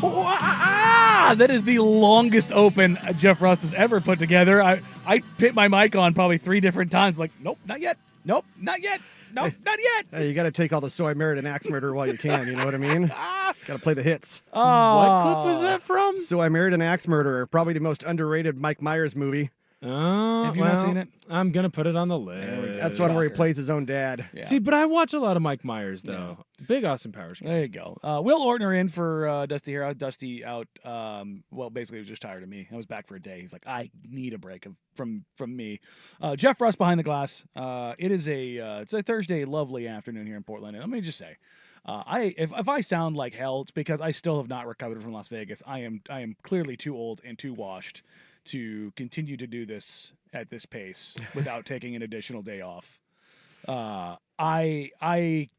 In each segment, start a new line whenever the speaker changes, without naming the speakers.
That is the longest open Jeff Rust has ever put together. I hit my mic on probably 3 different times. Like, nope, not yet. Nope, not yet. Nope, not yet.
Hey, you got to take all the So I Married an Axe Murderer while you can. You know what I mean? Got to play the hits.
What clip was that from?
So I Married an Axe Murderer. Probably the most underrated Mike Myers movie.
Oh,
have you not seen it?
I'm gonna put it on the list.
That's one where he plays his own dad.
Yeah.
See, but I watch a lot of Mike Myers though. Yeah. Big Austin Powers guy.
There you go. Will Ortner in for Dusty here. Dusty out. Well, basically, he was just tired of me. I was back for a day. He's like, I need a break from me. Jeff Rust behind the glass. It is it's a Thursday, lovely afternoon here in Portland. And let me just say, if I sound like hell, it's because I still have not recovered from Las Vegas. I am clearly too old and too washed to continue to do this at this pace without taking an additional day off. My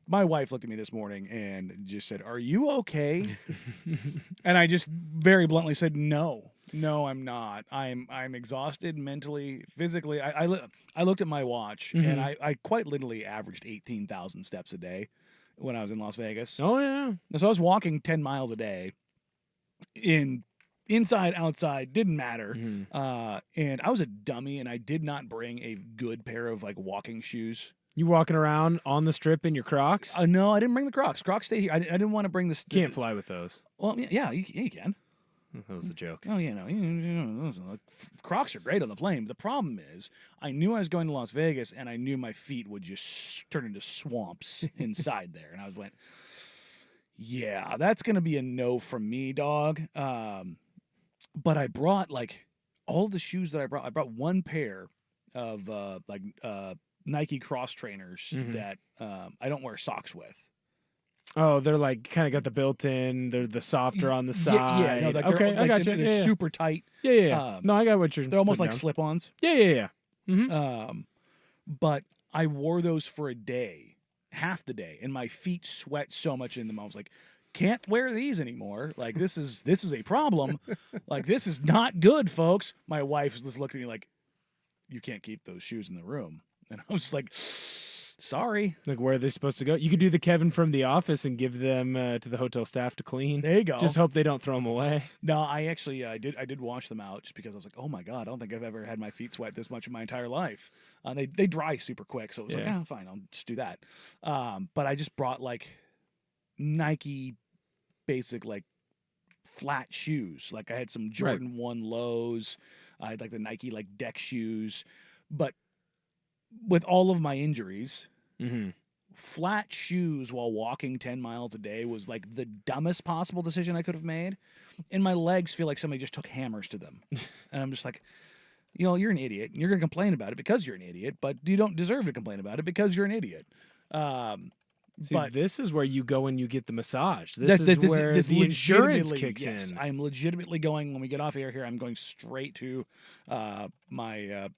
wife looked at me this morning and just said, "Are you okay?" And I just very bluntly said, "No, I'm not. I'm exhausted mentally, physically." I looked at my watch and I quite literally averaged 18,000 steps a day when I was in Las Vegas.
Oh yeah.
So I was walking 10 miles a day inside, outside, didn't matter. And I was a dummy, and I did not bring a good pair of like walking shoes.
You walking around on the strip in your Crocs?
No, I didn't bring the Crocs. Crocs stay here. I didn't want to bring the.
Can't fly with those.
Well, yeah, you can.
That was a joke.
Oh, Crocs are great on the plane. But the problem is, I knew I was going to Las Vegas, and I knew my feet would just turn into swamps inside there, and I was like, yeah, that's gonna be a no from me, dog. But I brought like all the shoes that I brought. I brought one pair of Nike cross trainers that I don't wear socks with.
Oh, they're like kind of got the built-in. They're the softer on the side.
Yeah, no, like
okay, I got you.
They're super tight.
Yeah. No, I got what you're.
They're almost like
down.
slip-ons.
Yeah.
But I wore those for a day, half the day, and my feet sweat so much in them. I was like, can't wear these anymore. Like this is a problem. Like this is not good, folks. My wife just looked at me like, you can't keep those shoes in the room. And I was just like, sorry.
Like where are they supposed to go? You could do the Kevin from The Office and give them to the hotel staff to clean.
There you go.
Just hope they don't throw them away.
No, I actually I did wash them out just because I was like, oh my God, I don't think I've ever had my feet sweat this much in my entire life. They dry super quick, so it was like, yeah, fine, I'll just do that. But I just brought like Nike basic like flat shoes. Like I had some Jordan 1 lows. I had like the Nike like deck shoes. But with all of my injuries, flat shoes while walking 10 miles a day was like the dumbest possible decision I could have made. And my legs feel like somebody just took hammers to them. And I'm just like, you're an idiot. You're going to complain about it because you're an idiot, but you don't deserve to complain about it because you're an idiot.
See, but this is where you go and you get the massage.
This
is where the insurance kicks in.
I'm legitimately going, when we get off air here, I'm going straight to my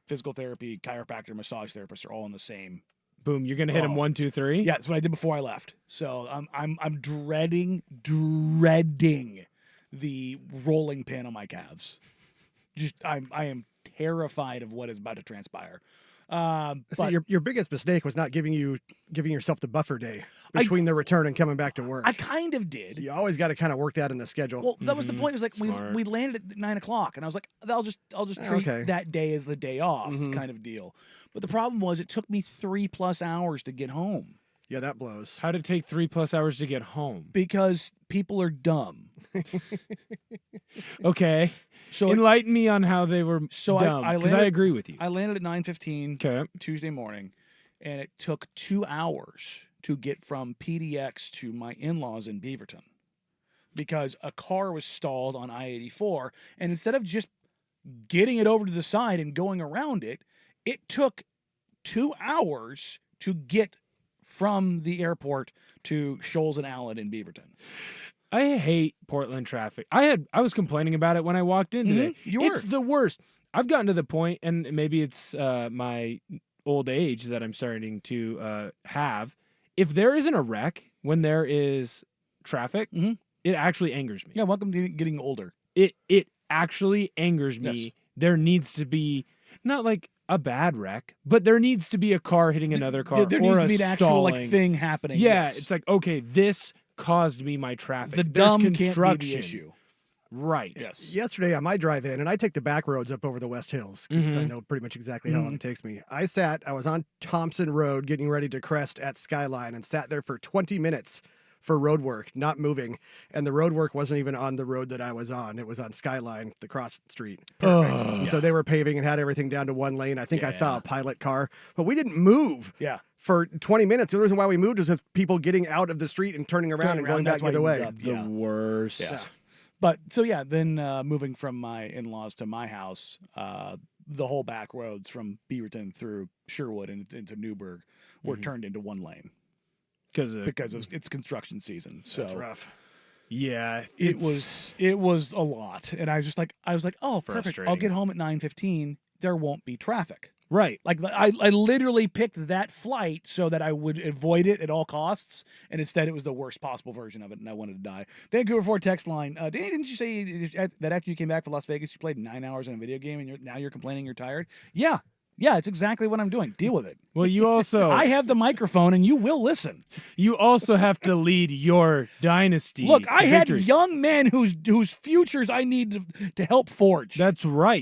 physical therapy, chiropractor, massage therapist are all in the same.
Boom, you're gonna hit him 1, 2, 3.
Yeah, that's what I did before I left. So I'm dreading the rolling pin on my calves. I am terrified of what is about to transpire.
See, your biggest mistake was not giving yourself the buffer day between the return and coming back to work.
I kind of did.
You always got to kind of work that in the schedule.
Well, that was the point. It was like we landed at 9:00, and I was like, I'll just treat that day as the day off, kind of deal. But the problem was, it took me 3+ hours to get home.
Yeah, that blows.
How did it take 3+ hours to get home?
Because people are dumb.
Okay. So enlighten me on how they were dumb, because I agree with you.
I landed at 9:15 Tuesday morning, and it took 2 hours to get from PDX to my in-laws in Beaverton because a car was stalled on I-84, and instead of just getting it over to the side and going around it, it took 2 hours to get from the airport to Shoals and Allen in Beaverton.
I hate Portland traffic. I was complaining about it when I walked in today. It's the worst. I've gotten to the point, and maybe it's my old age that I'm starting to have. If there isn't a wreck when there is traffic, it actually angers me.
Yeah, welcome to getting older.
It actually angers me. Yes. There needs to be not like a bad wreck, but there needs to be a car hitting another car.
There needs to be an actual thing happening.
Yeah, it's like, okay, this caused me my traffic.
The
There's
dumb can't be
construction.
the issue.
Right.
Yes.
Yesterday on my drive in, and I take the back roads up over the West Hills because I know pretty much exactly how long it takes me. I was on Thompson Road getting ready to crest at Skyline and sat there for 20 minutes for road work, not moving. And the road work wasn't even on the road that I was on. It was on Skyline, the cross street. Perfect. So they were paving and had everything down to one lane. I think I saw a pilot car, but we didn't move.
Yeah.
For 20 minutes. The only reason why we moved was because people getting out of the street and turning around and going back the other way.
The worst.
Yeah. But so then moving from my in-laws to my house, the whole back roads from Beaverton through Sherwood and into Newburgh were turned into one lane because it's construction season. So
that's rough.
Yeah,
it was a lot, and I was like, oh, perfect. I'll get home at 9:15. There won't be traffic.
Right.
Like I literally picked that flight so that I would avoid it at all costs, and instead it was the worst possible version of it, and I wanted to die. Vancouver 4 text line. Danny, didn't you say that after you came back from Las Vegas, you played 9 hours in a video game, and now you're complaining you're tired? Yeah. Yeah, it's exactly what I'm doing. Deal with it.
Well, you also...
I have the microphone, and you will listen.
You also have to lead your dynasty.
Look, I had
victory.
young men whose futures I need to help forge.
That's right.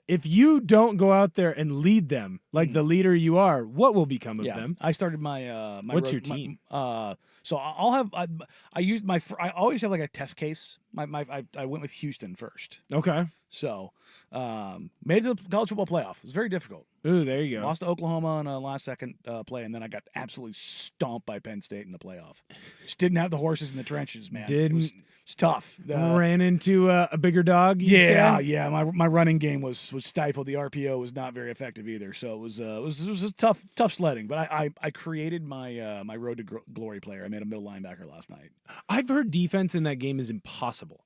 If you don't go out there and lead them like the leader you are, what will become of them?
I started my
What's your team?
So I'll have I always have like a test case. I went with Houston first.
Okay.
So made it to the college football playoff. It was very difficult.
Ooh, there you go.
Lost to Oklahoma on a last second play, and then I got absolutely stomped by Penn State in the playoff. Just didn't have the horses in the trenches, man. It's tough.
Ran into a bigger dog.
Yeah. My running game was stifled. The RPO was not very effective either. So it was a tough sledding. But I created my my road to glory player. I made a middle linebacker last night.
I've heard defense in that game is impossible.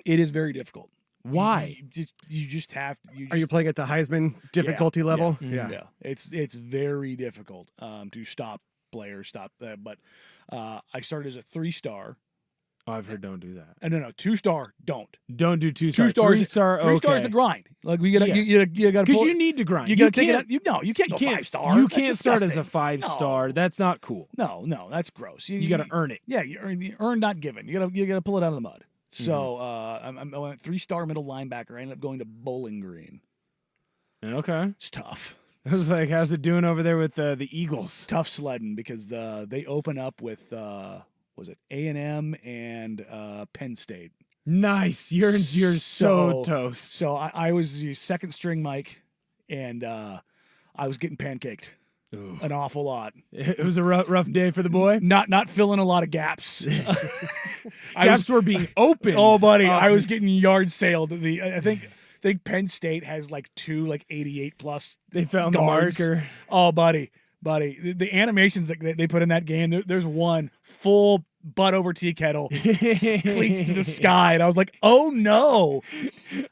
It is very difficult.
Why?
You just have to.
Are you playing at the Heisman difficulty level?
Yeah. It's very difficult to stop players. But I started as a 3-star.
Oh, I've heard don't do that.
No, 2-star. Don't
do 2-star.
2-stars.
3-star.
3-star is the grind. Like you gotta
because you need to grind.
You gotta take it out. You can't go 5-star.
You can't start as a 5-star. That's not cool.
No, that's gross.
You gotta earn it.
Yeah, you earn not given. You gotta pull it out of the mud. So I went 3-star middle linebacker. I ended up going to Bowling Green.
Okay,
it's tough.
I was like, how's it doing over there with the Eagles?
Tough sledding because they open up with was it A&M and Penn State.
Nice, you're so toast.
So I was the second string Mike, and I was getting pancaked.
Ooh.
An awful lot.
It was a rough day for the boy.
Not filling a lot of gaps.
Gaps were being open.
Oh, buddy, I was getting yard sailed. I think Penn State has like 2 88 plus.
They found
guards.
the marker.
Oh, buddy, the animations that they put in that game. There's one full butt over tea kettle, cleats to the sky, and I was like, oh no!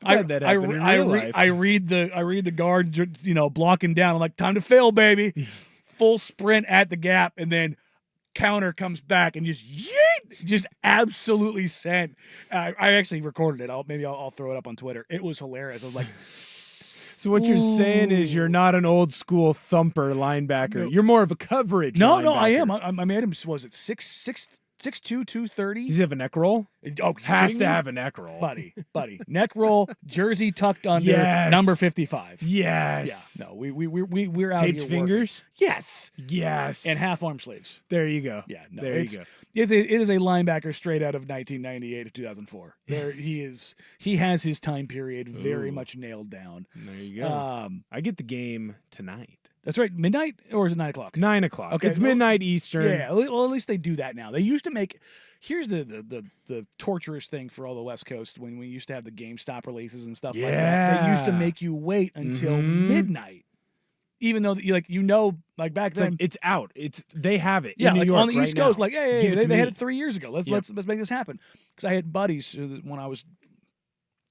I read the guard, blocking down. I'm like, time to fail, baby. Full sprint at the gap, and then counter comes back and just absolutely sent. I actually recorded it. I'll throw it up on Twitter. It was hilarious. I was like.
So what you're saying is you're not an old school thumper linebacker. No. You're more of a coverage.
No,
linebacker.
I am. I made him. Was it 6'2", 230?
Does he have a neck roll?
Oh,
has to have a neck roll,
buddy. Neck roll, jersey tucked under, number 55.
Yes.
Yeah. No, we're out
taped
here
fingers.
Working. Yes. And half arm sleeves.
There you go.
Yeah. No,
there you go.
It is a linebacker straight out of 1998 to 2004. There he is. He has his time period very much nailed down.
There you go. I get the game tonight.
That's right. Midnight, or is it 9 o'clock?
9 o'clock.
Okay,
it's midnight Eastern.
Yeah. Well, at least they do that now. They used to make. Here's the torturous thing for all the West Coast when we used to have the GameStop releases and stuff like that. They used to make you wait until midnight, even though like back then
it's out. They have it.
Yeah,
in New
like
York
on the East Coast,
now.
like hey, they had it 3 years ago. Let's make this happen. Because I had buddies when I was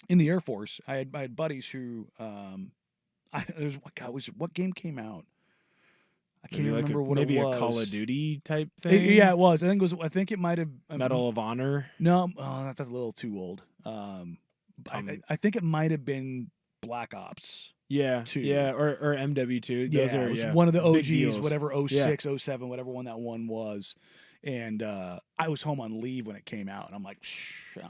in the Air Force. I had buddies who what game came out? I can't even remember what it was.
Maybe a Call of Duty type thing.
Yeah, it was. I think it might have
Medal of Honor.
No, that's a little too old. I think it might have been Black Ops.
Yeah,
2.
Yeah, or MW2.
Those are one of the OGs, whatever 06, 07, whatever one that one was. And I was home on leave when it came out, and I'm like,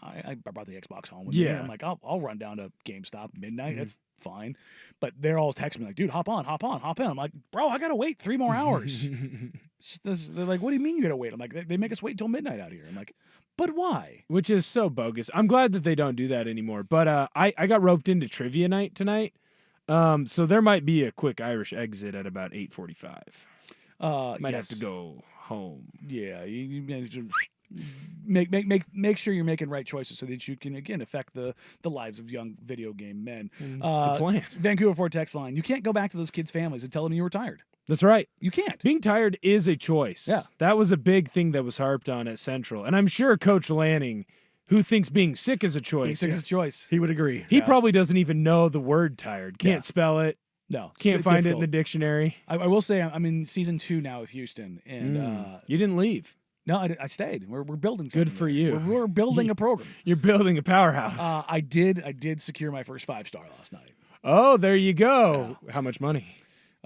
I brought the Xbox home with me. I'm like, I'll run down to GameStop midnight. That's fine. But they're all texting me like, dude, hop on. I'm like, bro, I gotta wait 3 more hours. They're like, what do you mean you gotta wait? I'm like, they make us wait until midnight out here. I'm like, but why?
Which is so bogus. I'm glad that they don't do that anymore. But I got roped into trivia night tonight. So there might be a quick Irish exit at about 8:45. Might have to go home.
Yeah, you make sure you're making right choices so that you can again affect the lives of young video game men.
The plan.
Vancouver Ford text line. You can't go back to those kids' families and tell them you were tired.
That's right.
You can't.
Being tired is a choice.
Yeah.
That was a big thing that was harped on at Central. And I'm sure Coach Lanning, who thinks being sick is a choice.
Being sick is a choice.
He would agree.
He probably doesn't even know the word tired. Can't spell it.
No.
Can't find it in the dictionary.
I will say I'm in season 2 now with Houston. And
you didn't leave.
No, I stayed. We're building something.
Good for you.
We're building a program.
You're building a powerhouse.
I did secure my first 5-star last night.
Oh, there you go. Yeah. How much money?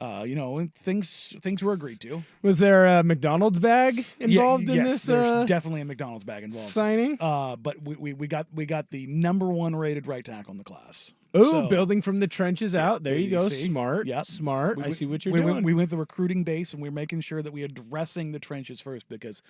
Things were agreed to.
Was there a McDonald's bag involved in this?
There's definitely a McDonald's bag involved.
Signing.
But we got the #1 rated right tackle in the class.
Oh, building from the trenches out. There you go.
See?
Smart.
Yep.
Smart. I see what you're doing.
We went the recruiting base, and we're making sure that we're addressing the trenches first because,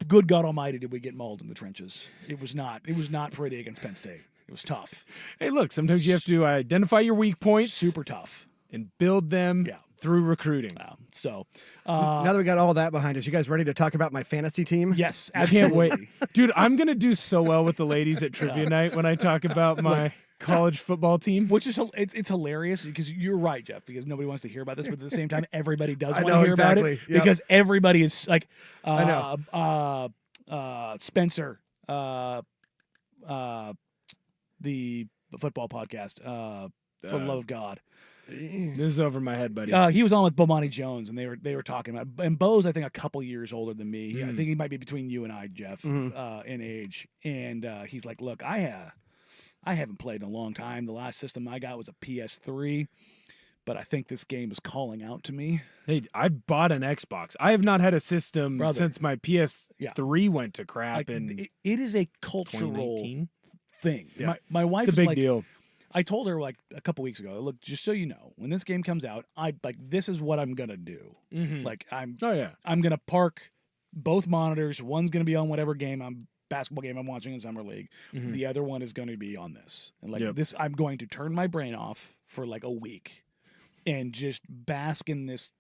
good God Almighty, did we get mauled in the trenches? It was not pretty against Penn State. It was tough.
Hey, look, sometimes you have to identify your weak points.
Super tough.
And build them through recruiting.
So
now that we got all that behind us, you guys ready to talk about my fantasy team?
Yes,
I can't wait. Dude, I'm going to do so well with the ladies at trivia night when I talk about my college football team.
Which is it's hilarious because you're right, Jeff, because nobody wants to hear about this, but at the same time, everybody does want to hear about it because everybody is like, Spencer, the football podcast, for the love of God.
This is over my head, buddy.
He was on with Bomani Jones, and they were talking about, and Bo's I think a couple years older than me. I think he might be between you and I, Jeff, in age. And he's like, look, I haven't played in a long time. The last system I got was a PS3, but I think this game is calling out to me.
Hey, I bought an Xbox. I have not had a system since my PS3 went to crap.
It is a cultural thing.
Yeah.
My wife
it's a big deal.
I told her like a couple weeks ago, look, just so you know, when this game comes out, this is what I'm gonna do. Like I'm gonna park both monitors. One's gonna be on whatever basketball game I'm watching in summer league. The other one is going to be on this. And this, I'm going to turn my brain off for like a week and just bask in this,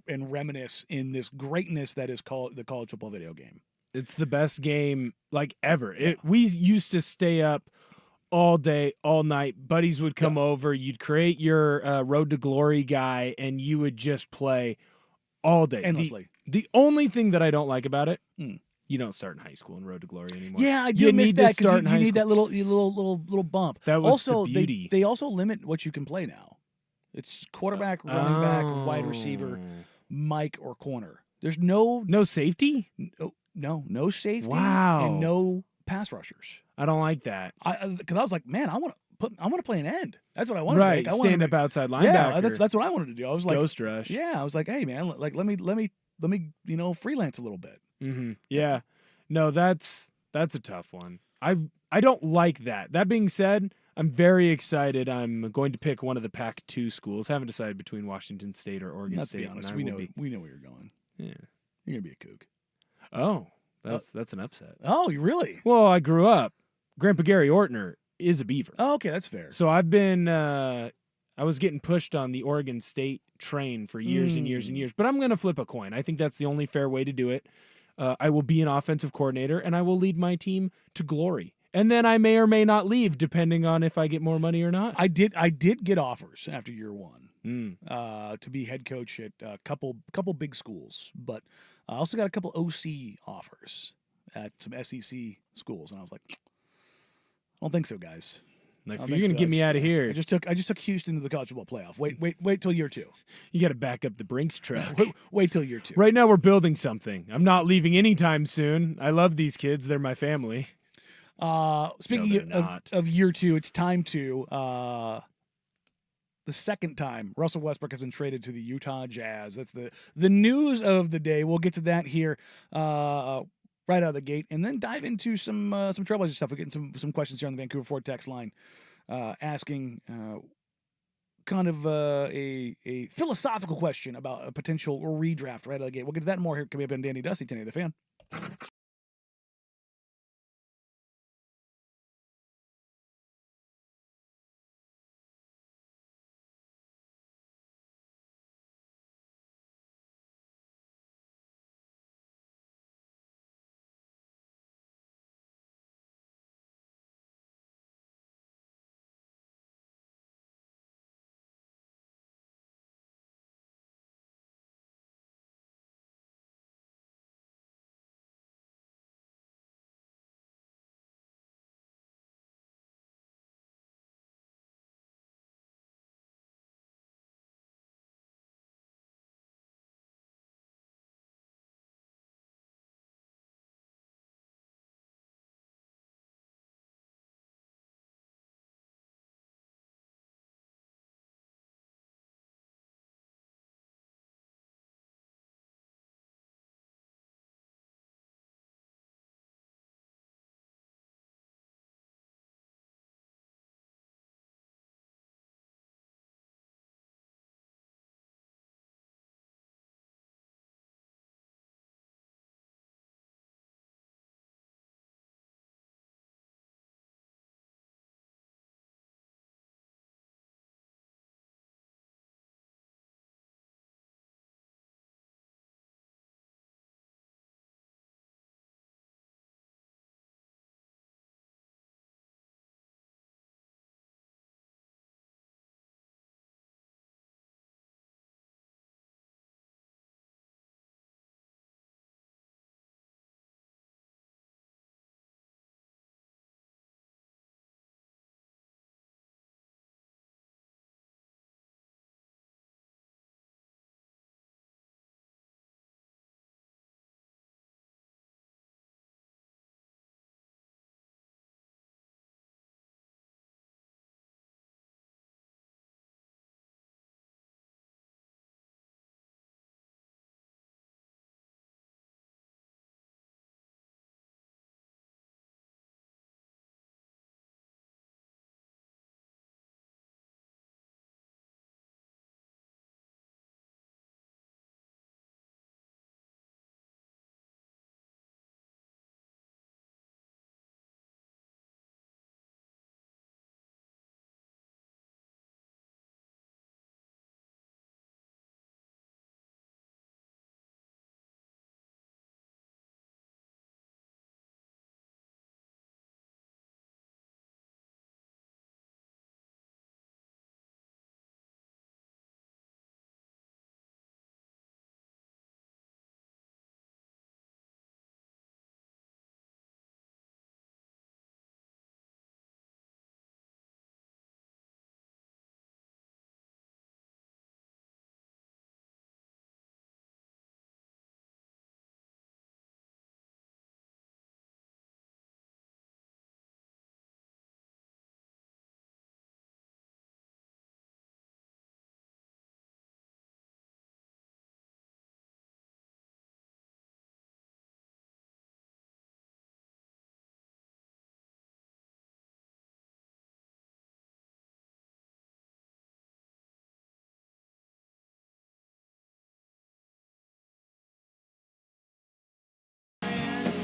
and reminisce in this greatness that is called the college football video game.
It's the best game ever. We used to stay up all day, all night. Buddies would come over. You'd create your Road to Glory guy, and you would just play all day.
Endlessly.
The only thing that I don't like about it, you don't start in high school in Road to Glory anymore.
Yeah, I do miss that because you need that little bump.
That was
also,
the beauty.
They also limit what you can play now. It's quarterback, running back, wide receiver, Mike, or corner. There's no
safety?
No safety.
Wow.
And no pass rushers.
I don't like that.
Because I was like, man, I want to play an end. That's what I wanted.
Right,
to make.
stand up outside linebacker.
Yeah, that's what I wanted to do. I was like,
ghost rush.
Yeah, I was like, hey man, let me freelance a little bit.
Yeah, no, that's a tough one. I don't like that. That being said, I'm very excited. I'm going to pick one of the Pac-2 schools. Haven't decided between Washington State or Oregon State.
Let's be honest. We know where you're going.
Yeah,
you're gonna be a Kook.
Oh, that's an upset.
Oh, you really?
Well, I grew up. Grandpa Gary Ortner is a Beaver.
Oh, okay, that's fair.
So I've been. I was getting pushed on the Oregon State train for years and years and years. But I'm going to flip a coin. I think that's the only fair way to do it. I will be an offensive coordinator, and I will lead my team to glory. And then I may or may not leave, depending on if I get more money or not.
I did get offers after year one to be head coach at a couple big schools, but I also got a couple OC offers at some SEC schools, and I was like, I don't think so, guys.
Like, if you're gonna get me out of here.
I just took Houston to the college football playoff. Wait till year 2.
You got to back up the Brinks truck.
Wait till year 2.
Right now we're building something. I'm not leaving anytime soon. I love these kids. They're my family.
Speaking of year 2, it's time to the second time Russell Westbrook has been traded to the Utah Jazz. That's the news of the day. We'll get to that here right out of the gate, and then dive into some Trailblazer stuff. We're getting some questions here on the Vancouver Ford text line, asking kind of a philosophical question about a potential redraft right out of the gate. We'll get to that and more here coming up on Danny Dusty, 10 the Fan.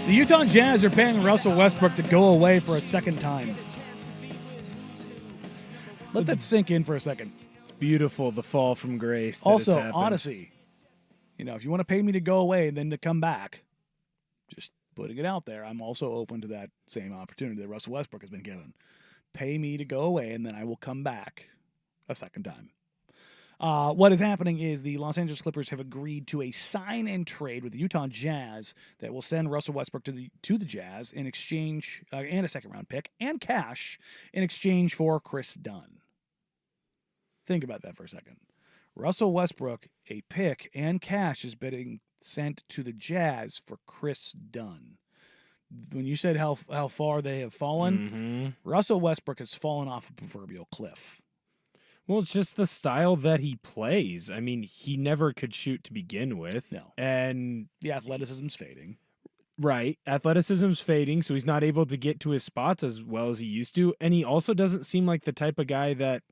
The Utah Jazz are paying Russell Westbrook to go away for a second time. Let that sink in for a second.
It's beautiful, the fall from grace.
Also, Odyssey. If you want to pay me to go away and then to come back, just putting it out there, I'm also open to that same opportunity that Russell Westbrook has been given. Pay me to go away, and then I will come back a second time. What is happening is the Los Angeles Clippers have agreed to a sign and trade with the Utah Jazz that will send Russell Westbrook to the Jazz in exchange and a second-round pick and cash in exchange for Chris Dunn. Think about that for a second. Russell Westbrook, a pick and cash is being sent to the Jazz for Chris Dunn. When you said how far they have fallen, Russell Westbrook has fallen off a proverbial cliff.
Well, it's just the style that he plays. I mean, he never could shoot to begin with.
No.
And
the athleticism's fading.
Right. Athleticism's fading, so he's not able to get to his spots as well as he used to. And he also doesn't seem like the type of guy that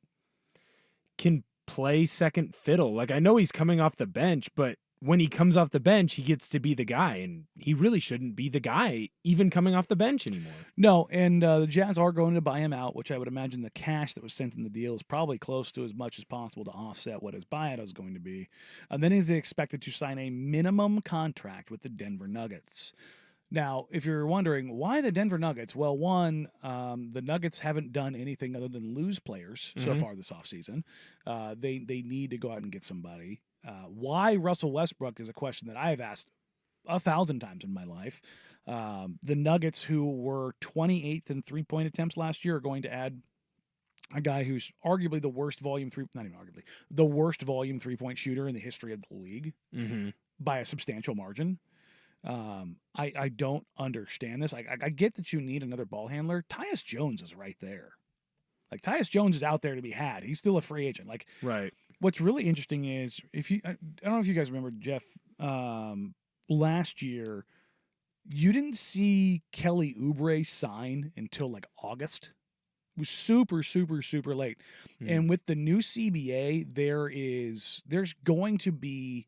can play second fiddle. Like, I know he's coming off the bench, but when he comes off the bench, he gets to be the guy, and he really shouldn't be the guy even coming off the bench anymore.
No, and the Jazz are going to buy him out, which I would imagine the cash that was sent in the deal is probably close to as much as possible to offset what his buyout is going to be. And then he's expected to sign a minimum contract with the Denver Nuggets. Now, if you're wondering why the Denver Nuggets, well, one, the Nuggets haven't done anything other than lose players so far this offseason. They need to go out and get somebody. Why Russell Westbrook is a question that I have asked 1,000 times in my life. The Nuggets, who were 28th in three-point attempts last year, are going to add a guy who's arguably the worst volume the worst volume three-point shooter in the history of the league by a substantial margin. I don't understand this. I get that you need another ball handler. Tyus Jones is right there. Like, Tyus Jones is out there to be had. He's still a free agent. Like,
right.
What's really interesting is I don't know if you guys remember, Jeff, last year, you didn't see Kelly Oubre sign until like August. It was super, super, super late. And with the new CBA, there's going to be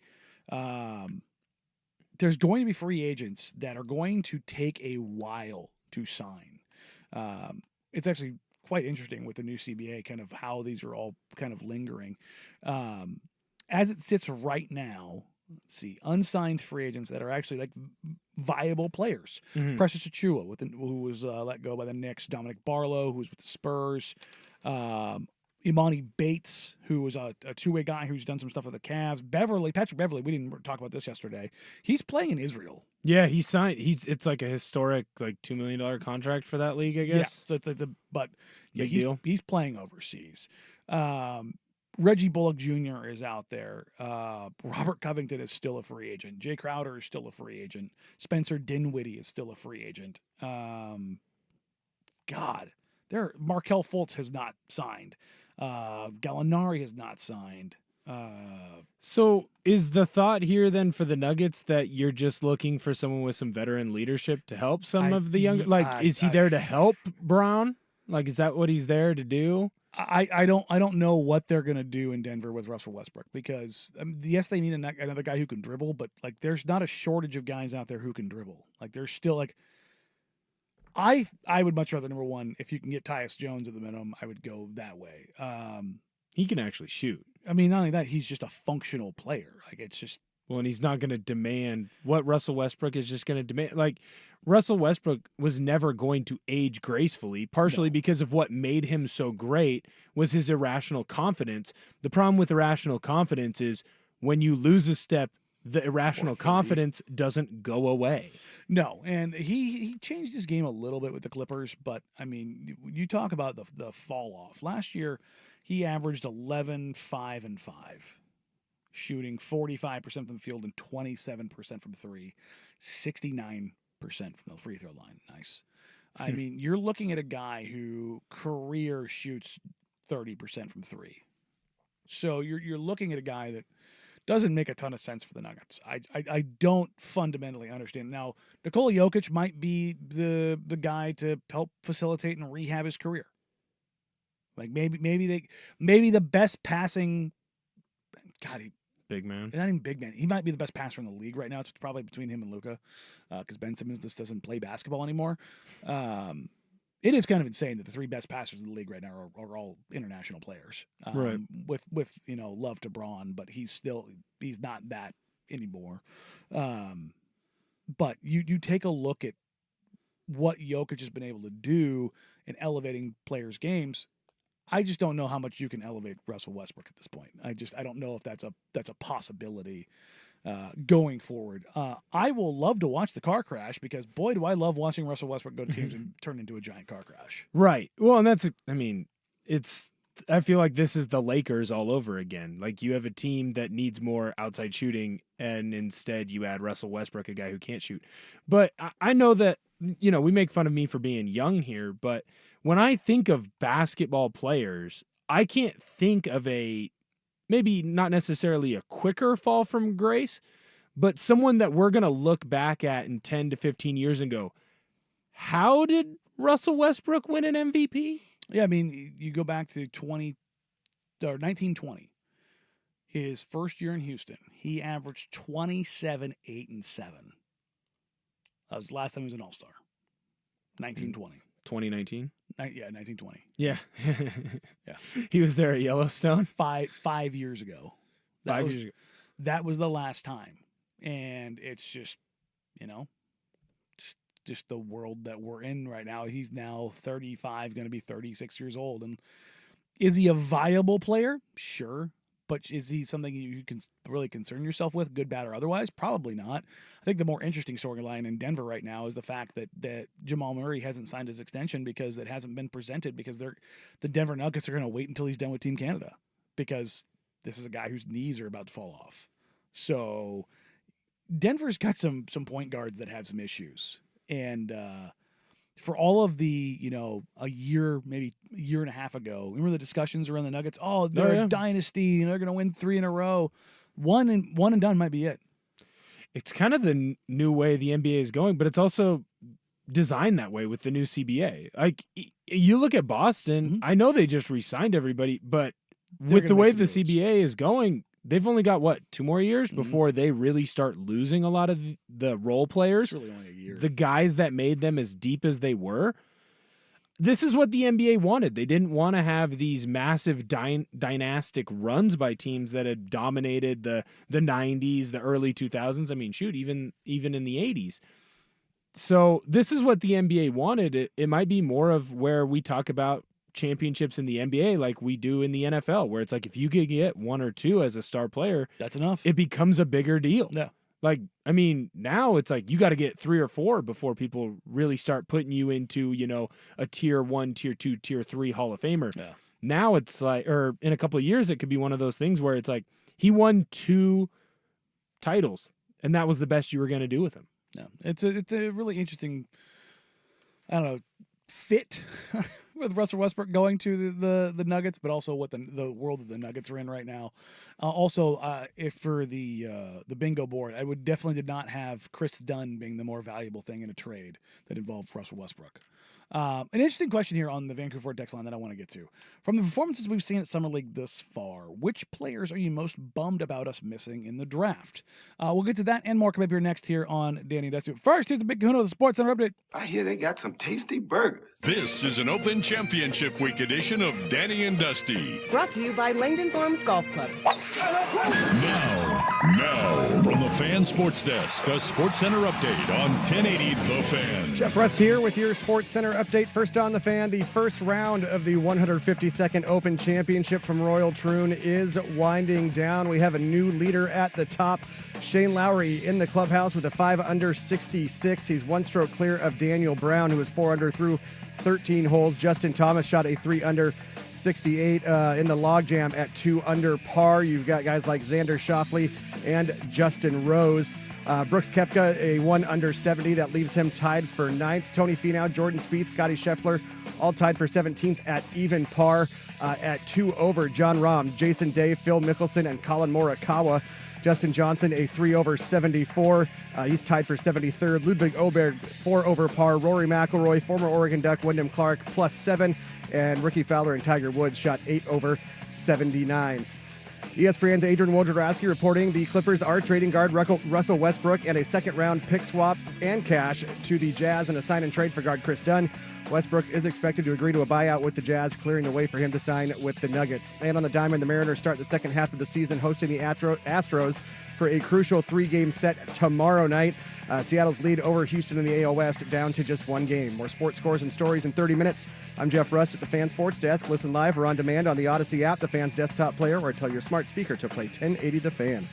free agents that are going to take a while to sign. It's actually quite interesting with the new CBA, kind of how these are all kind of lingering. As it sits right now, let's see, unsigned free agents that are actually like viable players. Precious Achiuwa, who was let go by the Knicks. Dominic Barlow, who was with the Spurs. Imani Bates, who was a two-way guy who's done some stuff with the Cavs. Patrick Beverly, we didn't talk about this yesterday. He's playing in Israel.
Yeah, he signed. It's like a historic, like $2 million contract for that league, I guess.
Yeah, so he's playing overseas. Reggie Bullock Jr. is out there. Robert Covington is still a free agent. Jay Crowder is still a free agent. Spencer Dinwiddie is still a free agent. Markelle Fultz has not signed. Gallinari has not signed.
So is the thought here then for the Nuggets that you're just looking for someone with some veteran leadership to help some of the younger? Like, is he there to help Brown? Like, is that what he's there to do?
I don't know what they're gonna do in Denver with Russell Westbrook, because yes, they need another guy who can dribble, but like, there's not a shortage of guys out there who can dribble. Like, there's still like. I would much rather, number one, if you can get Tyus Jones at the minimum, I would go that way.
He can actually shoot.
I mean, not only that, he's just a functional player. Like, it's just.
Well, and he's not going to demand what Russell Westbrook is just going to demand. Like, Russell Westbrook was never going to age gracefully, partially because of what made him so great was his irrational confidence. The problem with irrational confidence is when you lose a step, the irrational confidence doesn't go away.
No, and he changed his game a little bit with the Clippers, but, I mean, you talk about the fall off. Last year, he averaged 11, 5, and 5, shooting 45% from the field and 27% from three, 69% from the free throw line. Nice. I mean, you're looking at a guy who career shoots 30% from three. So you're looking at a guy that doesn't make a ton of sense for the Nuggets. I don't fundamentally understand. Now, Nikola Jokic might be the guy to help facilitate and rehab his career. Like, maybe the best passing. God,
big man.
Not even big man. He might be the best passer in the league right now. It's probably between him and Luka, because Ben Simmons just doesn't play basketball anymore. It is kind of insane that the three best passers in the league right now are all international players.
Right.
With love to Braun, but he's not that anymore. But you take a look at what Jokic has been able to do in elevating players' games. I just don't know how much you can elevate Russell Westbrook at this point. I don't know if that's a possibility going forward. I will love to watch the car crash, because boy, do I love watching Russell Westbrook go to teams and turn into a giant car crash.
Right. Well, and I feel like this is the Lakers all over again. Like, you have a team that needs more outside shooting, and instead you add Russell Westbrook, a guy who can't shoot. But I know that, we make fun of me for being young here, but when I think of basketball players, I can't think of maybe not necessarily a quicker fall from grace, but someone that we're going to look back at in 10 to 15 years and go, how did Russell Westbrook win an MVP?
Yeah, I mean, you go back to 1920. His first year in Houston, he averaged 27, 8, and 7. That was the last time he was an All-Star. 1920.
2019?
Yeah, 1920.
Yeah.
Yeah.
He was there at Yellowstone?
5 years ago.
5 years ago.
That was the last time. And it's just, just the world that we're in right now. He's now 35, going to be 36 years old. And is he a viable player? Sure. But is he something you can really concern yourself with, good, bad, or otherwise? Probably not. I think the more interesting storyline in Denver right now is the fact that Jamal Murray hasn't signed his extension because it hasn't been presented, because the Denver Nuggets are going to wait until he's done with Team Canada, because this is a guy whose knees are about to fall off. So Denver's got some point guards that have some issues. And for all of the, a year, maybe a year and a half ago, remember the discussions around the Nuggets? Oh, they're a dynasty and they're going to win 3 in a row. One and done might be it.
It's kind of the new way the NBA is going, but it's also designed that way with the new CBA. Like, you look at Boston,
Mm-hmm.
I know they just re-signed everybody, but with the way the CBA is going, they've only got, 2 more years before they really start losing a lot of the role players.
It's really only a year.
The guys that made them as deep as they were. This is what the NBA wanted. They didn't want to have these massive dynastic runs by teams that had dominated the 90s, the early 2000s. I mean, shoot, even in the 80s. So this is what the NBA wanted. It might be more of where we talk about championships in the NBA like we do in the NFL, where it's like if you could get 1 or 2 as a star player,
that's enough.
It becomes a bigger deal.
Yeah.
Like, I mean, now it's like you got to get 3 or 4 before people really start putting you into, a tier 1, tier 2, tier 3 Hall of Famer.
Yeah.
Now it's like, or in a couple of years, it could be one of those things where it's like he won 2 titles and that was the best you were going to do with him.
Yeah. It's a really interesting, I don't know, fit with Russell Westbrook going to the Nuggets, but also what the world that the Nuggets are in right now. If for the bingo board, I would definitely did not have Chris Dunn being the more valuable thing in a trade that involved Russell Westbrook. An interesting question here on the Vancouver text line that I want to get to. From the performances we've seen at Summer League thus far, which players are you most bummed about us missing in the draft? We'll get to that and more coming up here next here on Danny and Dusty. But first, here's the Big Kahuna of the Sports Center update.
I hear they got some tasty burgers.
This is an Open Championship Week edition of Danny and Dusty.
Brought to you by Langdon Farms Golf Club.
Now, from the Fan Sports Desk, a Sports Center update on 1080 The Fan.
Jeff Rust here with your Sports Center update. First on the Fan, the first round of the 152nd Open Championship from Royal Troon is winding down. We have a new leader at the top, Shane Lowry, in the clubhouse with a 5 under 66. He's 1 stroke clear of Daniel Brown, who is 4 under through 13 holes. Justin Thomas shot a 3 under 68 in the logjam at 2 under par. You've got guys like Xander Schauffele and Justin Rose. Brooks Koepka, a 1 under 70. That leaves him tied for 9th. Tony Finau, Jordan Spieth, Scotty Scheffler, all tied for 17th at even par at 2 over. John Rahm, Jason Day, Phil Mickelson, and Colin Morikawa. Justin Johnson, a 3 over 74. He's tied for 73rd. Ludwig Åberg, 4 over par. Rory McIlroy, former Oregon Duck, Wyndham Clark, +7. And Ricky Fowler and Tiger Woods shot 8 over 79s. ESPN's Adrian Wojnarowski reporting the Clippers are trading guard Russell Westbrook and a second-round pick swap and cash to the Jazz in a sign-and-trade for guard Chris Dunn. Westbrook is expected to agree to a buyout with the Jazz, clearing the way for him to sign with the Nuggets. And on the diamond, the Mariners start the second half of the season hosting the Astros for a crucial 3-game set tomorrow night. Seattle's lead over Houston in the AL West down to just 1 game. More sports scores and stories in 30 minutes. I'm Jeff Rust at the Fan Sports Desk. Listen live or on demand on the Odyssey app, the Fan's desktop player, or tell your smart speaker to play 1080 The Fan.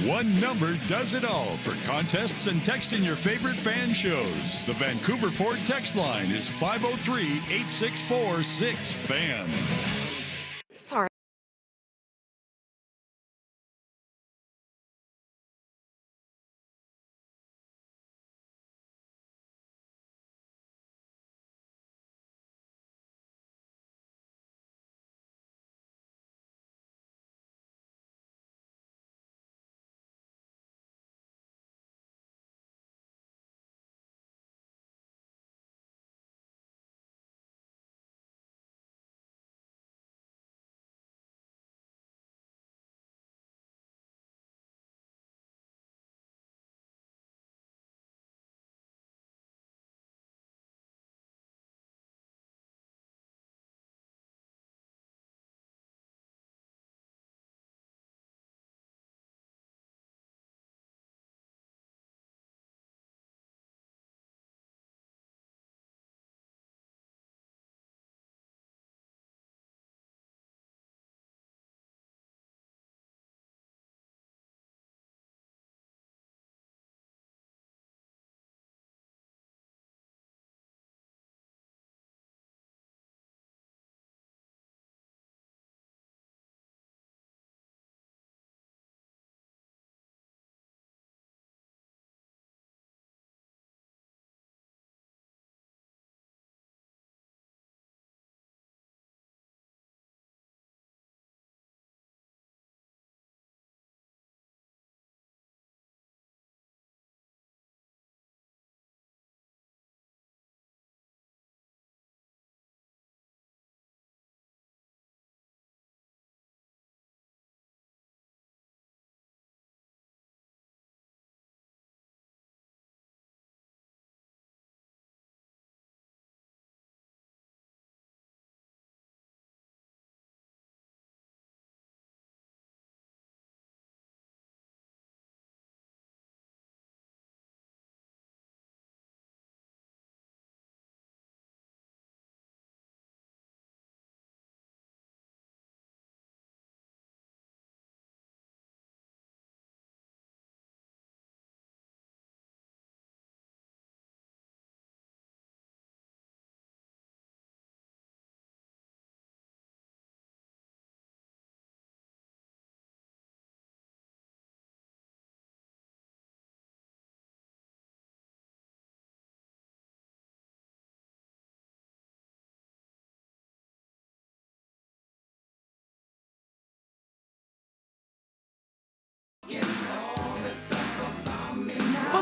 One number does it all for contests and texting your favorite fan shows. The Vancouver Ford text line is 503-864-6FAN.
Sorry.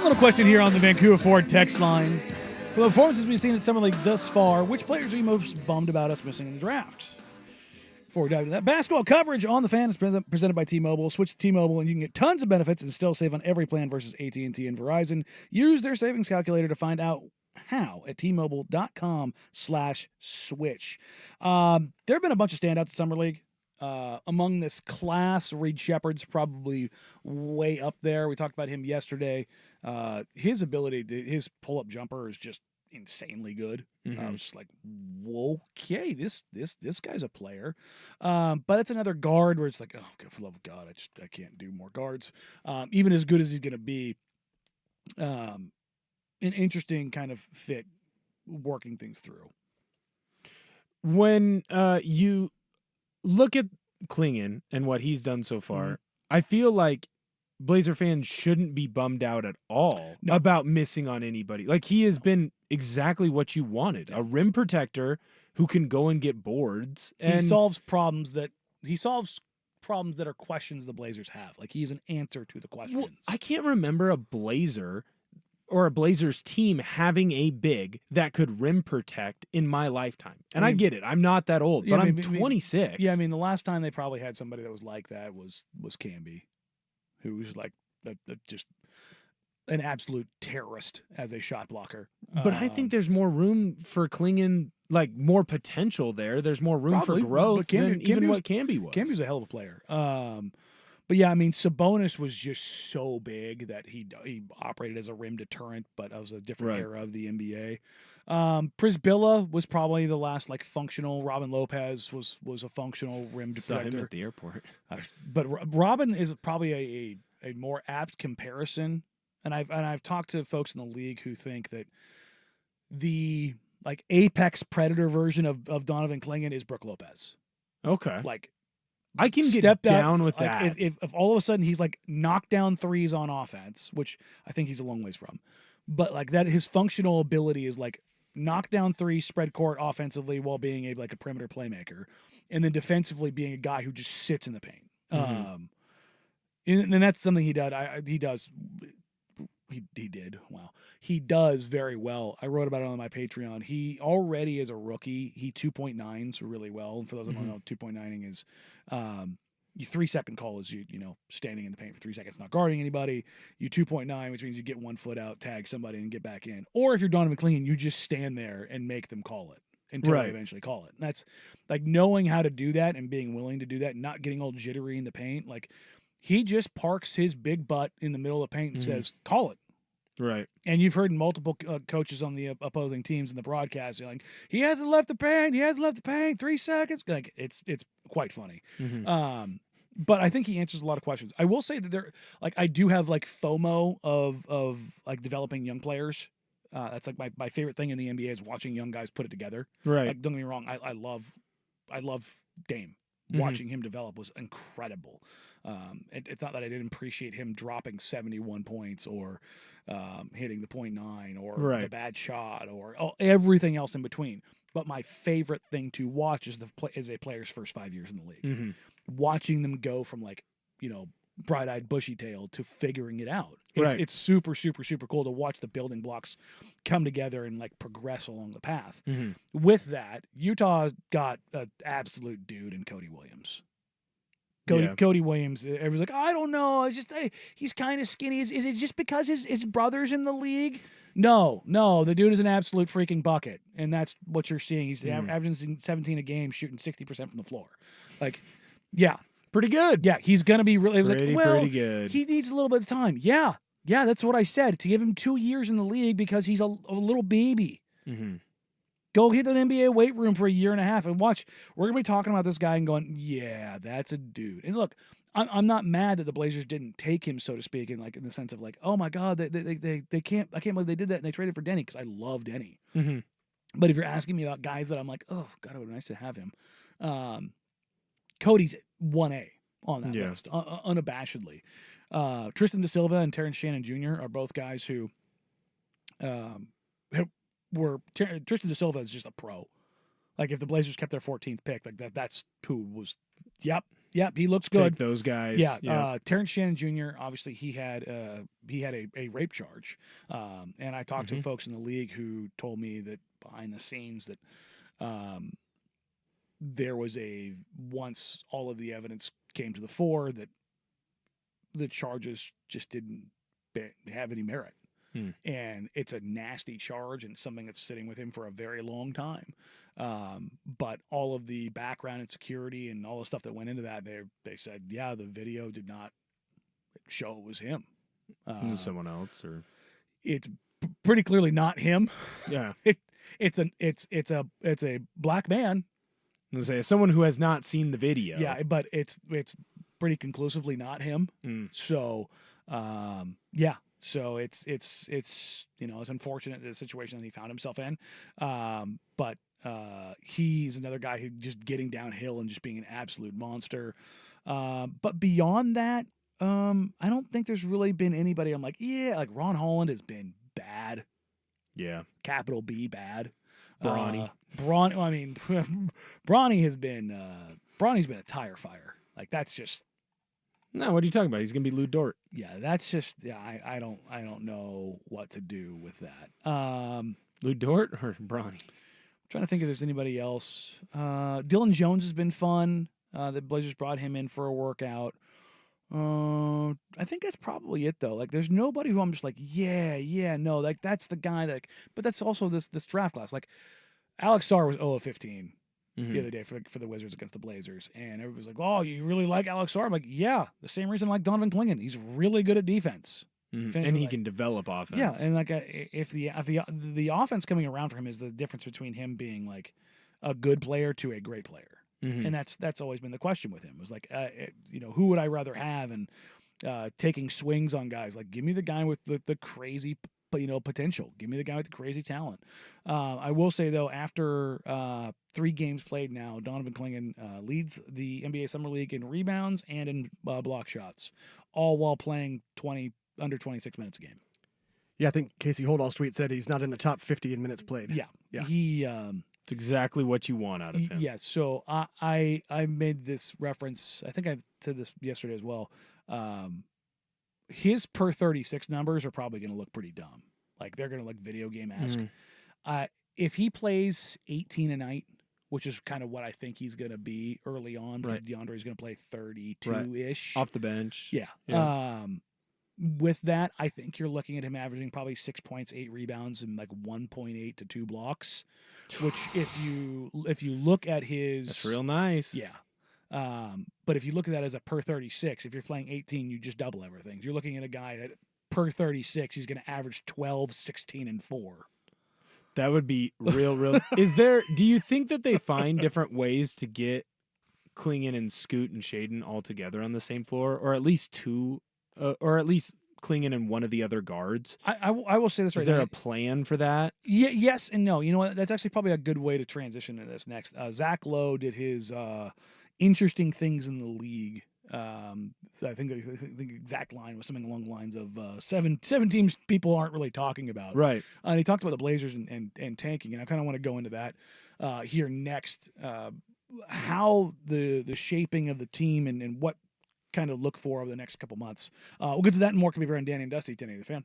Fun little question here on the Vancouver Ford text line. For the performances we've seen at Summer League thus far, which players are you most bummed about us missing in the draft? Before we dive into that, basketball coverage on the Fan is presented by T-Mobile. Switch to T-Mobile and you can get tons of benefits and still save on every plan versus AT&T and Verizon. Use their savings calculator to find out how at T-Mobile.com/switch. There have been a bunch of standouts at Summer League. Among this class, Reed Shepherd's probably way up there. We talked about him yesterday. His ability, his pull-up jumper is just insanely good. I was just like, okay, this guy's a player. But it's another guard where it's like, oh, for the love of God, I can't do more guards. Even as good as he's going to be, an interesting kind of fit working things through.
When you look at Klingon and what he's done so far, I feel like Blazer fans shouldn't be bummed out at all about missing on anybody. Like, he has been exactly what you wanted. A rim protector who can go and get boards. And
he solves problems that are questions the Blazers have. Like, he's an answer to the questions.
Well, I can't remember a Blazer or a Blazers team having a big that could rim protect in my lifetime. And I get it. I'm not that old, but I'm 26.
Yeah, I mean, the last time they probably had somebody that was like that was Camby, who was like just an absolute terrorist as a shot blocker.
But I think there's more room for Klingon, like more potential there. There's more room for growth than even what Camby was.
Camby's a hell of a player. But yeah, I mean, Sabonis was just so big that he operated as a rim deterrent, but that was a different era of the NBA. Prisbilla was probably the last like functional. Robin Lopez was a functional rim
Saw
deflector.
him at the airport.
But Robin is probably a more apt comparison. And I've talked to folks in the league who think that the like apex predator version of Donovan Klingon is Brook Lopez.
Okay.
Like,
I can get down with
like
that.
If all of a sudden he's like knocked down threes on offense, which I think he's a long ways from, but like that, his functional ability is like knock down threes, spread court offensively while being a perimeter playmaker, and then defensively being a guy who just sits in the paint. And that's something he did. He did. Wow. He does very well. I wrote about it on my Patreon. He already is a rookie. He 2.9s really well. And for those who don't know, 2.9ing is your 3-second call is you standing in the paint for 3 seconds, not guarding anybody. You 2.9, which means you get 1 foot out, tag somebody, and get back in. Or if you're Donovan Klingon, you just stand there and make them call it until they eventually call it. And that's like knowing how to do that and being willing to do that, and not getting all jittery in the paint. Like, he just parks his big butt in the middle of the paint and says, call it.
Right.
And you've heard multiple coaches on the opposing teams in the broadcast, you're like, he hasn't left the paint, 3 seconds. Like, it's quite funny. But I think he answers a lot of questions. I will say that I do have like FOMO of like developing young players. That's like my favorite thing in the NBA is watching young guys put it together.
Right.
Like, don't get me wrong. I love Dame. Watching him develop was incredible. It's not that I didn't appreciate him dropping 71 points or hitting the .9 or the bad shot or everything else in between. But my favorite thing to watch is a player's first 5 years in the league. Watching them go from bright-eyed, bushy-tailed to figuring it out. It's super, super, super cool to watch the building blocks come together and like progress along the path. With that, Utah got an absolute dude in Cody Williams. Cody Williams, everyone's like, I don't know. He's kind of skinny. Is it just because his brother's in the league? No. The dude is an absolute freaking bucket, and that's what you're seeing. He's averaging 17 a game, shooting 60% from the floor. Like, yeah.
Pretty good.
Yeah, he's going to be really...
Pretty good.
He needs a little bit of time. Yeah, that's what I said. To give him 2 years in the league because he's a little baby. Go hit an NBA weight room for a year and a half and watch. We're going to be talking about this guy and going, yeah, that's a dude. And look, I'm not mad that the Blazers didn't take him, so to speak, in the sense of like, oh my God, they can't... I can't believe they did that and they traded for Denny because I love Denny. But if you're asking me about guys that I'm like, oh, God, it would be nice to have him. Cody's 1A on that list, unabashedly. Tristan Da Silva and Terrence Shannon Jr. are both guys who Tristan Da Silva is just a pro. Like, if the Blazers kept their 14th pick, like that's who was. Yep. Yep, he looks good.
Take those guys.
Yeah, Terrence Shannon Jr. Obviously he had a rape charge, and I talked to folks in the league who told me that behind the scenes that there was once all of the evidence came to the fore that the charges just didn't have any merit. And it's a nasty charge and something that's sitting with him for a very long time. But all of the background and security and all the stuff that went into that, they said, yeah, the video did not show it was him.
Someone else, or
it's pretty clearly not him.
Yeah,
it's a black man.
I was gonna say, someone who has not seen the video.
Yeah, but it's pretty conclusively not him. So, yeah. So it's it's unfortunate the situation that he found himself in, but he's another guy who just getting downhill and just being an absolute monster. But beyond that, I don't think there's really been anybody. I'm like, yeah, like Ron Holland has been bad.
Yeah,
capital B bad.
Brawny.
I mean, Brawny's been a tire fire. Like that's just.
No, what are you talking about? He's gonna be Lou Dort.
Yeah, that's just I don't know what to do with that.
Lou Dort or Brawny?
I'm trying to think if there's anybody else. Dylan Jones has been fun. The Blazers brought him in for a workout. I think that's probably it though. Like, there's nobody who I'm just like, no, like that's the guy that. But that's also this draft class. Like, Alex Sarr was 0 of 15. The other day for the Wizards against the Blazers. And everybody was like, oh, you really like Alex Sarr? I'm like, yeah, the same reason I like Donovan Clingan. He's really good at defense.
And he can develop offense.
Yeah, and like if the offense coming around for him is the difference between him being like a good player to a great player. And that's always been the question with him. It was like, who would I rather have? And taking swings on guys. Like, give me the guy with the crazy potential. Give me the guy with the crazy talent. I will say, though, after 3 games played now, Donovan Clingan leads the NBA Summer League in rebounds and in block shots, all while playing under 26 minutes a game.
Yeah, I think Casey Holdall's tweet said he's not in the top 50 in minutes played.
Yeah. He
it's exactly what you want out of him.
Yeah, so I made this reference. I think I said this yesterday as well. His per 36 numbers are probably going to look pretty dumb. Like, they're going to look video game-esque. If he plays 18 a night, which is kind of what I think he's going to be early on, because DeAndre is going to play 32-ish.
Off the bench.
Yeah. With that, I think you're looking at him averaging probably 6 points, 8 rebounds, and like 1.8 to 2 blocks, which if you look at his...
That's real nice.
Yeah. But if you look at that as a per 36, if you're playing 18, you just double everything. You're looking at a guy that per 36, he's going to average 12, 16, and 4.
That would be real. Do you think that they find different ways to get Clingan and Scoot and Shaden all together on the same floor, or at least two, or at least Clingan and one of the other guards?
I will say this right now.
Is there a plan for that?
Yeah, yes and no. You know what? That's actually probably a good way to transition to this next. Zach Lowe did his interesting things in the league. So I think the exact line was something along the lines of seven teams people aren't really talking about.
Right.
And he talked about the Blazers and tanking, and I kind of want to go into that here next. How the shaping of the team and what kind of look for over the next couple months. We'll get to that and more. Can be around Danny and Dusty, 1080 The Fan.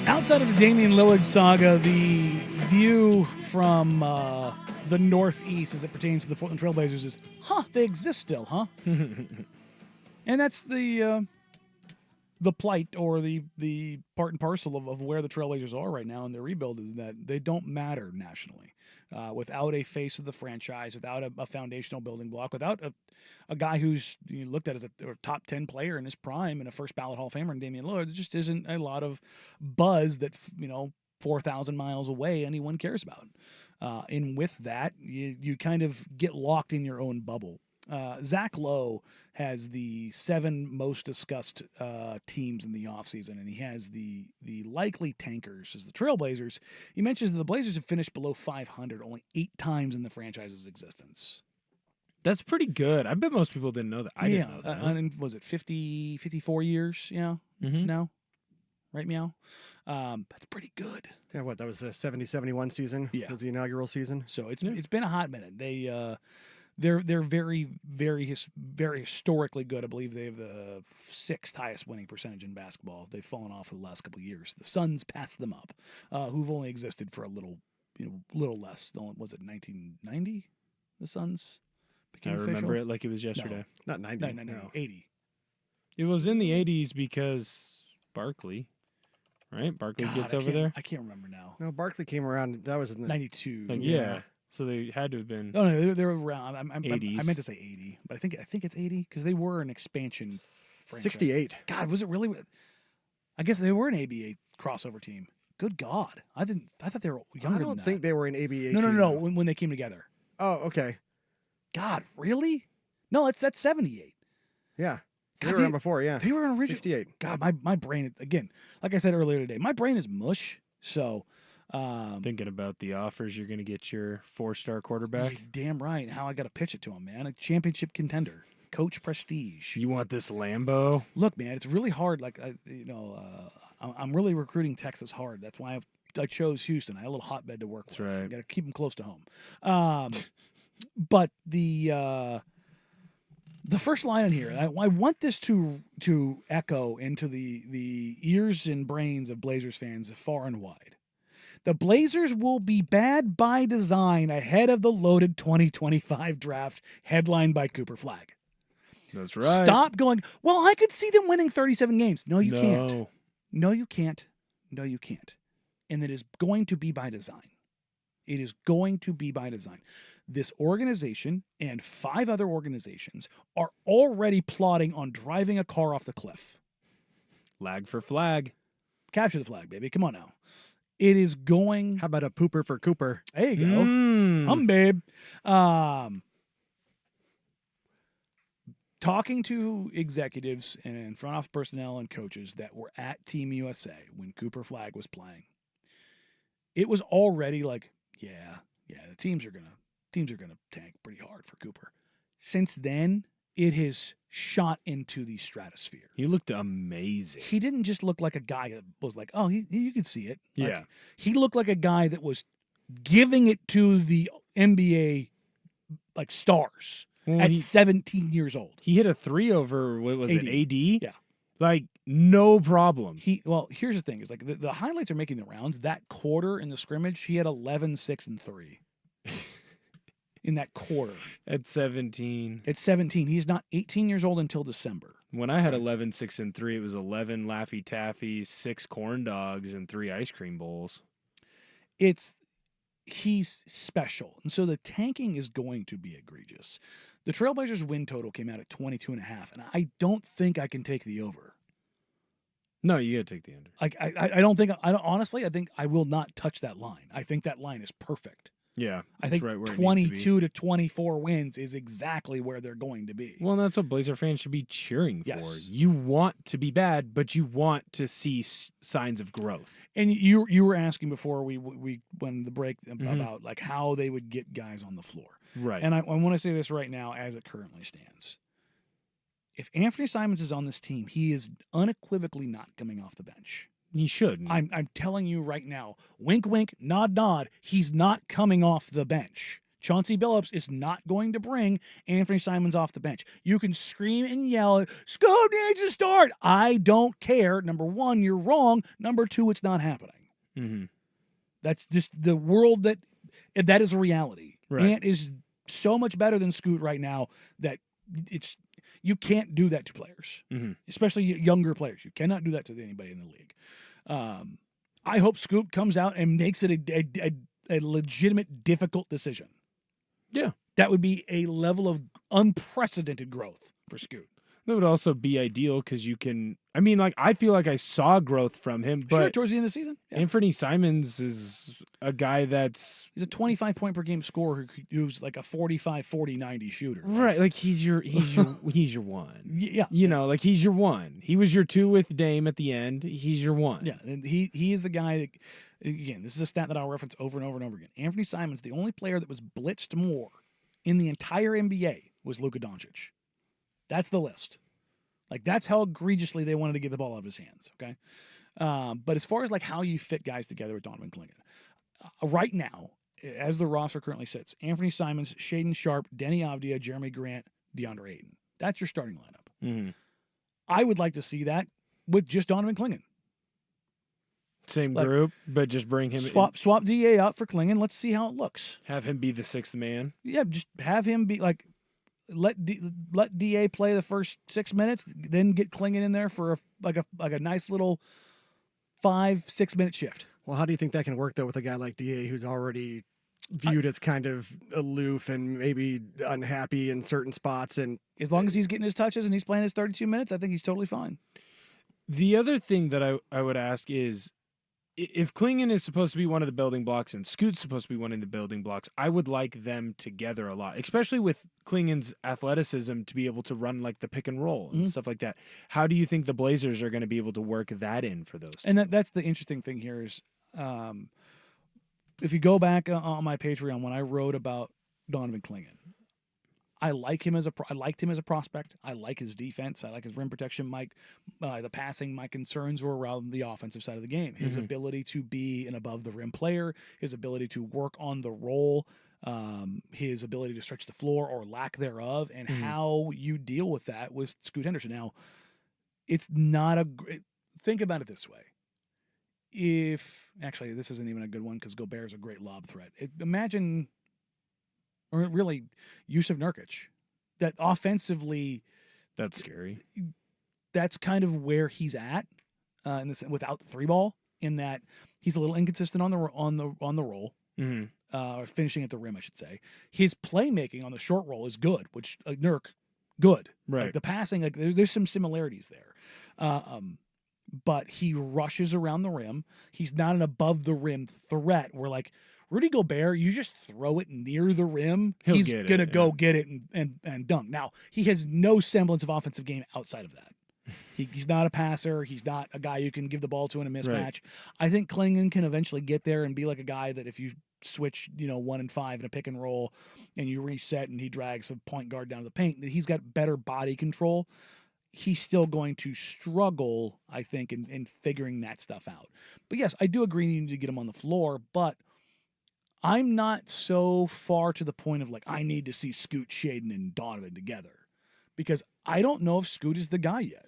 Outside of the Damian Lillard saga, the view from the Northeast as it pertains to the Portland Trailblazers is, they exist still, huh? And that's the plight or the part and parcel of where the Trailblazers are right now in their rebuild is that they don't matter nationally. Without a face of the franchise, without a foundational building block, without a guy who's looked at as a top 10 player in his prime and a first ballot Hall of Famer in Damian Lillard, there just isn't a lot of buzz that 4,000 miles away anyone cares about. And with that, you kind of get locked in your own bubble. Zach Lowe has the 7 most discussed teams in the offseason, and he has the likely tankers as the Trailblazers. He mentions that the Blazers have finished below 500 only 8 times in the franchise's existence.
That's pretty good. I bet most people didn't know that. I didn't know that.
And was it 54 years? Yeah.
Mm-hmm.
No? Right, Meow? That's pretty good.
Yeah, that was the 70-71 season?
Yeah.
Was the inaugural season?
So it's been a hot minute. They're very, very, very historically good. I believe they have the 6th highest winning percentage in basketball. They've fallen off for the last couple of years. The Suns passed them up, who've only existed for a little less. Was it 1990? The Suns became official?
Remember it like it was yesterday.
No, not 90.
No, 80.
It was in the 80s because Barkley, right? Barkley gets over there.
I can't remember now.
No, Barkley came around. That was in the
92.
Yeah. So they had to have been.
No, they're around. I
80s.
meant to say 80, but I think it's 80 because they were an expansion franchise.
68.
God, was it really? I guess they were an ABA crossover team. Good God, I thought they were younger.
I don't
than
think
that.
they were an ABA.
No. When they came together.
Oh, okay.
God, really? No, that's 78.
Yeah.
God,
They were on before, yeah.
They were an original.
68.
God, my brain again. Like I said earlier today, my brain is mush. So.
Thinking about the offers you're going to get your 4-star quarterback.
You're damn right. How I got to pitch it to him, man. A championship contender, coach prestige.
You want this Lambo?
Look, man, it's really hard. Like I'm really recruiting Texas hard. That's why I chose Houston. I had a little hotbed to work with.
Right.
Got to keep them close to home. But the first line in here, I want this to echo into the ears and brains of Blazers fans far and wide. The Blazers will be bad by design ahead of the loaded 2025 draft headlined by Cooper Flagg.
That's right.
Stop going, well, I could see them winning 37 games. No, you can't. No, you can't. No, you can't. And it is going to be by design. It is going to be by design. This organization and 5 other organizations are already plotting on driving a car off the cliff.
Lag for flag.
Capture the flag, baby. Come on now. It is going.
How about a pooper for Cooper?
There you go. Babe. Talking to executives and front office personnel and coaches that were at Team USA when Cooper Flagg was playing, it was already like, yeah, the teams are gonna tank pretty hard for Cooper. Since then, it has shot into the stratosphere.
He looked amazing.
He didn't just look like a guy that was like, oh, you could see it. Like,
Yeah.
He looked like a guy that was giving it to the NBA like stars at 17 years old.
He hit a 3 over, what was it, AD?
Yeah.
Like, no problem.
Well, here's the thing. Is like the highlights are making the rounds. That quarter in the scrimmage, he had 11, 6, and 3. In that quarter.
At 17.
At 17. He's not 18 years old until December.
When I had 11, 6, and 3, it was 11 Laffy Taffies, 6 corn dogs, and 3 ice cream bowls.
He's special. And so the tanking is going to be egregious. The Trailblazers win total came out at 22.5, and I don't think I can take the over.
No, you got to take the under.
Honestly, I think I will not touch that line. I think that line is perfect.
Yeah,
I think
right where
22 to 24 wins is exactly where they're going to be.
Well, that's what Blazer fans should be cheering for.
Yes.
You want to be bad, but you want to see signs of growth.
And you were asking before we went the break about like how they would get guys on the floor.
Right.
And I want to say this right now as it currently stands. If Anthony Simons is on this team, he is unequivocally not coming off the bench.
He should.
I'm telling you right now, wink, wink, nod, nod, he's not coming off the bench. Chauncey Billups is not going to bring Anthony Simons off the bench. You can scream and yell, Scoot needs to start. I don't care. Number one, you're wrong. Number two, it's not happening.
Mm-hmm.
That's just the world that is a reality.
Right.
Ant is so much better than Scoot right now that you can't do that to players, especially younger players. You cannot do that to anybody in the league. I hope Scoot comes out and makes it a legitimate, difficult decision.
Yeah.
That would be a level of unprecedented growth for Scoot.
That would also be ideal because you can. I mean, like, I feel like I saw growth from him, but
sure, towards the end of the season. Yeah.
Anthony Simons is a guy that's.
He's a 25 point per game scorer who's like a 45, 40, 90 shooter.
Right. Like, he's your one.
Yeah.
You know, like, he's your one. He was your two with Dame at the end. He's your one.
Yeah. And he is the guy that, again, this is a stat that I'll reference over and over and over again. Anthony Simons, the only player that was blitzed more in the entire NBA was Luka Doncic. That's the list. Like, that's how egregiously they wanted to get the ball out of his hands, okay? But as far as, like, how you fit guys together with Donovan Clingan, right now, as the roster currently sits, Anthony Simons, Shaedon Sharpe, Denny Avdia, Jeremy Grant, DeAndre Ayton. That's your starting lineup.
Mm-hmm.
I would like to see that with just Donovan Clingan.
Same group, but just bring him
swap DA out for Clingan. Let's see how it looks.
Have him be the sixth man.
Yeah, just have him be like, let DA play the first 6 minutes, then get Clingan in there for a nice little 5-6 minute shift.
Well, how do you think that can work though with a guy like DA who's already viewed as kind of aloof and maybe unhappy in certain spots? And
as long as he's getting his touches and he's playing his 32 minutes, I think he's totally fine.
The other thing that I would ask is, if Clingan is supposed to be one of the building blocks and Scoot's supposed to be one of the building blocks, I would like them together a lot, especially with Clingan's athleticism to be able to run like the pick and roll and stuff like that. How do you think the Blazers are going to be able to work that in for those?
And that's the interesting thing here is, if you go back on my Patreon when I wrote about Donovan Clingan, I liked him as a prospect. I like his defense. I like his rim protection. The passing. My concerns were around the offensive side of the game. His ability to be an above the rim player. His ability to work on the roll. His ability to stretch the floor or lack thereof, and how you deal with that with Scoot Henderson. Now, it's not think about it this way. Actually, this isn't even a good one because Gobert is a great lob threat. Imagine. Or really, Yusuf Nurkic. That offensively,
that's scary.
That's kind of where he's at, without the three ball. In that he's a little inconsistent on the roll, or finishing at the rim, I should say. His playmaking on the short roll is good, which Nurk, good.
Right.
Like the passing, like there's some similarities there. But he rushes around the rim. He's not an above the rim threat. Where like Rudy Gobert, you just throw it near the rim, he's going to go get it and dunk. Now, he has no semblance of offensive game outside of that. He's not a passer. He's not a guy you can give the ball to in a mismatch. Right. I think Clingan can eventually get there and be like a guy that if you switch, 1 and 5 in a pick and roll and you reset and he drags a point guard down to the paint, that he's got better body control. He's still going to struggle, I think, in figuring that stuff out. But yes, I do agree you need to get him on the floor, but I'm not so far to the point of like, I need to see Scoot, Shaedon, and Donovan together because I don't know if Scoot is the guy yet.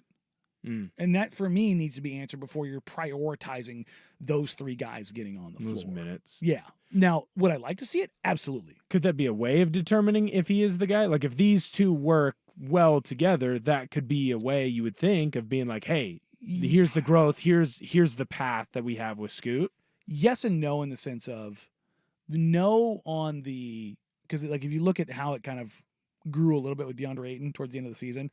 And that for me needs to be answered before you're prioritizing those three guys getting on the floor.
Those minutes.
Yeah. Now, would I like to see it? Absolutely.
Could that be a way of determining if he is the guy? Like if these two work well together, that could be a way you would think of being like, hey, here's the growth. Here's the path that we have with Scoot. Yes and no in the sense of, no on the because like if you look at how it kind of grew a little bit with DeAndre Ayton towards the end of the season,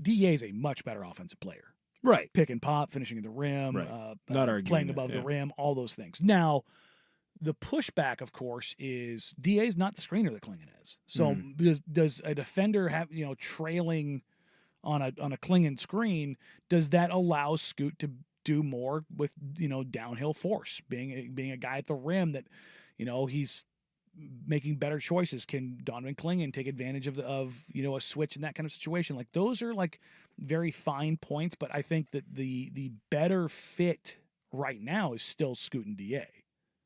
DA is a much better offensive player. Right. Pick and pop, finishing at the rim, not
playing above the rim, all those things. Now, the pushback, of course, is DA is not the screener that Clingan is. So does a defender have trailing on a Clingan screen? Does that allow Scoot to do more with downhill force, being a guy at the rim that he's making better choices? Can Donovan Clingan take advantage of a switch in that kind of situation? Like those are like very fine points, but I think that the better fit right now is still Scoot and DA.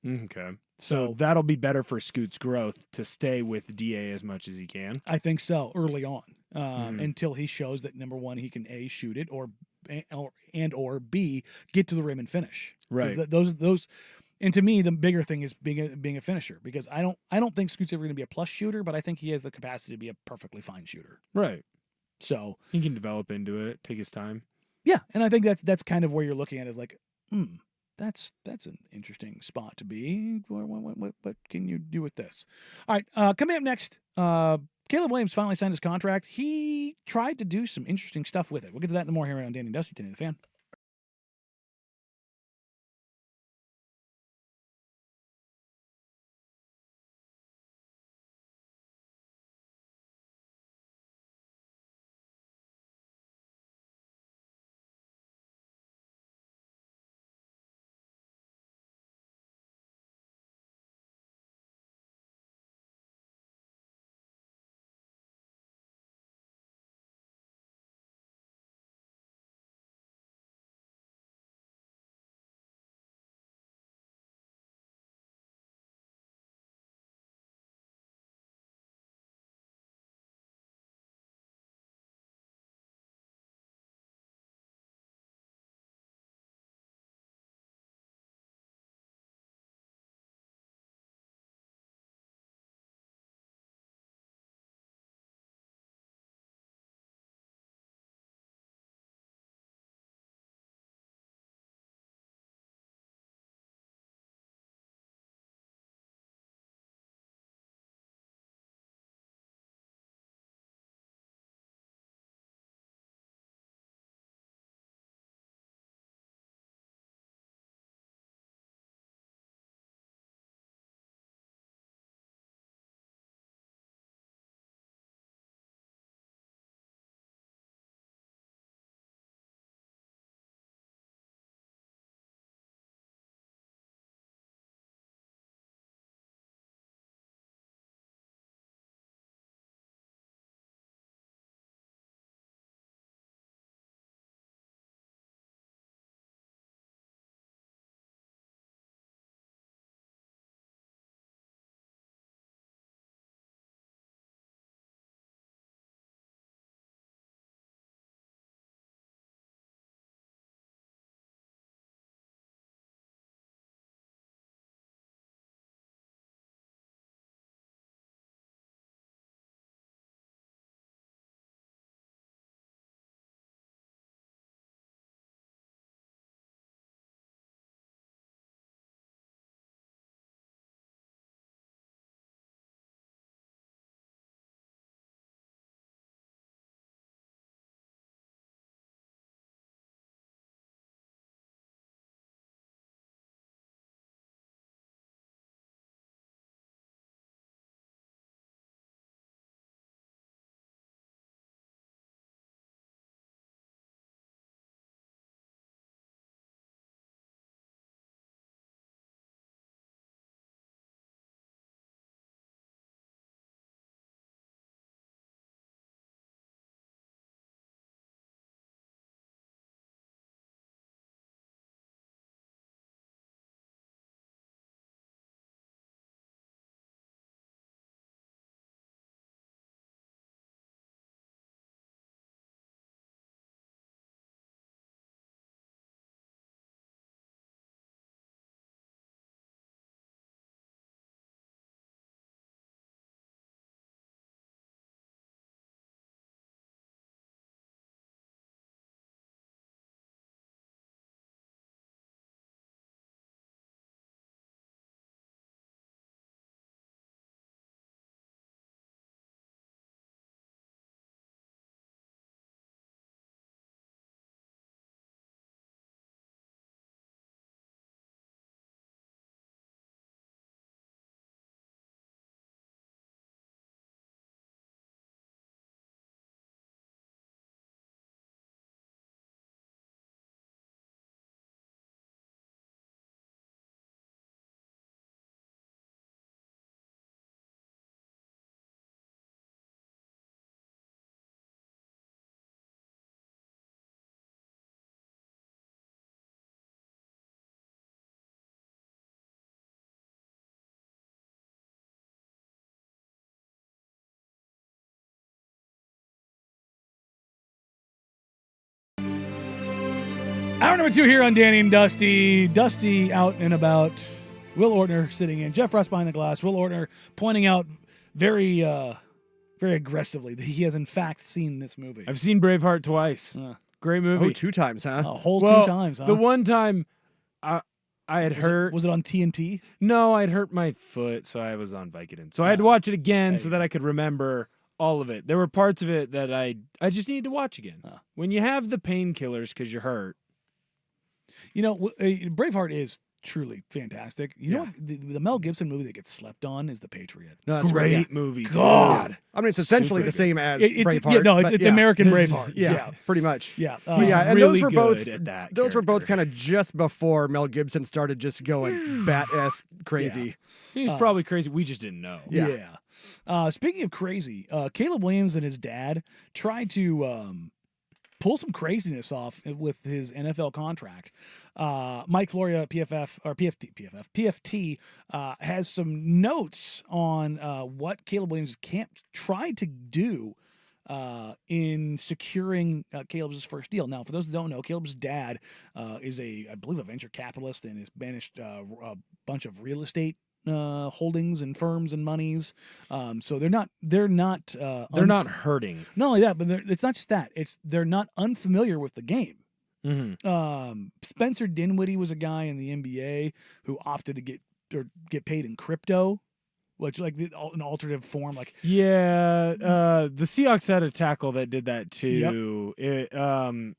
Okay. So that'll be better for Scoot's growth to stay with DA as much as he can.
I think so early on, until he shows that number one, he can A, shoot it, or B, get to the rim and finish.
Right.
Those, and to me, the bigger thing is being a finisher, because I don't think Scoot's ever going to be a plus shooter, but I think he has the capacity to be a perfectly fine shooter.
Right.
So
he can develop into it, take his time.
Yeah, and I think that's kind of where you're looking at, is like, that's an interesting spot to be. What can you do with this? All right, coming up next, Caleb Williams finally signed his contract. He tried to do some interesting stuff with it. We'll get to that and more here on Danny and Dusty, Tinny the Fan. Hour number 2 here on Danny and Dusty. Dusty out and about. Will Ortner sitting in. Jeff Russ behind the glass. Will Ortner pointing out very aggressively that he has in fact seen this movie.
I've seen Braveheart twice. Great movie.
Oh, 2 times, huh?
A whole 2 times, huh?
The one time I had hurt.
Was it on TNT?
No, I'd hurt my foot, so I was on Vicodin. So I had to watch it again so that I could remember all of it. There were parts of it that I just needed to watch again. When you have the painkillers because you're hurt.
You know, Braveheart is truly fantastic. You know what? The Mel Gibson movie that gets slept on is The Patriot.
No, that's
great movie.
God.
I mean, it's essentially the same as Braveheart.
Yeah, no, it's American Braveheart.
Yeah, pretty much.
Yeah.
And
really
those were both
good at that
those were both
character.
kind of just before Mel Gibson started just going bat-ass crazy.
He was probably crazy. We just didn't know.
Yeah. Speaking of crazy, Caleb Williams and his dad tried to pull some craziness off with his NFL contract. Mike Floria, PFT, has some notes on what Caleb Williams' camp tried to do in securing Caleb's first deal. Now, for those that don't know, Caleb's dad is I believe, a venture capitalist and has managed a bunch of real estate holdings and firms and monies. So they're not
hurting.
Not only that, but it's not just that. They're not unfamiliar with the game.
Mm-hmm.
Spencer Dinwiddie was a guy in the NBA who opted to get paid in crypto, which an alternative form. The
Seahawks had a tackle that did that too. Yep.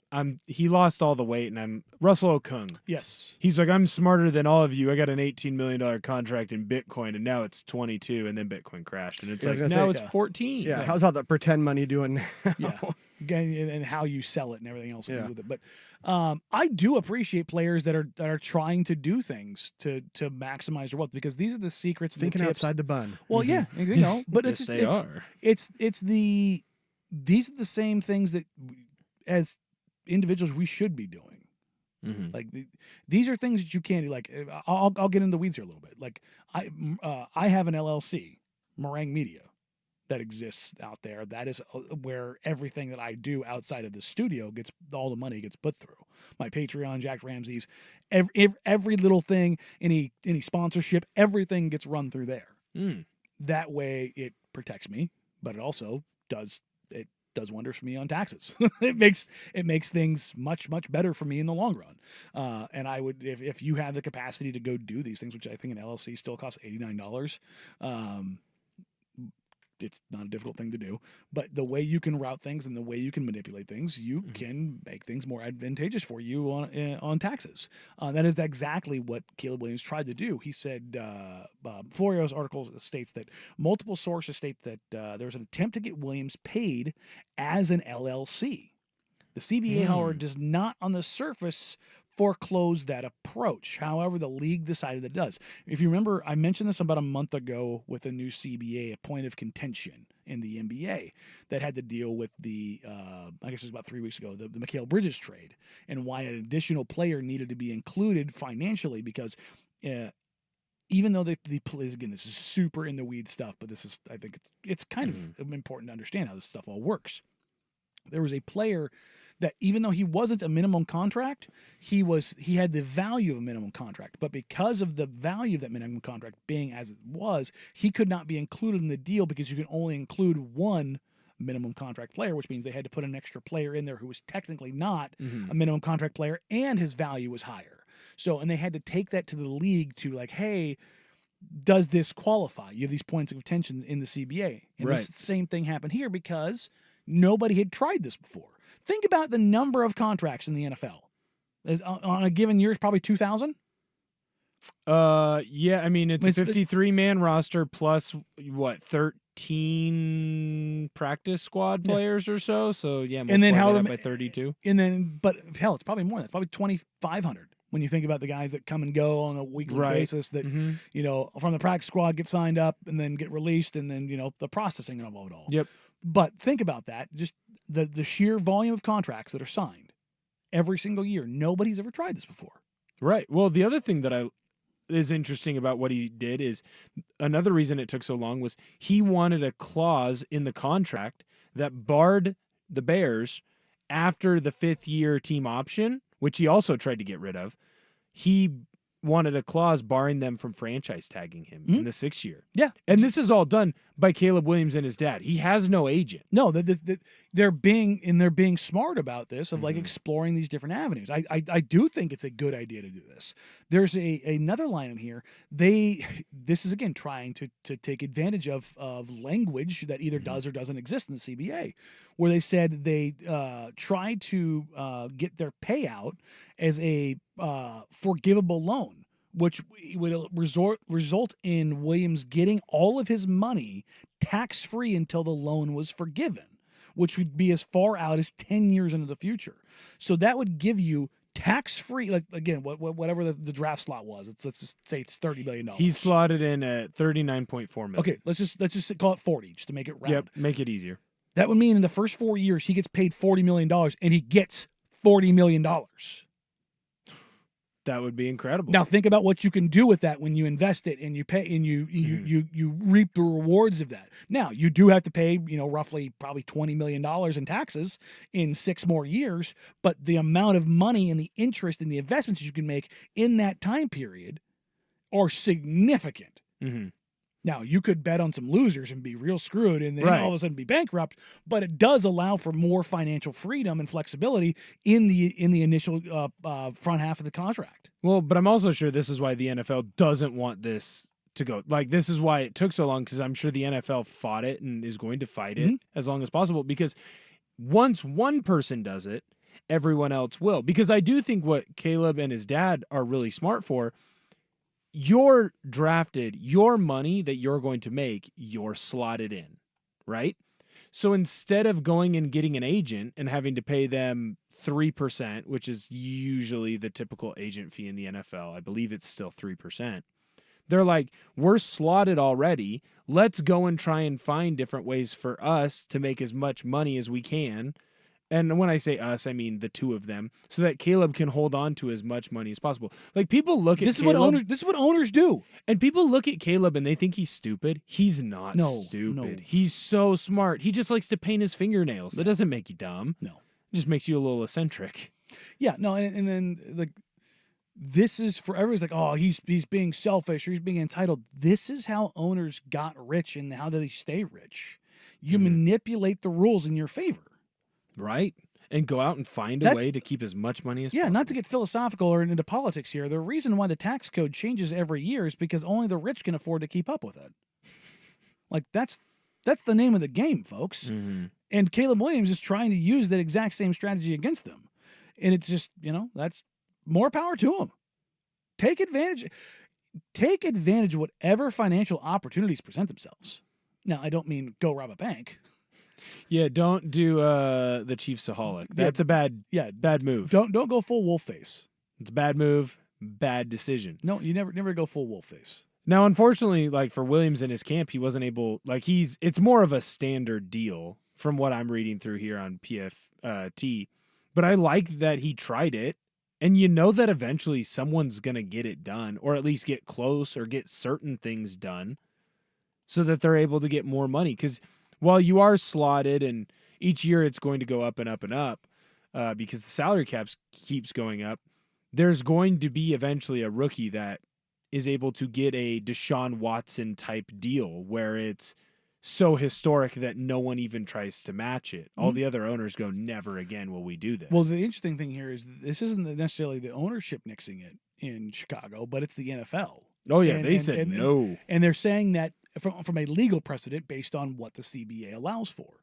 He lost all the weight, and I'm Russell Okung.
Yes,
he's like, I'm smarter than all of you. I got an $18 million contract in Bitcoin, and now it's 22, and then Bitcoin crashed, and it's it's 14.
Yeah, how's all the pretend money doing?
Yeah. And how you sell it and everything else with it. But I do appreciate players that are trying to do things to maximize their wealth, because these are the secrets.
Thinking outside the bun.
Well, yeah, but
yes,
these are the same things that as individuals we should be doing.
Mm-hmm.
Like these are things that you can't do. Like I'll get into the weeds here a little bit. Like I have an LLC, Meringue Media, that exists out there. That is where everything that I do outside of the studio all the money gets put through. My Patreon, Jack Ramsey's, every little thing, any sponsorship, everything gets run through there. That way it protects me, but it also does wonders for me on taxes. It makes things much, much better for me in the long run. And I would, if you have the capacity to go do these things, which I think an LLC still costs $89, it's not a difficult thing to do, but the way you can route things and the way you can manipulate things, you can make things more advantageous for you on taxes. That is exactly what Caleb Williams tried to do. He said, Florio's article states that multiple sources state that there was an attempt to get Williams paid as an LLC. The CBA, however, does not on the surface foreclose that approach. However, the league decided it does. If you remember, I mentioned this about a month ago with a new CBA, a point of contention in the NBA that had to deal with the, I guess it was about 3 weeks ago, the Mikal Bridges trade, and why an additional player needed to be included financially, because even though again, this is super in the weed stuff, but this is, I think it's kind of important to understand how this stuff all works. There was a player that, even though he wasn't a minimum contract, he had the value of a minimum contract. But because of the value of that minimum contract being as it was, he could not be included in the deal, because you can only include one minimum contract player, which means they had to put an extra player in there who was technically not a minimum contract player, and his value was higher. So, and they had to take that to the league to like, hey, does this qualify? You have these points of contention in the CBA. And
Right.
This same thing happened here because nobody had tried this before. Think about the number of contracts in the NFL. On a given year, it's probably 2,000.
Yeah, I mean, it's a 53-man roster plus, 13 practice squad players or so. So, yeah,
and then how
by 32.
And then, but hell, it's probably more than that. It's probably 2,500 when you think about the guys that come and go on a weekly basis that, from the practice squad get signed up and then get released, and then, the processing of it all.
Yep.
But think about that. Just the sheer volume of contracts that are signed every single year. Nobody's ever tried this before.
Right. Well, the other thing that is interesting about what he did is, another reason it took so long was he wanted a clause in the contract that barred the Bears after the 5th year team option which he also tried to get rid of, he wanted a clause barring them from franchise tagging him in the 6th year.
Yeah.
And this is all done by Caleb Williams and his dad. He has no agent.
No, they're being smart about this, of like exploring these different avenues. I do think it's a good idea to do this. There's another line in here. This is again trying to take advantage of language that either does or doesn't exist in the CBA, where they said they tried to get their payout as a forgivable loan, which would result in Williams getting all of his money tax-free until the loan was forgiven, which would be as far out as 10 years into the future. So that would give you tax-free, like again, whatever the draft slot was. Let's just say it's $30 million.
He's slotted in at $39.4 million.
Okay, let's just call it 40 just to make it round.
Yep, make it easier.
That would mean in the first 4 years he gets paid $40 million, and he gets $40 million.
That would be incredible.
Now think about what you can do with that when you invest it and you pay and you reap the rewards of that. Now you do have to pay, roughly probably $20 million in taxes in 6 more years, but the amount of money and the interest and the investments you can make in that time period are significant.
Mm-hmm.
Now, you could bet on some losers and be real screwed and then all of a sudden be bankrupt, but it does allow for more financial freedom and flexibility in the initial front half of the contract.
Well, but I'm also sure this is why the NFL doesn't want this to go. Like, this is why it took so long, because I'm sure the NFL fought it and is going to fight it as long as possible, because once one person does it, everyone else will. Because I do think what Caleb and his dad are really smart for, you're drafted, your money that you're going to make, you're slotted in, right? So instead of going and getting an agent and having to pay them 3%, which is usually the typical agent fee in the NFL, I believe it's still 3%. They're like, we're slotted already. Let's go and try and find different ways for us to make as much money as we can. And when I say us, I mean the two of them, so that Caleb can hold on to as much money as possible. Like, people look at
This
Caleb,
is what owners do.
And people look at Caleb and they think he's stupid. He's not stupid.
No.
He's so smart. He just likes to paint his fingernails. That doesn't make you dumb.
No.
It just makes you a little eccentric.
Yeah, no, and then like this is for everyone's like, oh, he's being selfish or he's being entitled. This is how owners got rich and how they stay rich. You manipulate the rules in your favor.
Right. And go out and find a way to keep as much money as possible.
Yeah, not to get philosophical or into politics here. The reason why the tax code changes every year is because only the rich can afford to keep up with it. Like, that's the name of the game, folks.
Mm-hmm.
And Caleb Williams is trying to use that exact same strategy against them. And it's just, that's more power to him. Take advantage of whatever financial opportunities present themselves. Now, I don't mean go rob a bank.
Yeah, don't do the Chiefsaholic. That's a bad move.
Don't go full wolf face.
It's a bad move, bad decision.
No, you never go full wolf face.
Now, unfortunately, like for Williams in his camp, he wasn't able. Like it's more of a standard deal from what I'm reading through here on PFT. But I like that he tried it, and that eventually someone's gonna get it done, or at least get close, or get certain things done, so that they're able to get more money. Because while you are slotted and each year it's going to go up and up and up because the salary cap keeps going up, there's going to be eventually a rookie that is able to get a Deshaun Watson type deal where it's so historic that no one even tries to match it. All the other owners go, never again will we do this.
Well, the interesting thing here is this isn't necessarily the ownership nixing it in Chicago, but it's the NFL.
Oh, yeah, they said no.
And they're saying that from a legal precedent based on what the CBA allows for.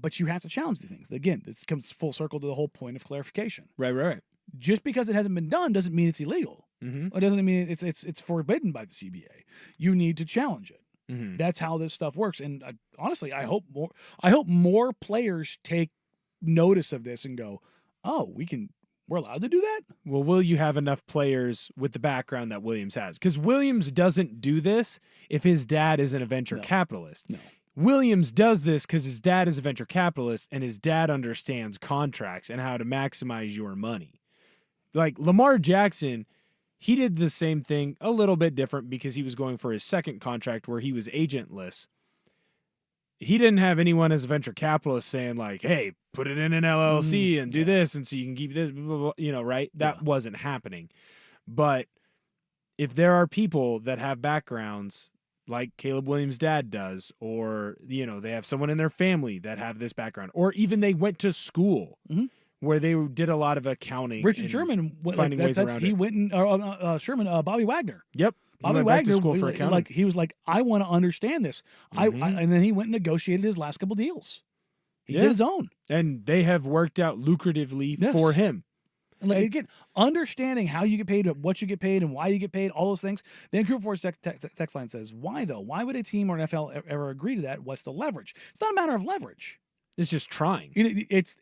But you have to challenge the things. Again, this comes full circle to the whole point of clarification.
Right.
Just because it hasn't been done doesn't mean it's illegal. It doesn't mean it's forbidden by the CBA. You need to challenge it. That's how this stuff works. And honestly, I hope more players take notice of this and go, oh, we're allowed to do that?
Well, will you have enough players with the background that Williams has? Because Williams doesn't do this if his dad isn't a venture capitalist.
No.
Williams does this because his dad is a venture capitalist and his dad understands contracts and how to maximize your money. Like Lamar Jackson, he did the same thing, a little bit different because he was going for his second contract where he was agentless. he didn't have anyone as a venture capitalist saying like, hey, put it in an LLC and do this, and so you can keep this, blah, blah, blah, right? That wasn't happening. But if there are people that have backgrounds like Caleb Williams' dad does, or, they have someone in their family that have this background, or even they went to school where they did a lot of accounting.
Richard Sherman,
finding ways around
he
it.
went and Sherman, Bobby Wagner.
Yep.
Bobby Wagner,
school for accounting.
he was like, I want to understand this. And then he went and negotiated his last couple deals. He did his own.
And they have worked out lucratively for him.
And again, understanding how you get paid, what you get paid, and why you get paid, all those things. Vancouver Force text line says, why though? Why would a team or an NFL ever agree to that? What's the leverage? It's not a matter of leverage.
It's just trying.
It's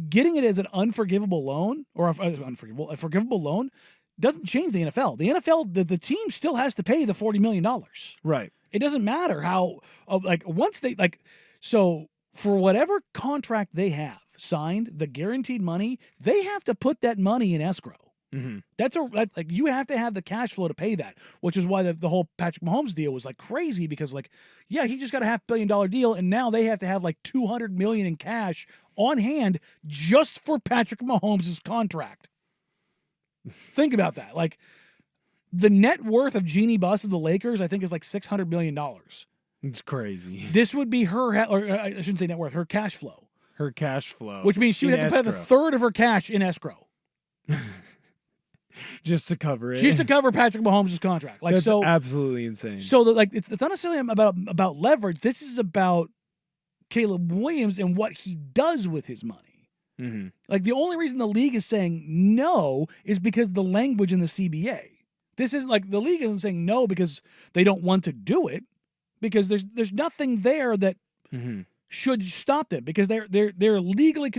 getting it as an unforgivable loan or a forgivable loan doesn't change the NFL. The NFL, the team still has to pay the $40 million.
Right.
It doesn't matter how, once they, so for whatever contract they have signed, the guaranteed money, they have to put that money in escrow. Mm-hmm. You have to have the cash flow to pay that, which is why the whole Patrick Mahomes deal was crazy because he just got a $500 million deal and now they have to have $200 million in cash on hand just for Patrick Mahomes' contract. Think about that. The net worth of Jeannie Buss of the Lakers, I think, is $600 million.
It's crazy.
This would be her, or I shouldn't say net worth, her cash flow.
Her cash flow.
Which means she would have to pay a third of her cash in escrow.
Just to cover it.
Just to cover Patrick Mahomes' contract.
That's absolutely insane.
So it's not necessarily about leverage. This is about Caleb Williams and what he does with his money. Mm-hmm. The only reason the league is saying no is because the language in the CBA. This is the league isn't saying no because they don't want to do it, because there's nothing there that should stop them, because they're legally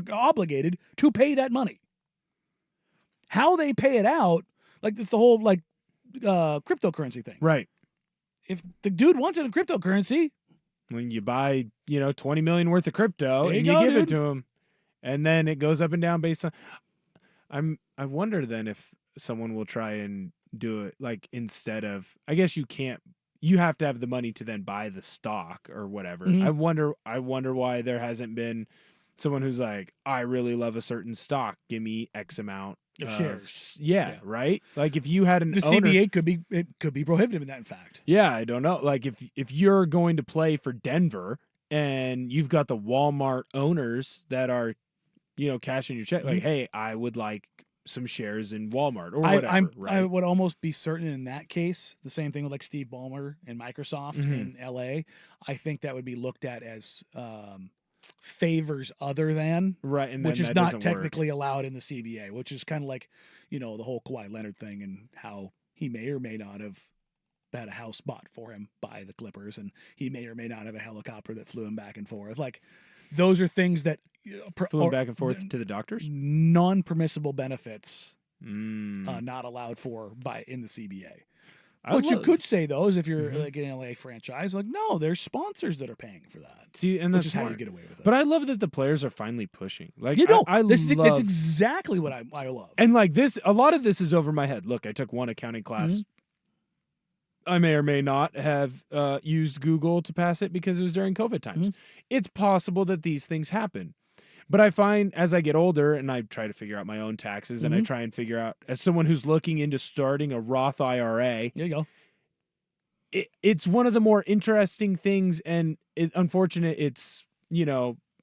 obligated to pay that money. How they pay it out, it's the whole cryptocurrency thing.
Right.
If the dude wants it in cryptocurrency,
when you buy, $20 million worth of crypto and you give it to him, and then it goes up and down based on. I wonder then if someone will try and do it instead of. I guess you can't. You have to have the money to then buy the stock or whatever. Mm-hmm. I wonder why there hasn't been someone who's I really love a certain stock. Give me X amount
of shares.
Yeah, right. If you had
the CBA could be prohibitive in that. In fact,
yeah, I don't know. If you're going to play for Denver and you've got the Walmart owners that are, cashing your check, hey, I would like some shares in Walmart or whatever. Right?
I would almost be certain in that case, the same thing with Steve Ballmer and Microsoft in LA. I think that would be looked at as favors other than,
right, and
which is not technically allowed in the CBA, which is kind of the whole Kawhi Leonard thing and how he may or may not have had a house bought for him by the Clippers, and he may or may not have a helicopter that flew him back and forth. Those are things that
flew back and forth to the doctors.
Non-permissible benefits, not allowed for in the CBA. What you could say though is if you're an LA franchise, no, there's sponsors that are paying for that.
See, and that's
how you get away with it.
But I love that the players are finally pushing.
It's exactly what I love.
And this, a lot of this is over my head. Look, I took one accounting class. Mm-hmm. I may or may not have used Google to pass it because it was during COVID times. Mm-hmm. It's possible that these things happen. But I find as I get older and I try to figure out my own taxes and I try and figure out, as someone who's looking into starting a Roth IRA.
There you go.
It's one of the more interesting things, and unfortunate it's,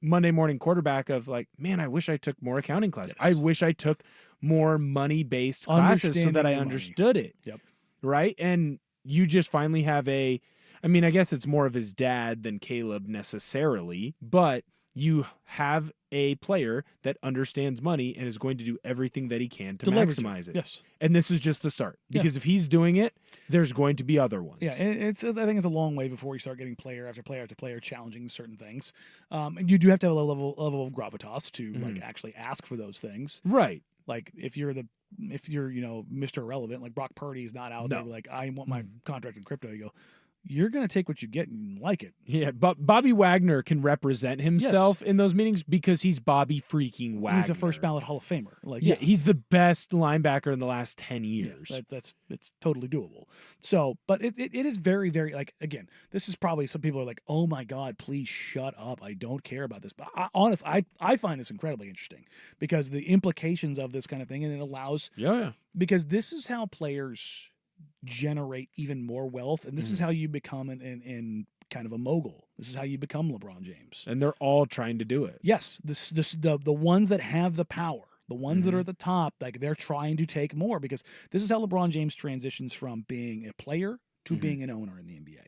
Monday morning quarterback of man, I wish I took more accounting classes. Yes. I wish I took more money-based classes so that I understood it.
Yep.
Right? And you just finally have I guess it's more of his dad than Caleb necessarily, but you have a player that understands money and is going to do everything that he can to maximize it.
Yes.
And this is just the start. Because if he's doing it, there's going to be other ones.
Yeah, I think it's a long way before you start getting player after player after player challenging certain things. And you do have to have a level of gravitas to actually ask for those things.
Right.
If you're Mr. Irrelevant, Brock Purdy is not out there I want my contract in crypto. You go, you're going to take what you get and like it.
Yeah, but Bobby Wagner can represent himself in those meetings because he's Bobby freaking Wagner.
He's a first ballot Hall of Famer. Like,
he's the best linebacker in the last 10 years.
Yeah, it's totally doable. So, but it is very, very, like, again, this is probably, some people are like, oh my God, please shut up. I don't care about this. But I find this incredibly interesting because the implications of this kind of thing, and it allows, because this is how players generate even more wealth, and this is how you become in kind of a mogul. This is how you become LeBron James,
and they're all trying to do it.
Yes, the ones that have the power, the ones that are at the top, like, they're trying to take more, because this is how LeBron James transitions from being a player to being an owner in the NBA.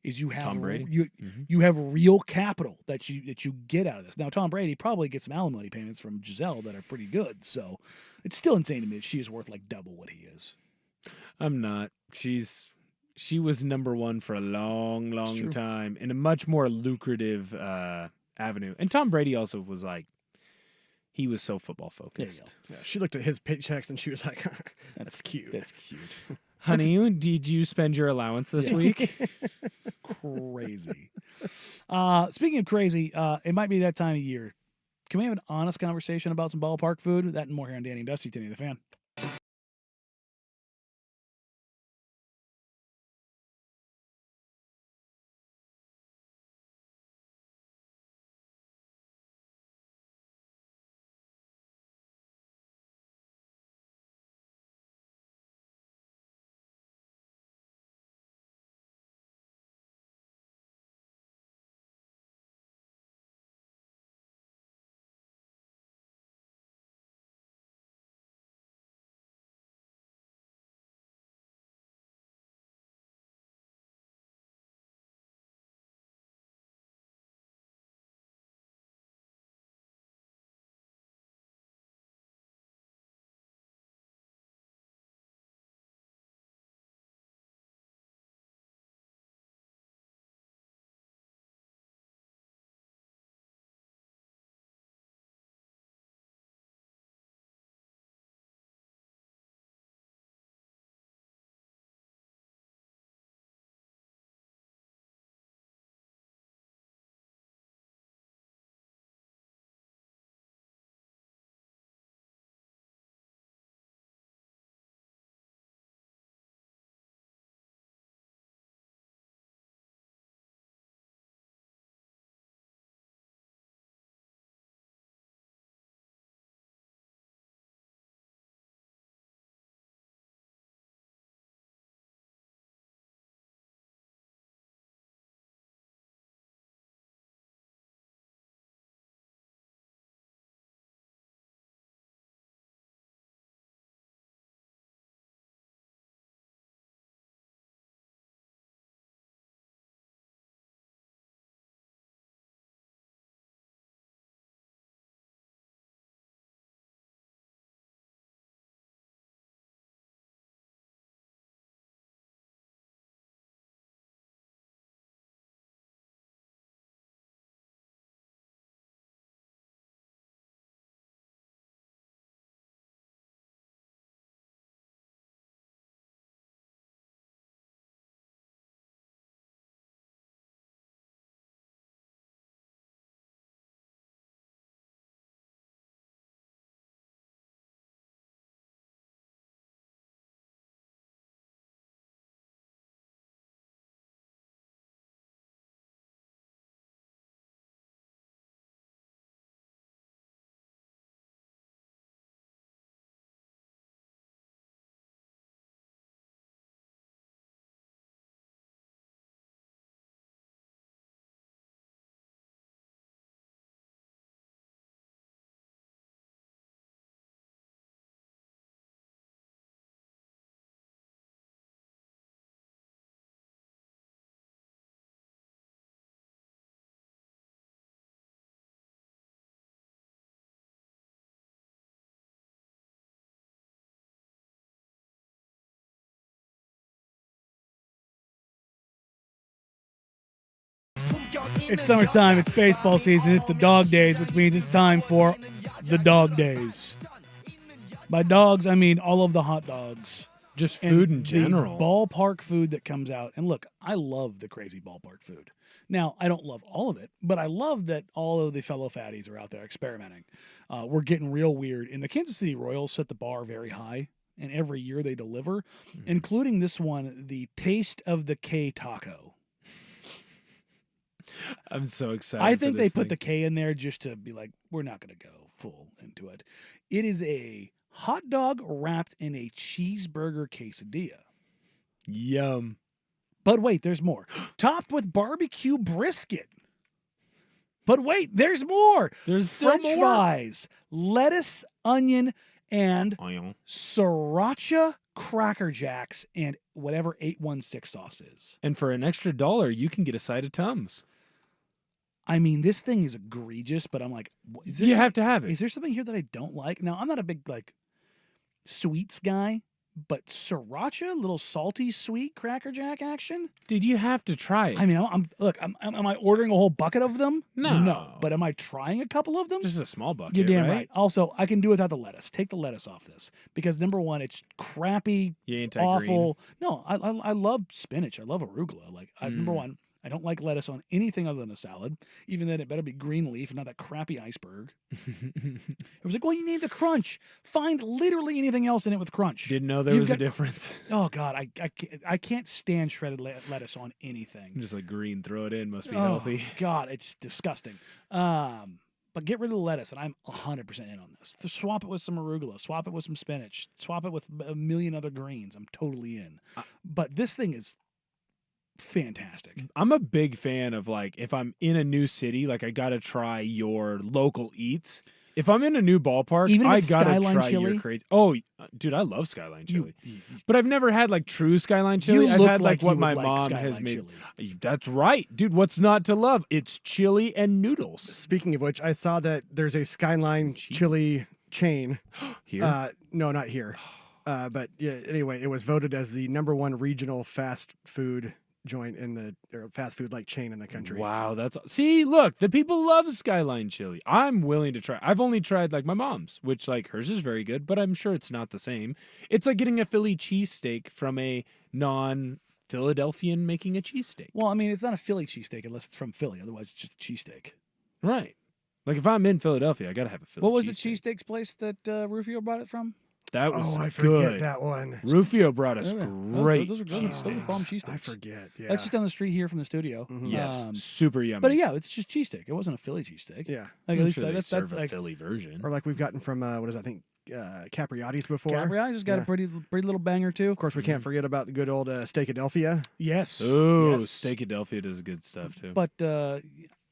Is you have
Tom Brady.
You have real capital that you get out of this. Now, Tom Brady probably gets some alimony payments from Giselle that are pretty good, so it's still insane to me that she is worth like double what he is.
I'm not. She was number one for a long, long time in a much more lucrative avenue. And Tom Brady also was like, he was so football focused.
Yeah, she looked at his paychecks and she was like, that's cute.
That's cute.
Honey, did you spend your allowance this week?
Crazy. Speaking of crazy, it might be that time of year. Can we have an honest conversation about some ballpark food? That and more here on Danny and Dusty, Danny the Fan. It's summertime, it's baseball season, it's the dog days, which means it's time for the dog days. By dogs, I mean all of the hot dogs.
Just
And
food in general.
The ballpark food that comes out. And look, I love the crazy ballpark food. Now, I don't love all of it, but I love that all of the fellow fatties are out there experimenting. We're getting real weird. And the Kansas City Royals set the bar very high, and every year they deliver, including this one, the Taste of the K Taco.
I'm so excited.
I think they put the K in there just to be like, we're not going to go full into it. It is a hot dog wrapped in a cheeseburger quesadilla.
Yum.
But wait, there's more. Topped with barbecue brisket. But wait, there's more.
There's still
French
more?
fries, lettuce, onion, and
Onion.
sriracha Cracker Jacks and whatever 816 sauce is.
And for an extra $1, you can get a side of Tums.
I mean, this thing is egregious, but I'm like, is there
You
some-
have to have it.
Is there something here that I don't like? Now, I'm not a big sweets guy, but sriracha, little salty sweet Cracker Jack action.
Dude, you have to try it.
I mean, am I ordering a whole bucket of them?
No.
But am I trying a couple of them?
Just a small bucket.
You're damn
right.
right. Also, I can do without the lettuce. Take the lettuce off this because number one, it's crappy,
You anti-green.
awful. No, I love spinach. I love arugula. Number one, I don't like lettuce on anything other than a salad. Even then, it better be green leaf and not that crappy iceberg. It was like, well, you need the crunch. Find literally anything else in it with crunch.
Didn't know there
You've
was a
got-
difference.
Oh God, I can't stand shredded lettuce on anything.
Just like green, throw it in. Must be
Oh
healthy.
God, it's disgusting. But get rid of the lettuce, and I'm 100% in on this. Swap it with some arugula, swap it with some spinach, swap it with a million other greens. I'm totally in. But this thing is fantastic.
I'm a big fan of if I'm in a new city, I gotta try your local eats. If I'm in a new ballpark,
Even if
I
it's
gotta
Skyline
try
chili?
your crazy. Oh, dude, I love Skyline chili.
You
But I've never had true Skyline chili. I've
look
had
like
what
you
my
would like
mom
Skyline
has made.
chili.
That's right, dude. What's not to love? It's chili and noodles.
Speaking of which, I saw that there's a Skyline chili chain.
Here,
No, not here. But yeah, anyway, it was voted as the #1 regional fast food joint or fast food chain in the country.
wow, see, look, the people love Skyline chili. I'm willing to try. I've only tried my mom's, which hers is very good, but I'm sure it's not the same. It's like getting a Philly cheesesteak from a non-Philadelphian making a cheesesteak.
Well, I mean, it's not a Philly cheesesteak unless it's from Philly. Otherwise, it's just a cheesesteak.
Right. If I'm in Philadelphia, I gotta have a Philly.
What was the
cheesesteak.
cheesesteaks place that Rufio brought it from?
That was
I
good.
forget that one.
Rufio brought us
Oh, yeah.
great
Those are good. Those are
cheesesteaks.
bomb cheesesteaks.
I forget. Yeah.
That's just down the street here from the studio.
Yes, super yummy.
But yeah, it's just cheesesteak. It wasn't a Philly cheesesteak.
Yeah.
At
I'm
least
sure they
that's
serve a
like
Philly version.
Or we've gotten from what is it, I think Capriati's before.
Capriati's has got
Yeah.
a pretty little banger too.
Of course, we can't forget about the good old Steakadelphia.
Yes.
Oh,
Yes.
Steakadelphia does good stuff too.
But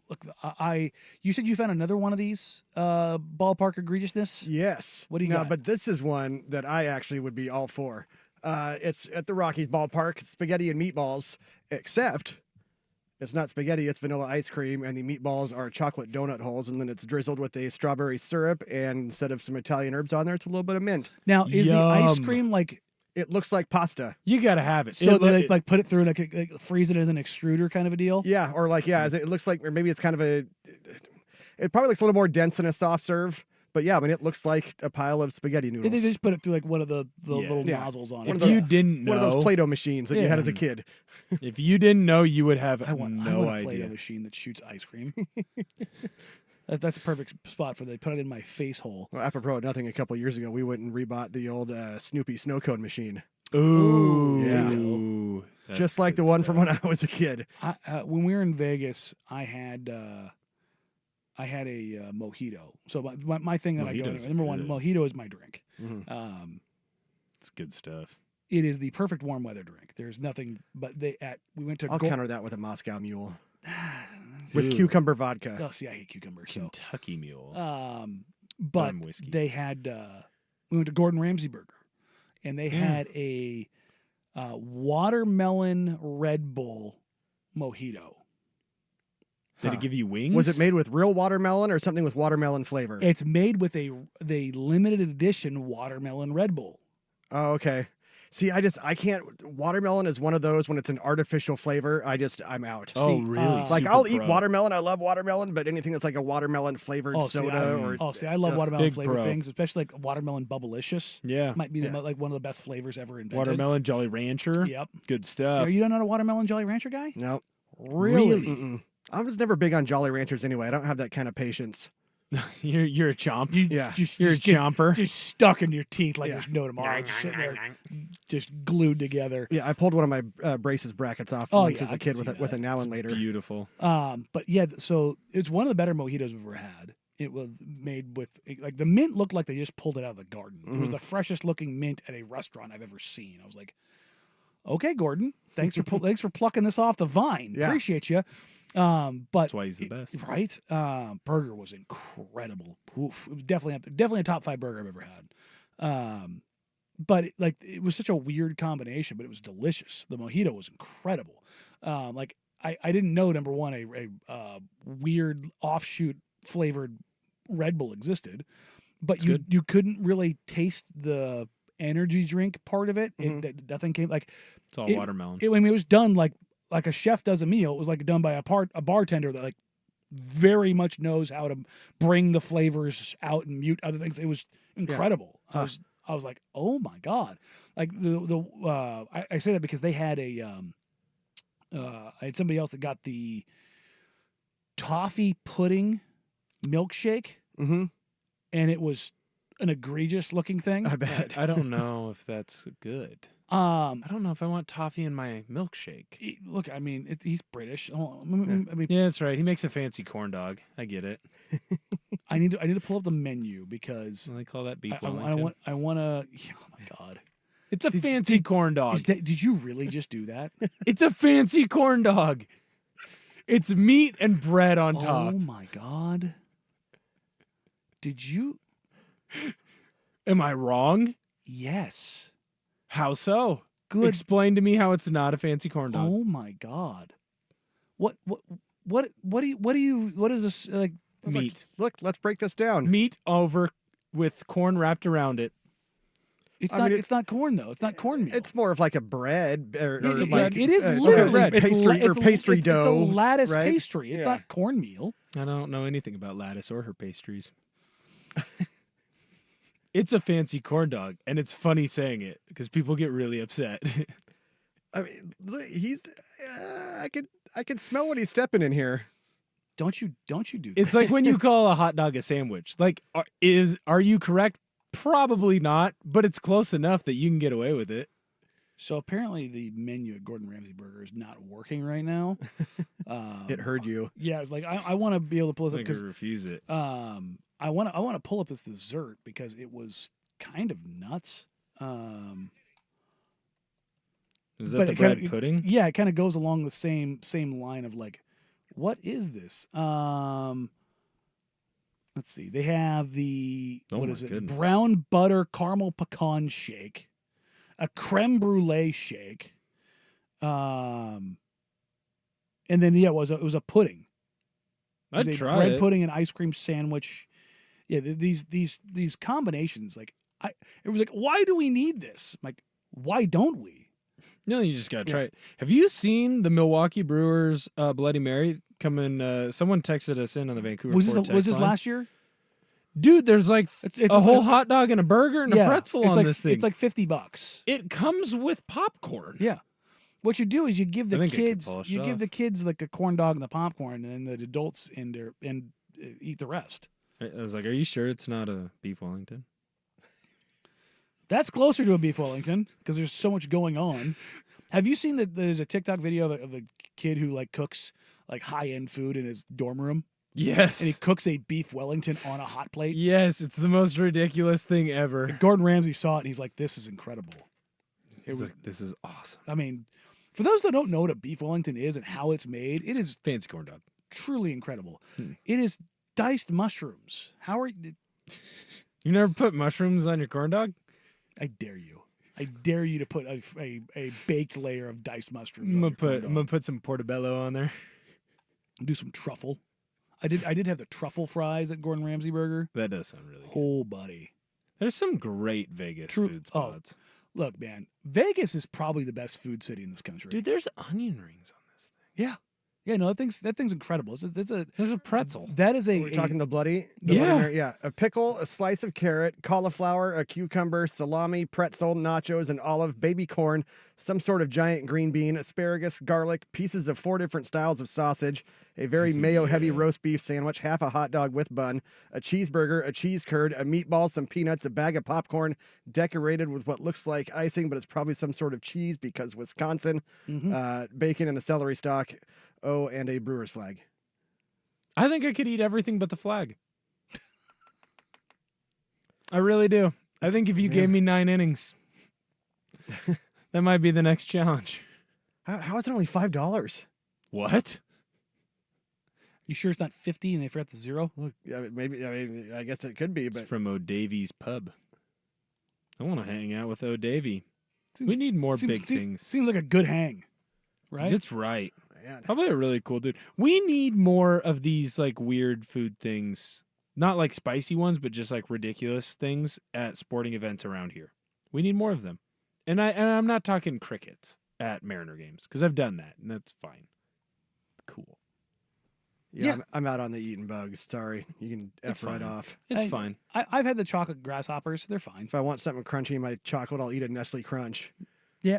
look, you said you found another one of these ballpark egregiousness.
Yes.
What do you
now,
got?
But this is one that I actually would be all for. It's at the Rockies ballpark. It's spaghetti and meatballs, except it's not spaghetti. It's vanilla ice cream, and the meatballs are chocolate donut holes, and then it's drizzled with a strawberry syrup, and instead of some Italian herbs on there, it's a little bit of mint.
Now, is the ice
Yum.
cream
It looks like pasta.
You gotta have it.
so
It
they
look-
put it through and freeze it as an extruder kind of a deal?
Yeah, or it looks like, or maybe it's kind of it probably looks a little more dense than a soft serve. But yeah, I mean, it looks like a pile of spaghetti
They
noodles.
just put it through one of the
Yeah.
little
Yeah.
nozzles on
One
it.
of
if
those-
you didn't know,
One of those Play-Doh machines that you had as a
Yeah.
kid.
if you didn't know, you would have
I want
no
a Play-Doh
idea.
machine that shoots ice cream. That's a perfect spot for they put it in my face hole.
Well, apropos of nothing, a couple years ago, we went and rebought the old Snoopy snow cone machine.
Ooh,
Yeah.
that's
Just like the
good
one from
stuff.
when I was a kid.
When we were in Vegas, I had a mojito. So my thing that I go
Mojitos
to, number one,
good.
mojito is my drink.
Mhm.
It's good stuff.
It is the perfect warm weather drink. There's nothing but we went to
I'll counter that with a Moscow Mule with
Ooh.
cucumber vodka.
Oh, see, I hate cucumber. So,
Kentucky Mule.
but
Lime whiskey.
they had we went to Gordon Ramsay Burger, and they had a watermelon Red Bull mojito.
Did it give you wings?
Was it made with real watermelon or something with watermelon flavor?
It's made with the limited edition watermelon Red Bull.
Oh, okay. See, I can't. Watermelon is one of those when it's an artificial flavor. I'm out.
Oh,
See,
really?
Like
Super
I'll eat
pro.
watermelon. I love watermelon, but anything that's like a watermelon flavored soda
I love watermelon
Big
flavored
pro.
things, especially like watermelon bubblicious.
Yeah.
Might be like one of the best flavors ever invented.
Watermelon Jolly Rancher.
Yep.
Good stuff.
Are you not a watermelon Jolly Rancher guy?
No,
Really?
Mm-mm. I was never big on Jolly Ranchers anyway. I don't have that kind of patience.
You're a chomp.
Yeah.
You're a chomper.
Just stuck in your teeth like
Yeah.
there's no tomorrow. Just sitting there, just glued together.
Yeah, I pulled one of my braces brackets off
Oh,
once
yeah,
as
I
a
can
kid
see
with a
that.
now and later.
Beautiful.
But yeah, so it's one of the better mojitos we've ever had. It was made with like the mint looked like they just pulled it out of the garden. It was the freshest looking mint at a restaurant I've ever seen. I was like, okay, Gordon, thanks for plucking this off the vine.
Yeah.
Appreciate you. But
That's why he's the best.
right? Burger was incredible. Oof, it was definitely a top 5 burger I've ever had. But it was such a weird combination, but it was delicious. The mojito was incredible. I didn't know, number one, a weird offshoot flavored Red Bull existed, but
That's good.
you couldn't really taste the energy drink part of it. Nothing came like
It's all
it-
watermelon.
it was done like a chef does a meal. It was like done by a bartender that like very much knows how to bring the flavors out and mute other things. It was incredible.
Huh.
I was like, oh my god! Like I say that because they had I had somebody else that got the toffee pudding milkshake,
Mm-hmm.
and it was an egregious looking thing.
I bet.
I don't know if that's good. I don't know if I want toffee in my milkshake.
Look, I mean, he's British. I mean,
Yeah, that's right. He makes a fancy corn dog. I get it.
I need to pull up the menu because
They call that beef
I
Wellington.
want to. Oh my god!
It's a fancy corn dog.
Did you really just do that?
It's a fancy corn dog. It's meat and bread on top.
Oh my god! Did you?
Am I wrong?
Yes.
How so?
Good.
Explain to me how it's not a fancy corn dog.
Oh my god! What is this like?
Meat.
Look, let's break this down.
Meat over with corn wrapped around it.
It's
I
not.
mean,
It's not corn though. It's not cornmeal.
It's more of like a bread or
It-
like
it is
okay,
literally
bread.
it's
pastry
la-
or pastry
it's
dough.
It's a lattice
right?
pastry. It's
Yeah.
not cornmeal.
I don't know anything about lattice or her pastries. It's a fancy corn dog, and it's funny saying it because people get really upset.
I mean, look, he's. I can smell what he's stepping in here.
Don't you do
It's
that.
like when you call a hot dog a sandwich. Like, are you correct? Probably not, but it's close enough that you can get away with it.
So apparently the menu at Gordon Ramsay Burger is not working right now.
It heard you.
Yeah, it's like I want to be able to pull this up
I
because
could refuse it.
I want to pull up this dessert because it was kind of nuts.
Is
but
that the
it kinda-
bread pudding?
Yeah, it kind of goes along the same line of like, what is this? Let's see. They have the
Oh
what
my
is it?
goodness.
Brown butter caramel pecan shake, a creme brulee shake, and then it was a pudding. It
I'd
was a
try
bread
it.
pudding and ice cream sandwich. Yeah, these combinations. Like it was like, why do we need this? I'm like, why don't we?
No, you just gotta try it. Have you seen the Milwaukee Brewers Bloody Mary coming? Someone texted us in on the Vancouver.
Was
Ford
this was
text
this
line.
last year?
Dude, there's like
It's
a whole hot dog and a burger and a pretzel
it's
on
like,
this thing.
It's like $50.
It comes with popcorn.
Yeah. What you do is you give
I
the
think it could
kids
polish
you
it
give
off.
the kids like a corn dog and the popcorn, and then the adults eat the rest.
I was like, "Are you sure it's not a beef Wellington?"
That's closer to a beef Wellington because there's so much going on. Have you seen that? There's a TikTok video of a kid who like cooks like high end food in his dorm room,
Yes.
and he cooks a beef Wellington on a hot plate.
Yes, it's the most ridiculous thing ever.
Gordon Ramsay saw it and he's like, "This is incredible."
He's like, "This is awesome."
I mean, for those that don't know what a beef Wellington is and how it's made, it is
Fancy corn dog.
truly incredible. It is diced mushrooms. How are you?
You never put mushrooms on your corn dog?
I dare you. I dare you to put a baked layer of diced mushrooms.
I'm
on
gonna
your corn
put
dog.
some portobello on there.
Do some truffle. I did have the truffle fries at Gordon Ramsay Burger.
That does sound really good.
Oh, buddy.
There's some great Vegas
True-
food
oh.
spots.
Look, man, Vegas is probably the best food city in this country.
Dude, there's onion rings on this thing.
Yeah. Yeah, no, that thing's incredible.
There's a pretzel.
That is
We're talking the bloody?
Yeah.
A pickle, a slice of carrot, cauliflower, a cucumber, salami, pretzel, nachos, and olive, baby corn, some sort of giant green bean, asparagus, garlic, pieces of 4 different styles of sausage, a very mayo-heavy roast beef sandwich, half a hot dog with bun, a cheeseburger, a cheese curd, a meatball, some peanuts, a bag of popcorn, decorated with what looks like icing, but it's probably some sort of cheese because Wisconsin, bacon and a celery stalk. Oh, and a Brewers flag.
I think I could eat everything but the flag. I really do. I think if you gave me 9 innings, that might be the next challenge.
How is it only $5?
What?
You sure it's not 50 and they forgot the 0?
Look, maybe. I guess it could be, but
It's from O'Davy's Pub. I want to hang out with O'Davy. We need more big things.
Seems like a good hang, right?
That's right.
man.
Probably a really cool dude. We need more of these like weird food things. Not like spicy ones, but just like ridiculous things at sporting events around here. We need more of them. And I'm not talking crickets at Mariner games because I've done that and that's fine. Cool.
Yeah. I'm out on the eating bugs. Sorry. You can F right
fine.
off.
It's fine.
I've had the chocolate grasshoppers. They're fine.
If I want something crunchy in my chocolate, I'll eat a Nestle Crunch.
Yeah.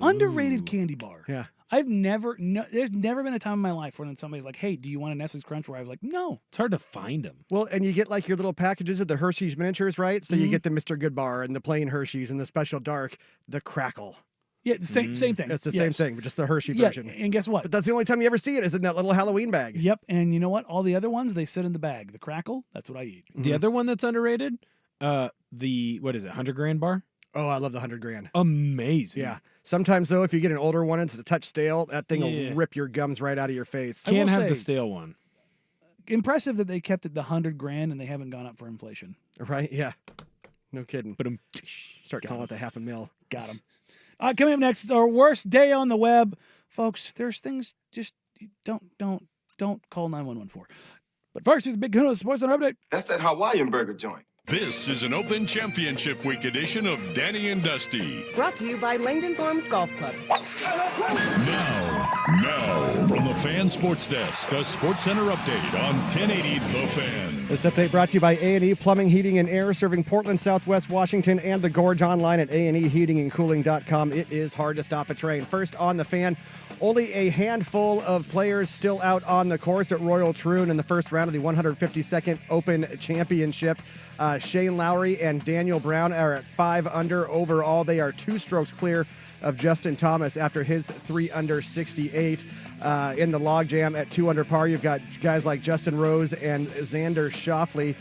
Underrated
Ooh.
candy bar.
Yeah.
There's never been a time in my life when somebody's like, hey, do you want a Nestle's Crunch? Where I was like, no.
It's hard to find them.
Well, and you get like your little packages of the Hershey's miniatures, right? So you get the Mr. Good bar and the plain Hershey's and the special dark, the Crackle.
Yeah, the same thing.
It's the same thing, but just the Hershey version.
And guess what?
But that's the only time you ever see it is in that little Halloween bag.
Yep. And you know what? All the other ones, they sit in the bag. The Crackle, that's what I eat.
The other one that's underrated, the what is it, 100 grand bar?
Oh, I love the 100 grand.
Amazing.
Yeah. Sometimes though, if you get an older one and it's a touch stale, that thing will rip your gums right out of your face.
Can't
will
have the
say-
stale one.
Impressive that they kept it the 100 grand and they haven't gone up for inflation.
Right? Yeah. No kidding.
But
Start calling it the $500,000.
Got them. Coming up next, our worst day on the web, folks. There's things just don't call 911 for. But first, here's a big Kuno Sports Center update.
That's that Hawaiian burger joint.
This is an Open Championship Week edition of Danny and Dusty.
Brought to you by Langdon Farms Golf Club.
Now, from the Fan Sports Desk, a Sports Center update on 1080 The Fan.
This update brought to you by A&E Plumbing, Heating, and Air, serving Portland, Southwest Washington, and the Gorge, online at aneheatingandcooling.com. It is hard to stop a train. First on the Fan, only a handful of players still out on the course at Royal Troon in the first round of the 152nd Open Championship. Shane Lowry and Daniel Brown are at 5 under overall. They are 2 strokes clear of Justin Thomas after his 3 under 68. In the logjam at 2 under par, you've got guys like Justin Rose and Xander Schauffele.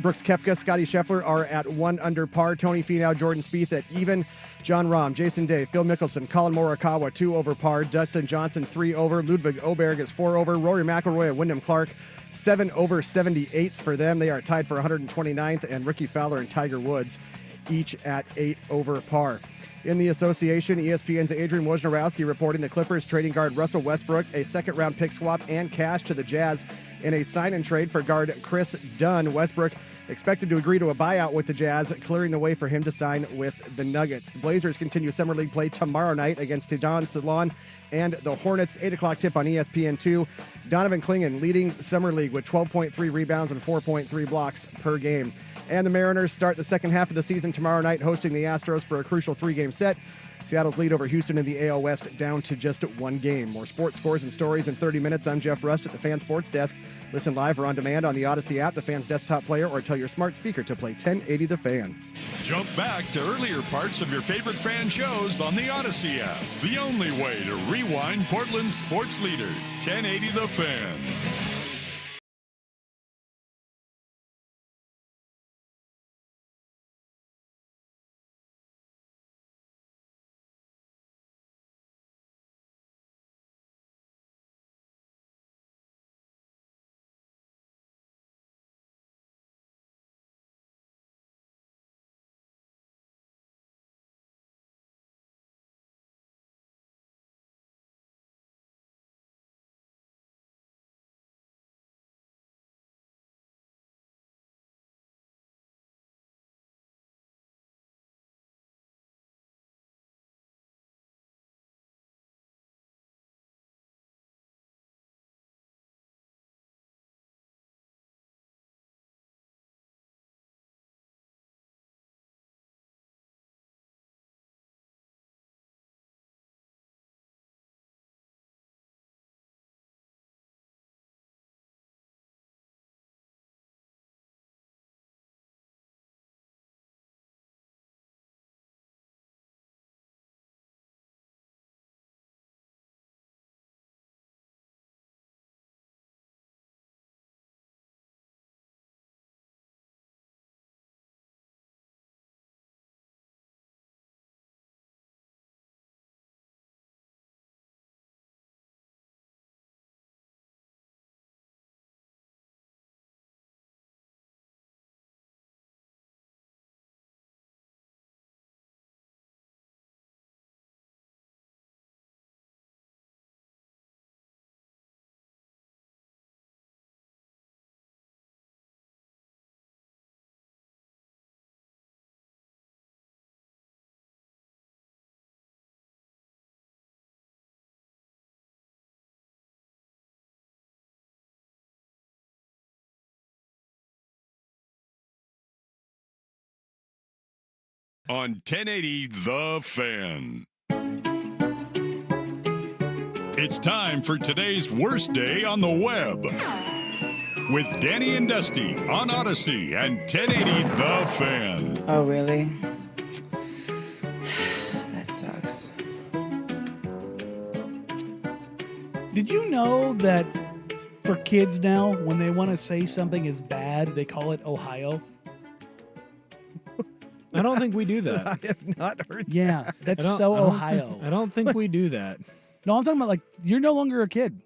Brooks Koepka, Scotty Scheffler are at 1 under par. Tony Finau, Jordan Spieth at even. John Rahm, Jason Day, Phil Mickelson, Colin Morikawa 2 over par. Dustin Johnson 3 over. Ludwig Oberg is 4 over. Rory McIlroy and Wyndham Clark 7 over 78s for them. They are tied for 129th, and Ricky Fowler and Tiger Woods each at 8 over par. In the association, ESPN's Adrian Wojnarowski reporting the Clippers trading guard Russell Westbrook, a second-round pick swap, and cash to the Jazz in a sign-and-trade for guard Chris Dunn. Westbrook expected to agree to a buyout with the Jazz, clearing the way for him to sign with the Nuggets. The Blazers continue Summer League play tomorrow night against Tidon Salon and the Hornets. 8 o'clock tip on ESPN2. Donovan Clingan leading Summer League with 12.3 rebounds and 4.3 blocks per game. And the Mariners start the second half of the season tomorrow night, hosting the Astros for a crucial 3-game set. Seattle's lead over Houston in the AL West down to just 1 game. More sports scores and stories in 30 minutes. I'm Jeff Rust at the Fan Sports Desk. Listen live or on demand on the Odyssey app, the Fan's desktop player, or tell your smart speaker to play 1080 The Fan.
Jump back to earlier parts of your favorite fan shows on the Odyssey app. The only way to rewind Portland's sports leader, 1080 The Fan. on 1080 The Fan. It's time for today's worst day on the web with Danny and Dusty on Odyssey and 1080 The Fan.
Oh, really? That sucks.
Did you know that for kids now, when they want to say something is bad, they call it Ohio?
I don't think we do that.
I have not heard that.
Yeah, that's so Ohio.
I don't think we do that.
No, I'm talking about like you're no longer a kid.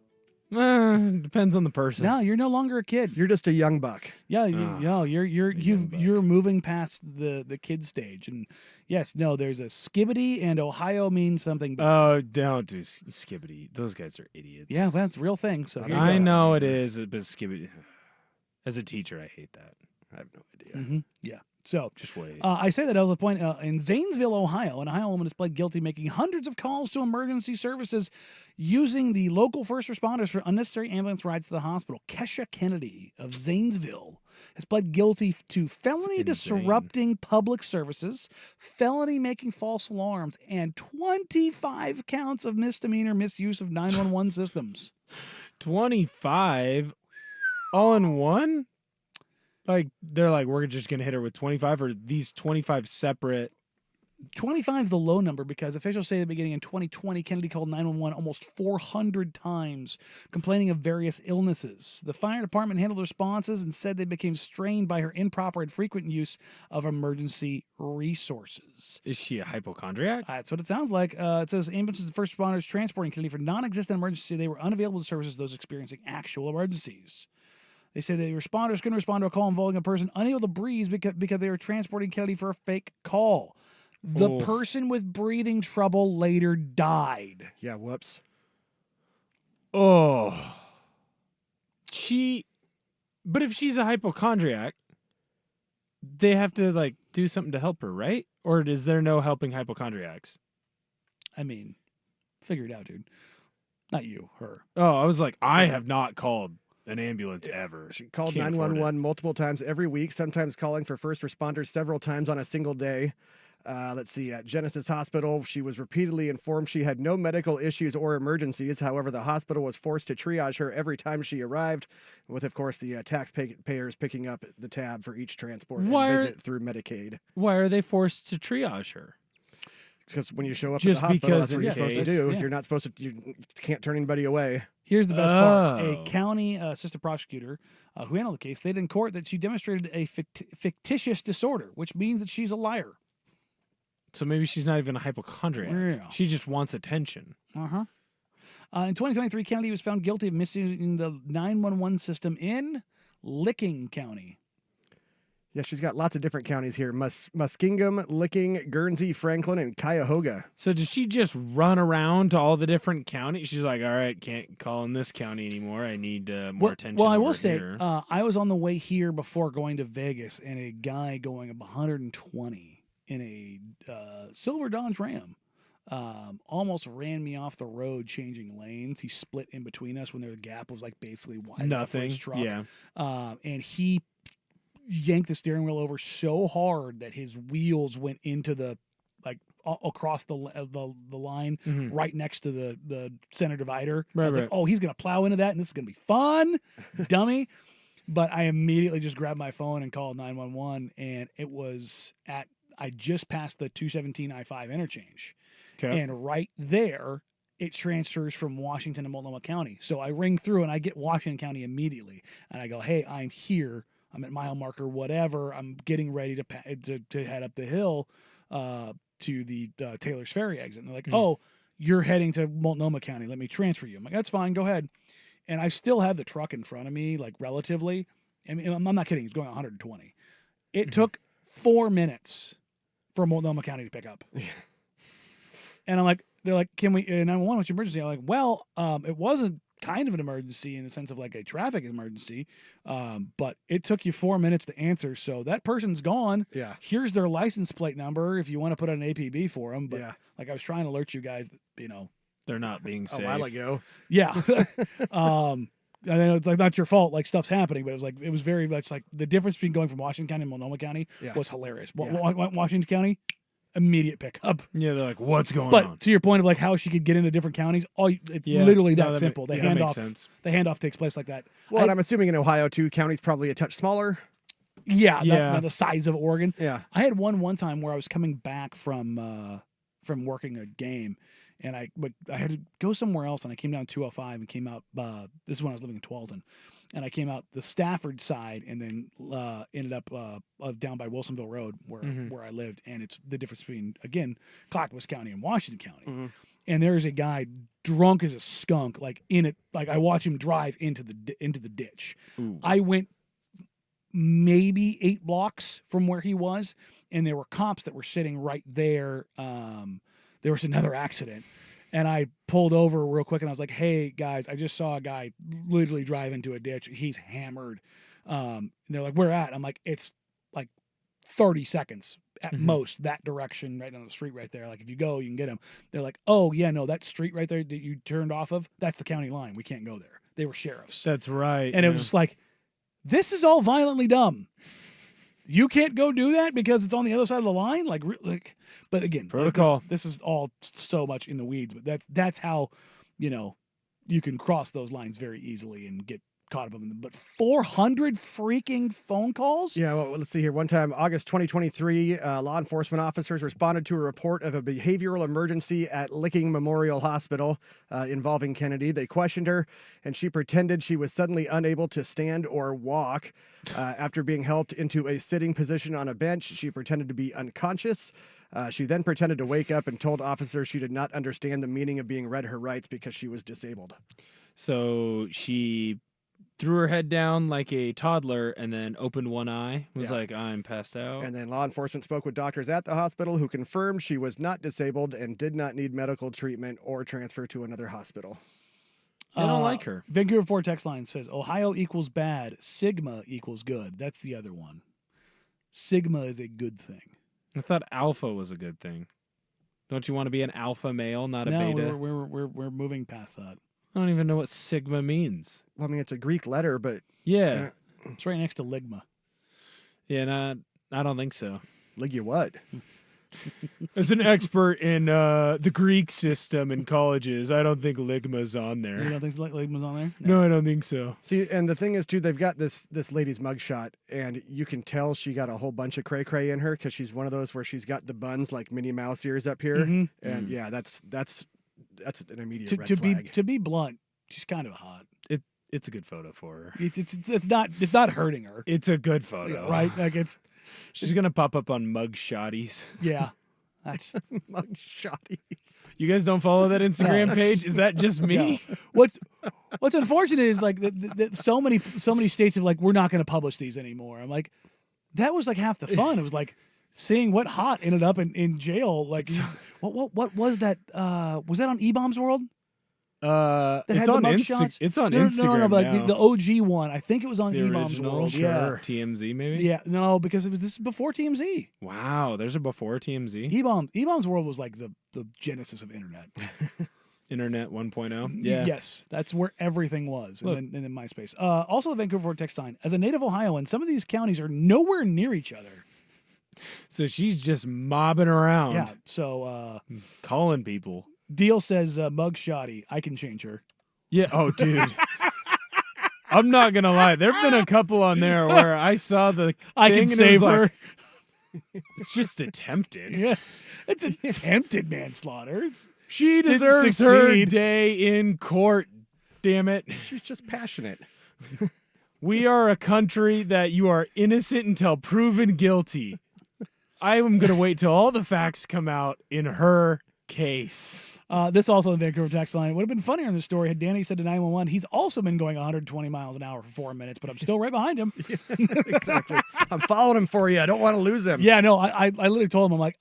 Depends on the person.
No, you're no longer a kid.
You're just a young buck.
Yeah, you're moving past the kid stage, and yes, no, there's a skibbity, and Ohio means something bad.
Oh, don't do skibbity. Those guys are idiots.
Yeah, well, that's a real thing. So here you
I
go.
know it is, but skibbity. As a teacher, I hate that.
I have no idea.
Mm-hmm. Yeah. So
Just wait.
I say that as a point. In Zanesville, Ohio, an Ohio woman is pled guilty making hundreds of calls to emergency services using the local first responders for unnecessary ambulance rides to the hospital. Kesha Kennedy of Zanesville has pled guilty to felony disrupting public services, felony making false alarms, and 25 counts of misdemeanor misuse of 911 systems.
25 all in one? Like, they're like, we're just going to hit her with 25, or these 25 separate?
25 is the low number because officials say at the beginning in 2020, Kennedy called 911 almost 400 times, complaining of various illnesses. The fire department handled the responses and said they became strained by her improper and frequent use of emergency resources.
Is she a hypochondriac?
That's what it sounds like. It says ambulances and first responders transporting Kennedy for non-existent emergency. They were unavailable to services those experiencing actual emergencies. They say the responders couldn't respond to a call involving a person unable to breathe because they were transporting Kennedy for a fake call. The person with breathing trouble later died.
Yeah, whoops.
Oh. But if she's a hypochondriac, they have to, like, do something to help her, right? Or is there no helping hypochondriacs?
I mean, figure it out, dude. Not you, her.
Oh, I was like, I have not called an ambulance ever.
She called
Can't afford
911 multiple times every week, sometimes calling for first responders several times on a single day. Let's see, at Genesis Hospital, she was repeatedly informed she had no medical issues or emergencies. However, the hospital was forced to triage her every time she arrived, with, of course, the taxpayers picking up the tab for each transport and visit through Medicaid.
Why are they forced to triage her?
Because when you show up
Just
at the hospital, that's
because
what you're supposed to
case,
do.
yeah.
You're not supposed to. You can't turn anybody away.
Here's the best part. A
Oh.
county assistant prosecutor who handled the case stated in court that she demonstrated a fictitious disorder, which means that she's a liar.
So maybe she's not even a hypochondriac.
Yeah.
She just wants attention.
Uh-huh. In 2023, Kennedy was found guilty of misusing the 911 system in Licking County.
Yeah, she's got lots of different counties here: Muskingum, Licking, Guernsey, Franklin, and Cuyahoga.
So does she just run around to all the different counties? She's like, all right, can't call in this county anymore. I need more attention.
Well, I will
over
say,
here."
I was on the way here before going to Vegas, and a guy going up 120 in a silver Dodge Ram almost ran me off the road changing lanes. He split in between us when the gap was like basically wide enough for his truck.
Yeah.
And he yanked the steering wheel over so hard that his wheels went into the across the line right next to the center divider. I was like, oh, he's gonna plow into that, and this is gonna be fun, dummy. But I immediately just grabbed my phone and called 911, and it was I just passed the 217 I-5 interchange, and right there it transfers from Washington to Multnomah County. So I ring through and I get Washington County immediately, and I go, hey, I'm here. I'm at mile marker whatever. I'm getting ready to head up the hill to the Taylor's Ferry exit. And they're like, oh, you're heading to Multnomah County. Let me transfer you. I'm like, that's fine. Go ahead. And I still have the truck in front of me, like relatively. I mean, I'm not kidding. He's going 120. It took 4 minutes for Multnomah County to pick up. And I'm like, they're like, can we, 911, what's your emergency? I'm like, well, it wasn't kind of an emergency in the sense of like a traffic emergency, but it took you 4 minutes to answer. So that person's gone.
Yeah.
Here's their license plate number if you want to put an APB for them. But
Yeah.
like I was trying to alert you guys that,
They're not being safe.
A while ago.
yeah. I know it's like not your fault, like stuff's happening, but it was very much like the difference between going from Washington County and Multnomah County was hilarious.
Yeah.
Washington County, immediate pickup.
Yeah, they're like, what's going
But
on?
to your point of like how she could get into different counties, it's
Yeah.
literally
No,
that simple. The
that makes
handoff,
sense.
the handoff takes place like that.
Well, and I'm assuming in Ohio too, county's probably a touch smaller.
Yeah,
Yeah.
not the size of Oregon.
Yeah.
I had one time where I was coming back from working a game, and I had to go somewhere else, and I came down 205 and came out. This is when I was living in Tualatin, and I came out the Stafford side, and then ended up down by Wilsonville Road where I lived, and it's the difference between again Clackamas County and Washington County.
Mm-hmm.
And there's a guy drunk as a skunk, like in it. Like I watched him drive into the ditch.
Ooh.
I went maybe 8 blocks from where he was, and there were cops that were sitting right there. There was another accident, and I pulled over real quick, and I was like, "Hey guys, I just saw a guy literally drive into a ditch. He's hammered." And they're like, "Where at?" I'm like, "It's like 30 seconds at most that direction, right down the street right there. Like if you go, you can get him." They're like, "Oh yeah, no, that street right there that you turned off of, that's the county line. We can't go there." They were sheriffs.
That's right.
And it was just like, this is all violently dumb. You can't go do that because it's on the other side of the line. But again,
protocol.
This is all so much in the weeds. But that's how, you can cross those lines very easily and get caught up in them. But 400 freaking phone calls.
Yeah, well, let's see here. One time, August 2023, law enforcement officers responded to a report of a behavioral emergency at Licking Memorial Hospital involving Kennedy. They questioned her, and she pretended she was suddenly unable to stand or walk. After being helped into a sitting position on a bench, she pretended to be unconscious. She then pretended to wake up and told officers she did not understand the meaning of being read her rights because she was disabled.
So she threw her head down like a toddler and then opened one eye. Was like, I'm passed out.
And then law enforcement spoke with doctors at the hospital who confirmed she was not disabled and did not need medical treatment or transfer to another hospital.
I don't like her.
Vancouver 4 text line says, Ohio equals bad, Sigma equals good. That's the other one. Sigma is a good thing.
I thought alpha was a good thing. Don't you want to be an alpha male, not a beta?
No, we're moving past that.
I don't even know what sigma means.
Well, I mean, it's a Greek letter, but...
Yeah.
It's right next to ligma.
Yeah, I don't think so.
Ligma what?
As an expert in the Greek system in colleges, I don't think ligma's on there.
You don't think ligma's on there?
No, I don't think so.
See, and the thing is, too, they've got this lady's mugshot, and you can tell she got a whole bunch of cray-cray in her because she's one of those where she's got the buns like Minnie Mouse ears up here.
Mm-hmm.
And, yeah, that's an immediate red
to
flag.
to be blunt, she's kind of hot.
It's a good photo for her.
It's not hurting her.
It's a good photo.
Right? Like
She's gonna pop up on mug shotties.
Yeah. That's
mugshotties.
You guys don't follow that Instagram page? Is that just me?
No. What's unfortunate is like that so many states have like, we're not going to publish these anymore. I'm like, that was like half the fun. It was like seeing what hot ended up in jail. Like what was that? Was that on E-Bombs World?
It's on Instagram. It's on Instagram.
No, but
now.
the OG one. I think it was on
The
E-Bombs
original?
World.
Sure.
Yeah.
TMZ maybe?
Yeah. No, because this is before TMZ.
Wow, there's a before TMZ.
E-Bombs World was like the genesis of internet.
Internet 1.0. Yeah.
Yes, that's where everything was,
Look.
and then MySpace. Also, the Vancouver text line. As a native Ohioan, some of these counties are nowhere near each other.
So she's just mobbing around.
Yeah. So
calling people.
Deal says mug shoddy. I can change her.
Yeah. Oh, dude. I'm not gonna lie. There've been a couple on there where I saw the
I
thing
can
and
save
it was
her.
Like, it's just attempted.
Yeah, it's attempted manslaughter.
She
Didn't
deserves her
succeed.
day in court. Damn it.
She's just passionate.
We are a country that you are innocent until proven guilty. I am going to wait till all the facts come out in her case.
This also the Vancouver text line. It would have been funnier in the story had Danny said to 911, he's also been going 120 miles an hour for 4 minutes, but I'm still right behind him.
Exactly. I'm following him for you. I don't want to lose him.
Yeah, no, I literally told him, I'm like,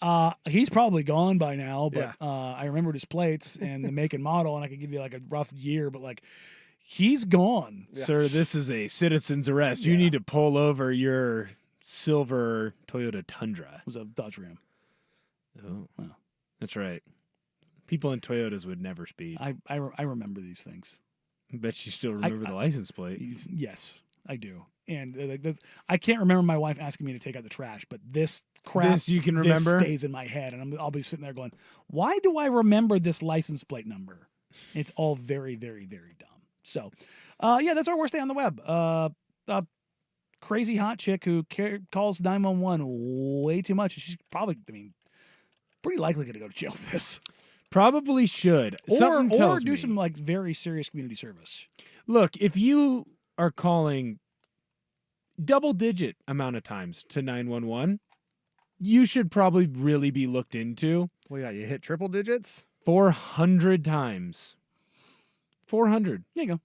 he's probably gone by now, but I remembered his plates and the make and model, and I could give you like a rough year, but like, he's gone.
Yeah.
Sir, this is a citizen's arrest. You need to pull over your silver Toyota Tundra.
It was a Dodge Ram.
Oh,
Wow.
That's right. People in Toyotas would never speed.
I remember these things.
I bet you still remember the license plate.
Yes, I do. And like this, I can't remember my wife asking me to take out the trash, but this crap,
This you can remember?
stays in my head, and I'll be sitting there going, "Why do I remember this license plate number?" It's all very, very, very dumb. So, yeah, that's our worst day on the web. A crazy hot chick who calls 911 way too much. She's probably, pretty likely going to go to jail for this.
Probably should.
Or
tells
do
me.
some like very serious community service.
Look, if you are calling double-digit amount of times to 911, you should probably really be looked into.
Well, yeah, you hit triple digits?
400 times. 400.
There you go.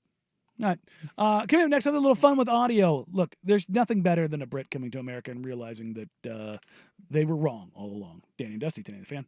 All right. Coming up next, a little fun with audio. Look, there's nothing better than a Brit coming to America and realizing that they were wrong all along. Danny and Dusty, today the fan.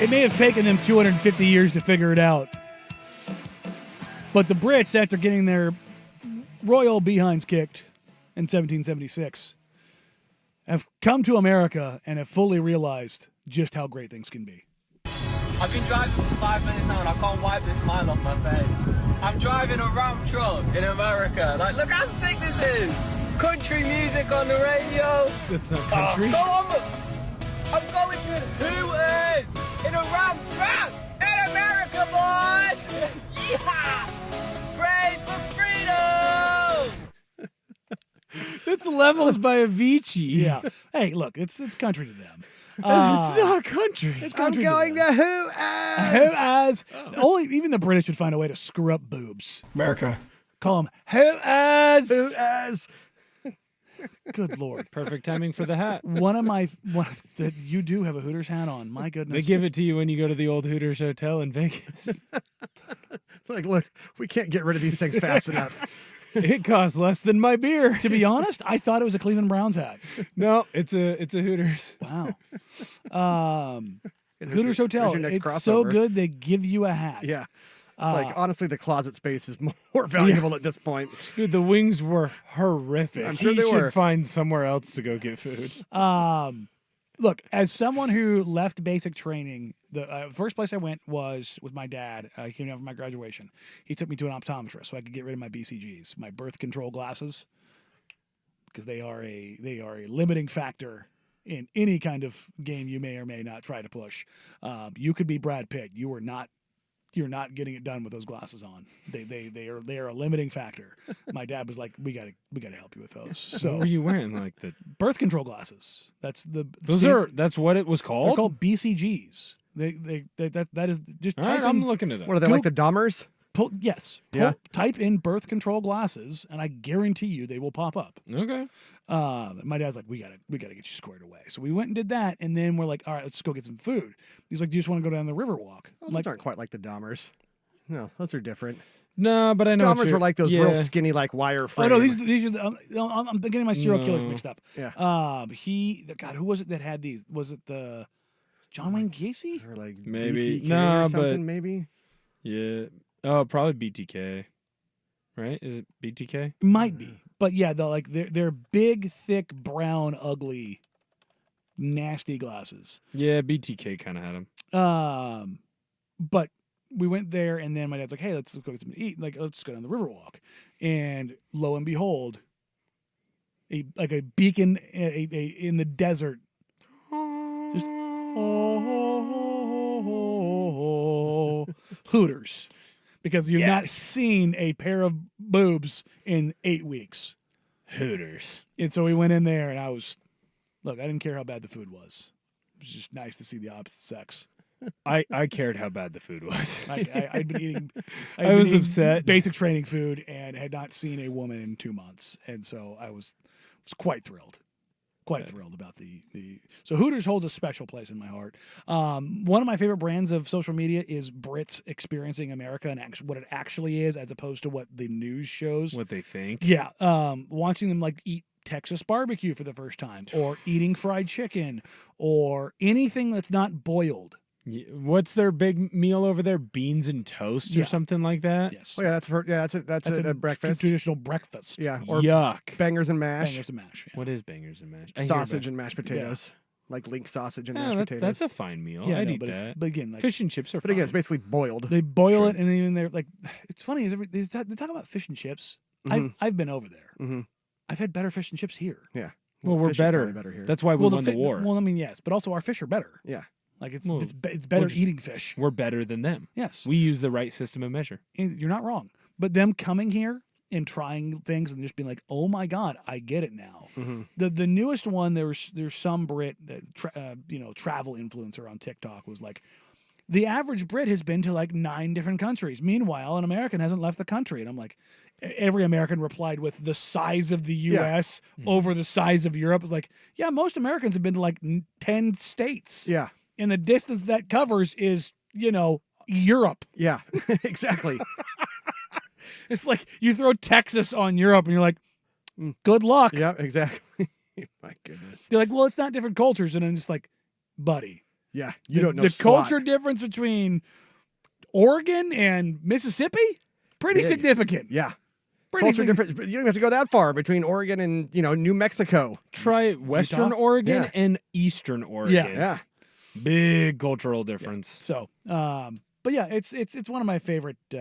It may have taken them 250 years to figure it out. But the Brits, after getting their royal behinds kicked in 1776, have come to America and have fully realized just how great things can be.
I've been driving for 5 minutes now and I can't wipe this smile off my face. I'm driving a Ram truck in America. Like, look how sick this is. Country music on the radio.
That's not country.
Go on. I'm going to Hooters in a Ram truck in America, boys. Yeah. Praise for freedom.
It's levels by Avicii.
Yeah. Hey, look, it's country to them.
It's not country.
It's
I'm
country
going
to them.
to who as?
Who as? Only even the British would find a way to screw up boobs.
America.
Call them who as?
Who as?
Good Lord.
Perfect timing for the hat.
You do have a Hooters hat on. My goodness.
They give it to you when you go to the old Hooters Hotel in Vegas.
Like, look, we can't get rid of these things fast enough.
It costs less than my beer.
To be honest, I thought it was a Cleveland Browns hat.
No, it's a Hooters.
Wow. Hooters Hotel.
your next
It's so
crossover.
good they give you a hat.
Yeah. Like, honestly, the closet space is more valuable at this point.
Dude, the wings were horrific.
I'm sure
he
they
should
were.
find somewhere else to go get food.
Look, as someone who left basic training, the first place I went was with my dad. He came down for my graduation. He took me to an optometrist so I could get rid of my BCGs, my birth control glasses, because they are a limiting factor in any kind of game you may or may not try to push. You could be Brad Pitt. You're not getting it done with those glasses on. They are a limiting factor. My dad was like, we gotta help you with those. So
What were you wearing? Like the
birth control glasses. That's
that's what it was called?
they're called BCGs. That is just
All
type
right, I'm
in,
looking it up.
What are they, like the Dahmers?
type in birth control glasses, and I guarantee you they will pop up.
Okay.
My dad's like, we gotta get you squared away. So we went and did that, and then we're like, all right, let's go get some food. He's like, do you just want to go down the river walk?
Oh,
I'm
those
like,
aren't quite like the Dahmers. No, those are different.
No, but I know
Dahmers were like those real
yeah.
skinny, like wire
oh
frame.
no, these are. I'm getting my serial killers
No.
mixed up.
Yeah.
God, who was it that had these? Was it the John Wayne Gacy?
Or like
Maybe.
BTK
No,
or something,
but-
maybe.
Yeah. Oh, probably BTK. Right? Is it BTK?
Might be, but yeah, they're big, thick, brown, ugly, nasty glasses.
Yeah, BTK kind of had them.
But we went there, and then my dad's like, "Hey, let's go get something to eat. Like, let's go down the Riverwalk." And lo and behold, a beacon in the desert, just Hooters, because you've not seen a pair of boobs in 8 weeks.
Hooters.
And so we went in there, and I didn't care how bad the food was. It was just nice to see the opposite sex.
I cared how bad the food was.
I'd been eating.
I was upset.
Basic training food and had not seen a woman in 2 months, and so I was quite thrilled. Quite thrilled about the. So Hooters holds a special place in my heart. One of my favorite brands of social media is Brits experiencing America and what it actually is, as opposed to what the news shows.
What they think.
Yeah, watching them like eat Texas barbecue for the first time, or eating fried chicken, or anything that's not boiled.
What's their big meal over there? Beans and toast or something like that?
Yes.
Oh yeah, that's a breakfast.
Traditional breakfast.
Yeah, or
Yuck.
bangers and mash,
Bangers and mash. Yeah.
What is bangers and mash? I hear
sausage
about-
and mashed potatoes, like link sausage and
Yeah,
mashed
that-
potatoes.
That's a fine meal.
Yeah,
I'd
no,
eat
but
that.
but again, like
Fish and chips are
But
fine.
again, it's basically boiled.
they boil
Sure.
it, and even they're like, it's funny. They talk about fish and chips.
Mhm.
I've been over there.
Mhm.
I've had better fish and chips here.
Yeah.
well, we're
fish is probably
better.
better here.
That's why we won the war.
Well, I mean, yes, but also our fish are better.
Yeah.
Like it's
Well,
it's better
just-
eating fish.
We're better than them.
Yes,
We use the right system of measure.
and you're not wrong. But them coming here and trying things and just being like, oh my god, I get it now.
Mhm.
The newest one, there's some Brit that travel influencer on TikTok was like, the average Brit has been to like 9 different countries. Meanwhile, an American hasn't left the country. And I'm like, every American replied with the size of the U.S. over the size of Europe. It's like, yeah, most Americans have been to like 10 states.
Yeah.
And the distance that covers is, Europe.
Yeah. Exactly.
It's like you throw Texas on Europe and you're like, good luck.
Yeah. Exactly. My goodness.
They're like, well, it's not different cultures. And I'm just like, buddy.
Yeah. You don't know
the
squat.
culture difference between Oregon and Mississippi, pretty
Big.
significant.
Yeah.
Pretty
Culture
significant.
difference. But you don't have to go that far between Oregon and New Mexico.
Try Western
Utah?
Oregon
Yeah.
and Eastern Oregon.
Yeah.
Big cultural difference.
So, but yeah, it's one of my favorite. It's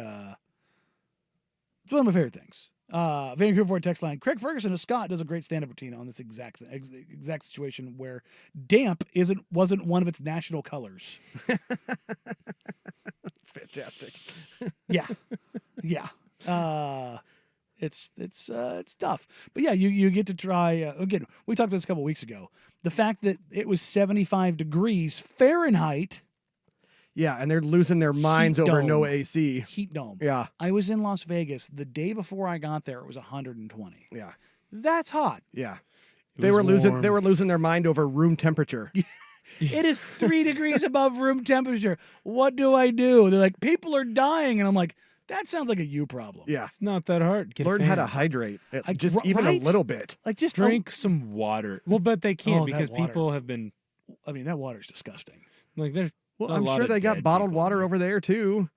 one of my favorite things. Vancouver Ford text line. Craig Ferguson of Scott does a great stand-up routine on this exact situation where damp wasn't one of its national colors.
It's fantastic.
Yeah, yeah. It's tough. But yeah, you get to try again. We talked about this a couple weeks ago. The fact that it was 75 degrees Fahrenheit.
Yeah, and they're losing their minds
Heat
over
dome.
no AC.
Heat dome.
Yeah.
I was in Las Vegas the day before I got there. It was 120.
Yeah.
That's hot.
Yeah. They were losing their mind over room temperature.
It is 3 degrees above room temperature. What do I do? They're like, people are dying, and I'm like, that sounds like a you problem.
Yeah.
It's not that hard. Get a
Learn how to
fan.
hydrate,
Like,
just even
right?
a little bit.
Like just
Drink some water. Well, but they can't
Oh, that
because
water.
people have been
I mean, that water's disgusting.
like there's.
Well,
a
I'm
lot
sure
of
they got
dead
bottled
people.
water over there too.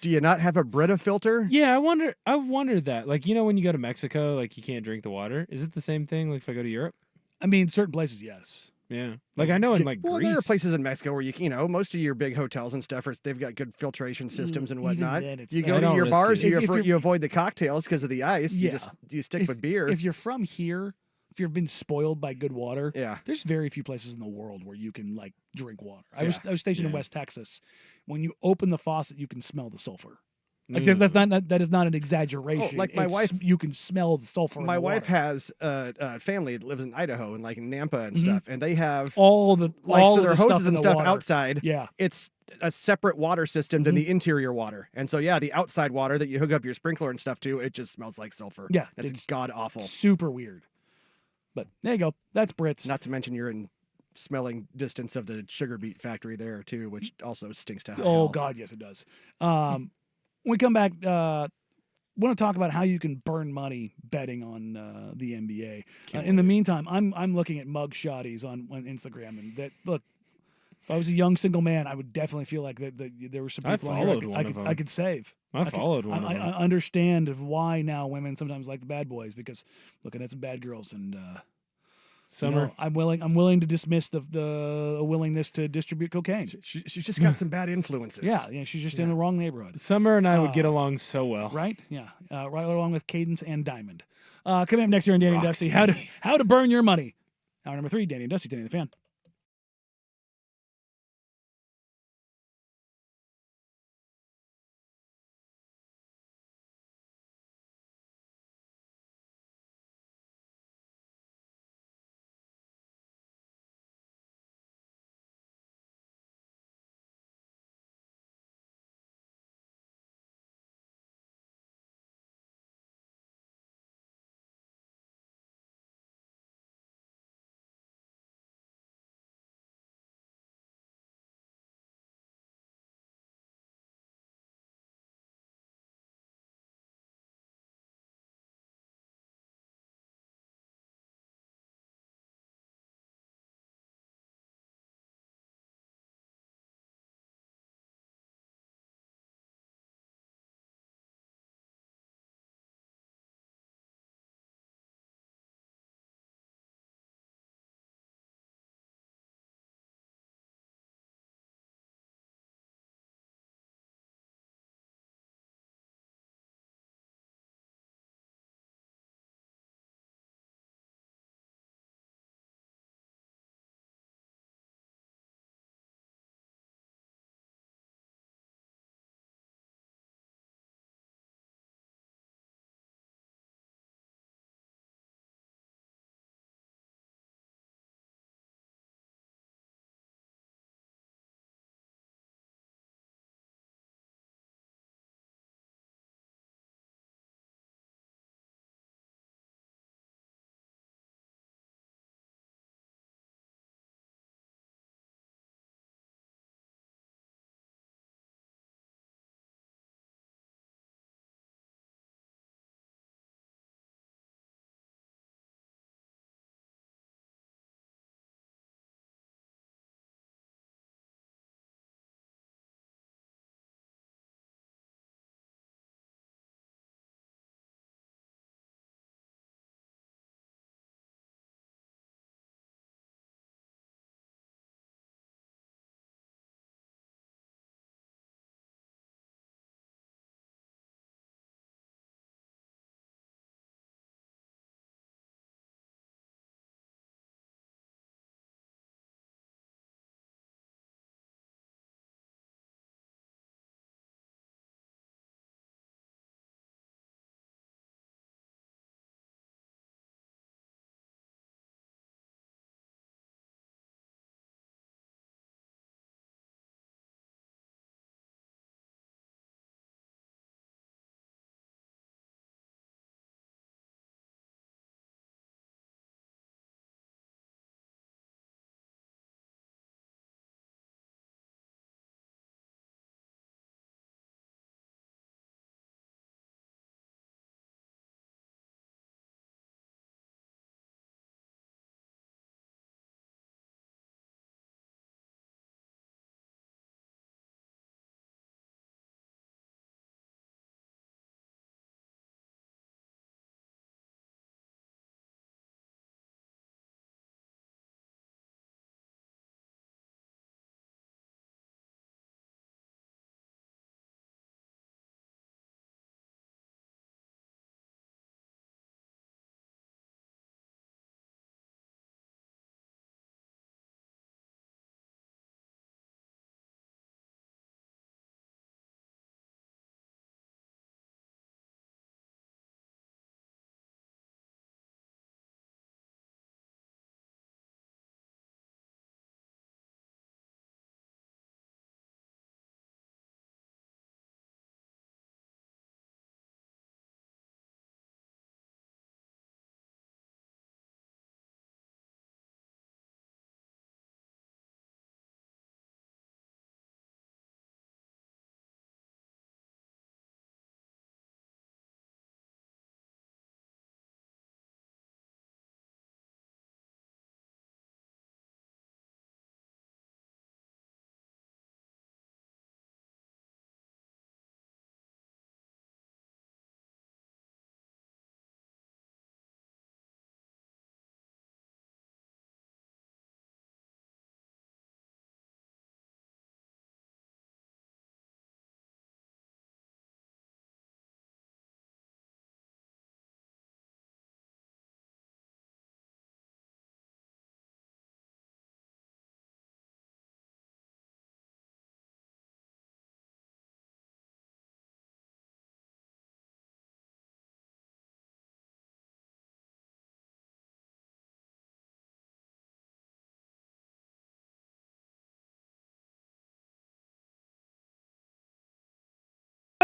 Do you not have a Brita filter?
Yeah, I wonder that. Like, you know, when you go to Mexico, like you can't drink the water. Is it the same thing? Like if I go to Europe?
I mean, certain places, yes.
Yeah. Like I know in like
Well,
Greece.
there are places in Mexico where most of your big hotels and stuff they've got good filtration systems and
Even
whatnot.
then, it's
You
not-
go
I
to
don't
your
risk
bars,
it.
you avoid the cocktails because of the ice.
Yeah.
You stick with beer.
If you're from here, if you've been spoiled by good water,
Yeah.
there's very few places in the world where you can like drink water. I
Yeah.
was stationed in
Yeah.
West Texas. When you open the faucet, you can smell the sulfur. Like
Mm.
that is not an exaggeration.
like my wife-
you can smell the sulfur.
My
in the
wife
water.
has a family that lives in Idaho and like in Nampa and
Mhm.
stuff, and they have
all the
like
all
so
of
their
the stuff
hoses
in
and
the
stuff
water.
outside.
Yeah,
It's a separate water system than the interior water, and so yeah, the outside water that you hook up your sprinkler and stuff to, it just smells like sulfur.
Yeah,
that's
it's
god awful.
super weird. But there you go. That's Brits.
Not to mention you're in smelling distance of the sugar beet factory there too, which also stinks to high
Oh
hell.
God, yes, it does. When we come back, want to talk about how you can burn money betting on the NBA. In the meantime, I'm looking at mug shotties on Instagram, and that look. If I was a young single man, I would definitely feel like that there were some
I
people on here
followed one of them.
I could save.
I followed one of
I
them.
understand why now women sometimes like the bad boys because looking at some bad girls and
Summer.
I'm willing to dismiss the willingness to distribute cocaine.
She's just got some bad influences.
Yeah, she's just in the wrong neighborhood.
Summer and I would get along so well.
Right? Yeah. Right along with Cadence and Diamond. Coming up next year on Danny and Dusty, how to burn your money. Hour number 3, Danny and Dusty, Danny the Fan.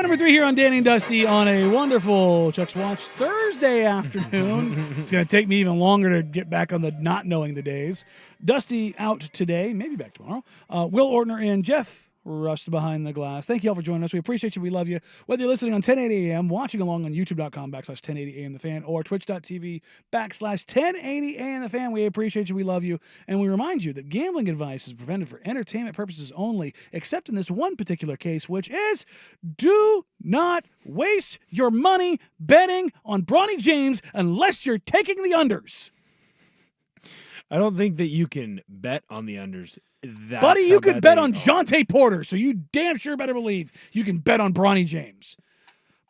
number 3 here on Danny and Dusty on a wonderful Chuck's Watch Thursday afternoon. It's going to take me even longer to get back on the not knowing the days. Dusty out today, maybe back tomorrow. Will Ortner and Jeff Rust behind the glass. Thank you all for joining us. We appreciate you. We love you. Whether you're listening on 1080 AM, watching along on youtube.com/1080 AM The Fan, or twitch.tv/1080 AM The Fan, we appreciate you. We love you. And we remind you that gambling advice is presented for entertainment purposes only, except in this one particular case, which is do not waste your money betting on Bronny James unless you're taking the unders.
I don't think that you can bet on the unders.
Buddy, you could bet on Jonte Porter, so you damn sure better believe you can bet on Bronny James.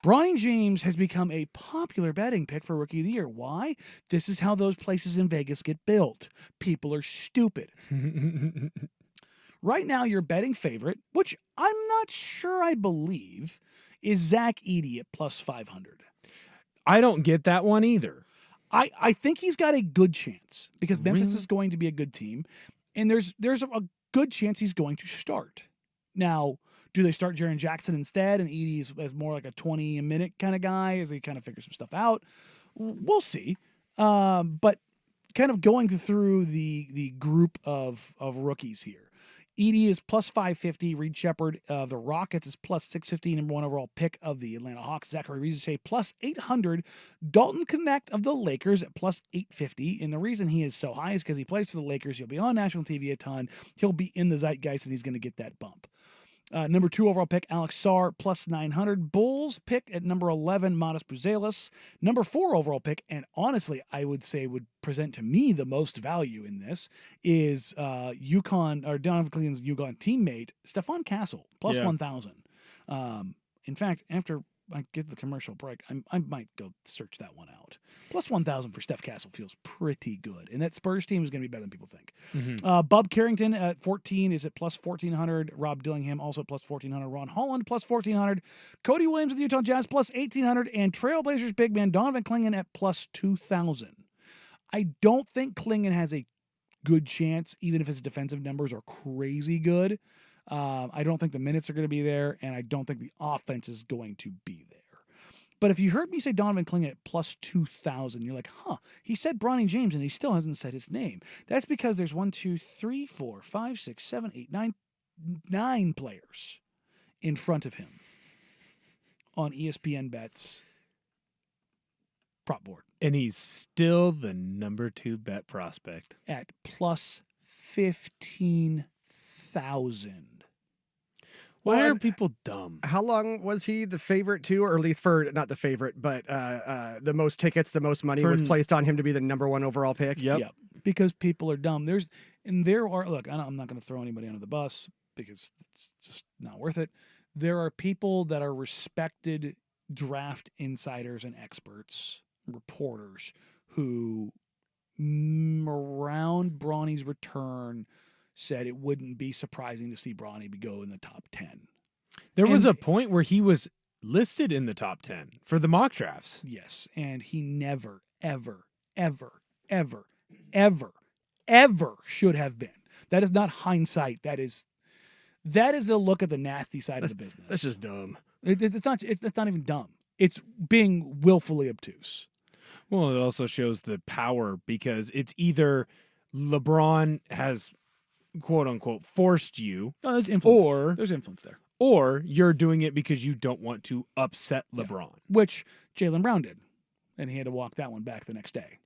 Bronny James has become a popular betting pick for Rookie of the Year. Why? This is how those places in Vegas get built. People are stupid. Right now, your betting favorite, which I'm not sure I believe, is Zach Edey at plus 500.
I don't get that one either.
I think he's got a good chance because Memphis is going to be a good team, and there's a good chance he's going to start. Now, do they start Jaren Jackson instead, and Edey is more like a 20-a-minute kind of guy as they kind of figure some stuff out? We'll see. But kind of going through the group of rookies here. Edey is plus 550. Reed Shepard of the Rockets is plus 650. Number 1 overall pick of the Atlanta Hawks. Zachary Riese plus 800. Dalton Knecht of the Lakers at plus 850. And the reason he is so high is because he plays for the Lakers. He'll be on national TV a ton. He'll be in the zeitgeist, and he's going to get that bump. Number 2 overall pick, Alex Sarr, plus 900. Bulls pick at number 11, Modest Buzelis. Number 4 overall pick, and honestly, I would say would present to me the most value in this, is Donovan Cleveland's UConn teammate, Stephon Castle, plus 1,000. In fact, after I get the commercial break, I might go search that one out. Plus 1,000 for Steph Castle feels pretty good. And that Spurs team is going to be better than people think. Mm-hmm. Bub Carrington at 14 is at plus 1,400. Rob Dillingham also plus 1,400. Ron Holland plus 1,400. Cody Williams of the Utah Jazz plus 1,800. And Trailblazers big man Donovan Clingan at plus 2,000. I don't think Clingan has a good chance, even if his defensive numbers are crazy good. I don't think the minutes are going to be there, and I don't think the offense is going to be there. But if you heard me say Donovan Clingan at plus 2,000, you're like, he said Bronny James, and he still hasn't said his name. That's because there's 1, 2, 3, 4, 5, 6, 7, 8, 9 players in front of him on ESPN Bet's prop board.
And he's still the number 2 bet prospect.
At plus 15,000.
Why are people dumb?
How long was he the favorite too, or at least for not the favorite, but the most tickets, the most money was placed on him to be the number 1 overall pick?
Yep. Because people are dumb. Look, I'm not going to throw anybody under the bus because it's just not worth it. There are people that are respected draft insiders and experts, reporters who around Bronny's return said it wouldn't be surprising to see Bronny go in the top 10.
There was a point where he was listed in the top 10 for the mock drafts.
Yes, and he never, ever, ever, ever, ever, ever should have been. That is not hindsight. That is a look at the nasty side of the business.
That's just dumb.
It's not even dumb. It's being willfully obtuse.
Well, it also shows the power because it's either LeBron has quote unquote forced you,
there's influence.
Or
there's influence there,
or you're doing it because you don't want to upset LeBron,
which Jaylen Brown did, and he had to walk that one back the next day.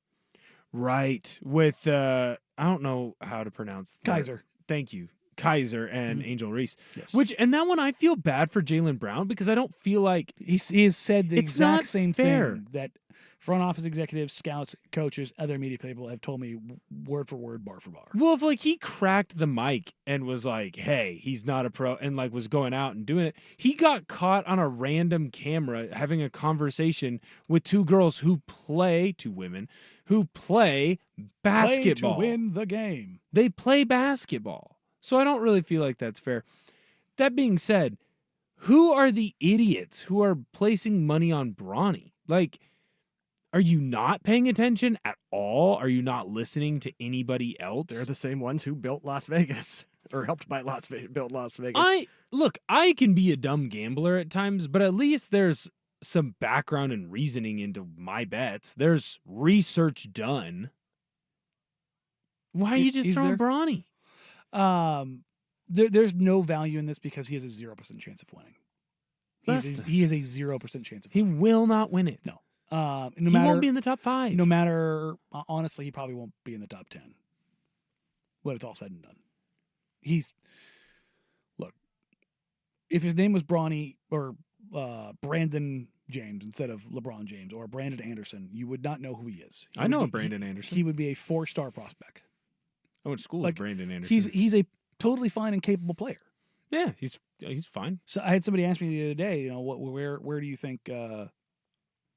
Right, with I don't know how to pronounce that.
Kaiser.
Thank you, Kaiser and Angel Reese.
Yes.
And that one I feel bad for Jaylen Brown because I don't feel like
he has said the exact same
fair.
Thing that front office executives, scouts, coaches, other media people have told me word for word, bar for bar.
Well, if he cracked the mic and was like, hey, he's not a pro, and was going out and doing it, he got caught on a random camera having a conversation with 2 girls two women who play basketball.
Play to win the game.
They play basketball. So I don't really feel like that's fair. That being said, who are the idiots who are placing money on Bronny? Are you not paying attention at all? Are you not listening to anybody else?
They're the same ones who built Las Vegas. or helped by build Las Vegas.
I can be a dumb gambler at times, but at least there's some background and reasoning into my bets. There's research done. Why are you just throwing Bronny?
There's no value in this because he has a 0% chance of winning. He has a 0% chance of winning.
He will not win it.
No.
He won't be in the top 5.
No matter, honestly, he probably won't be in the top 10 when it's all said and done. Look, if his name was Bronny or Brandon James instead of LeBron James or Brandon Anderson, you would not know who he is.
I know Brandon Anderson.
He would be a 4-star prospect.
I went to school with Brandon Anderson.
He's a totally fine and capable player.
Yeah, he's fine.
So I had somebody ask me the other day, where do you think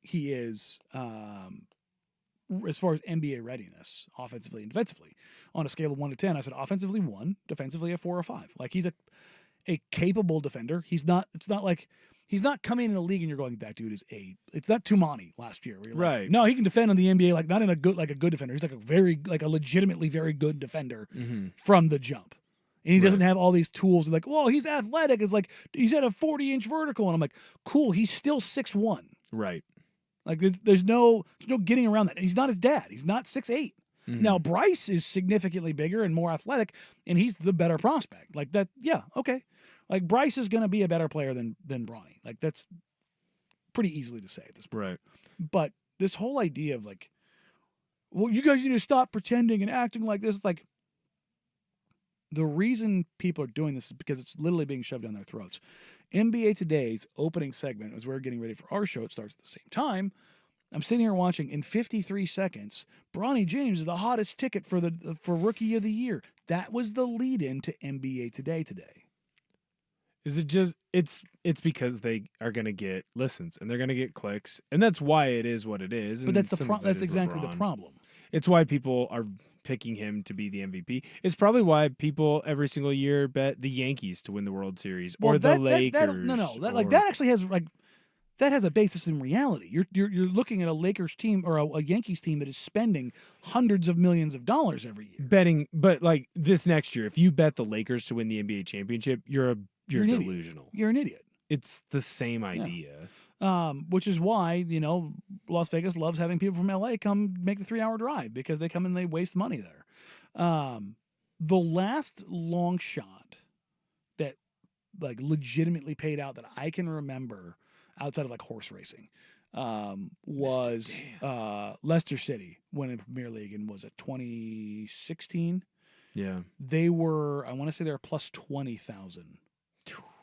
he is as far as NBA readiness, offensively and defensively, on a scale of 1 to 10? I said offensively 1, defensively a 4 or 5. Like he's a capable defender. It's not like he's not coming in the league and you're going, that dude is it's not Tumani last year. Where you're
right.
Like, no, he can defend in the NBA, like not in a good defender. He's like a legitimately very good defender from the jump. And he doesn't have all these tools like, well, he's athletic. It's like he's at a 40-inch vertical. And I'm like, cool, he's still 6'1".
Right.
Like there's no getting around that. He's not his dad. He's not 6'8". Now Bryce is significantly bigger and more athletic, and he's the better prospect. Like that, yeah, okay. Like Bryce is gonna be a better player than Bronny. Like that's pretty easily to say at this point.
Right.
But this whole idea of like, well, you guys need to stop pretending and acting like this. Like the reason people are doing this is because it's literally being shoved down their throats. NBA Today's opening segment, as we're getting ready for our show, it starts at the same time. I'm sitting here watching in 53 seconds. Bronny James is the hottest ticket for Rookie of the Year. That was the lead-in to NBA Today today.
Is it just it's because they are going to get listens and they're going to get clicks, and that's why it is what it is.
But that's exactly the problem.
It's why people are picking him to be the MVP. It's probably why people every single year bet the Yankees to win the World Series or the Lakers.
That actually has that has a basis in reality. You're looking at a Lakers team or a Yankees team that is spending hundreds of millions of dollars every year.
Betting, but like this next year, if you bet the Lakers to win the NBA championship, you're delusional.
You're an idiot.
It's the same idea.
Which is why, Las Vegas loves having people from LA come make the 3-hour drive because they come and they waste money there. The last long shot that like legitimately paid out that I can remember outside of like horse racing was Leicester City winning the Premier League in, was it 2016?
Yeah.
They were, I want to say they were plus 20,000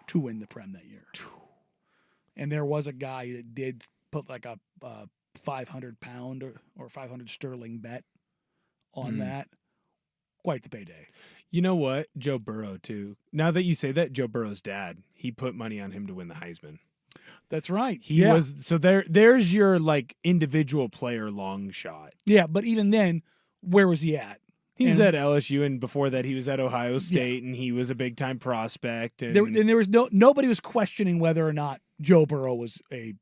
to win the Prem that year. And there was a guy that did put like a 500 pound or 500 sterling bet on that. Quite the payday.
You know what? Joe Burrow, too. Now that you say that, Joe Burrow's dad, he put money on him to win the Heisman.
That's right.
He was, so there's your like individual player long shot.
Yeah, but even then, where was he at?
He was at LSU, and before that, he was at Ohio State, and he was a big time prospect. And
there was nobody was questioning whether or not Joe Burrow was a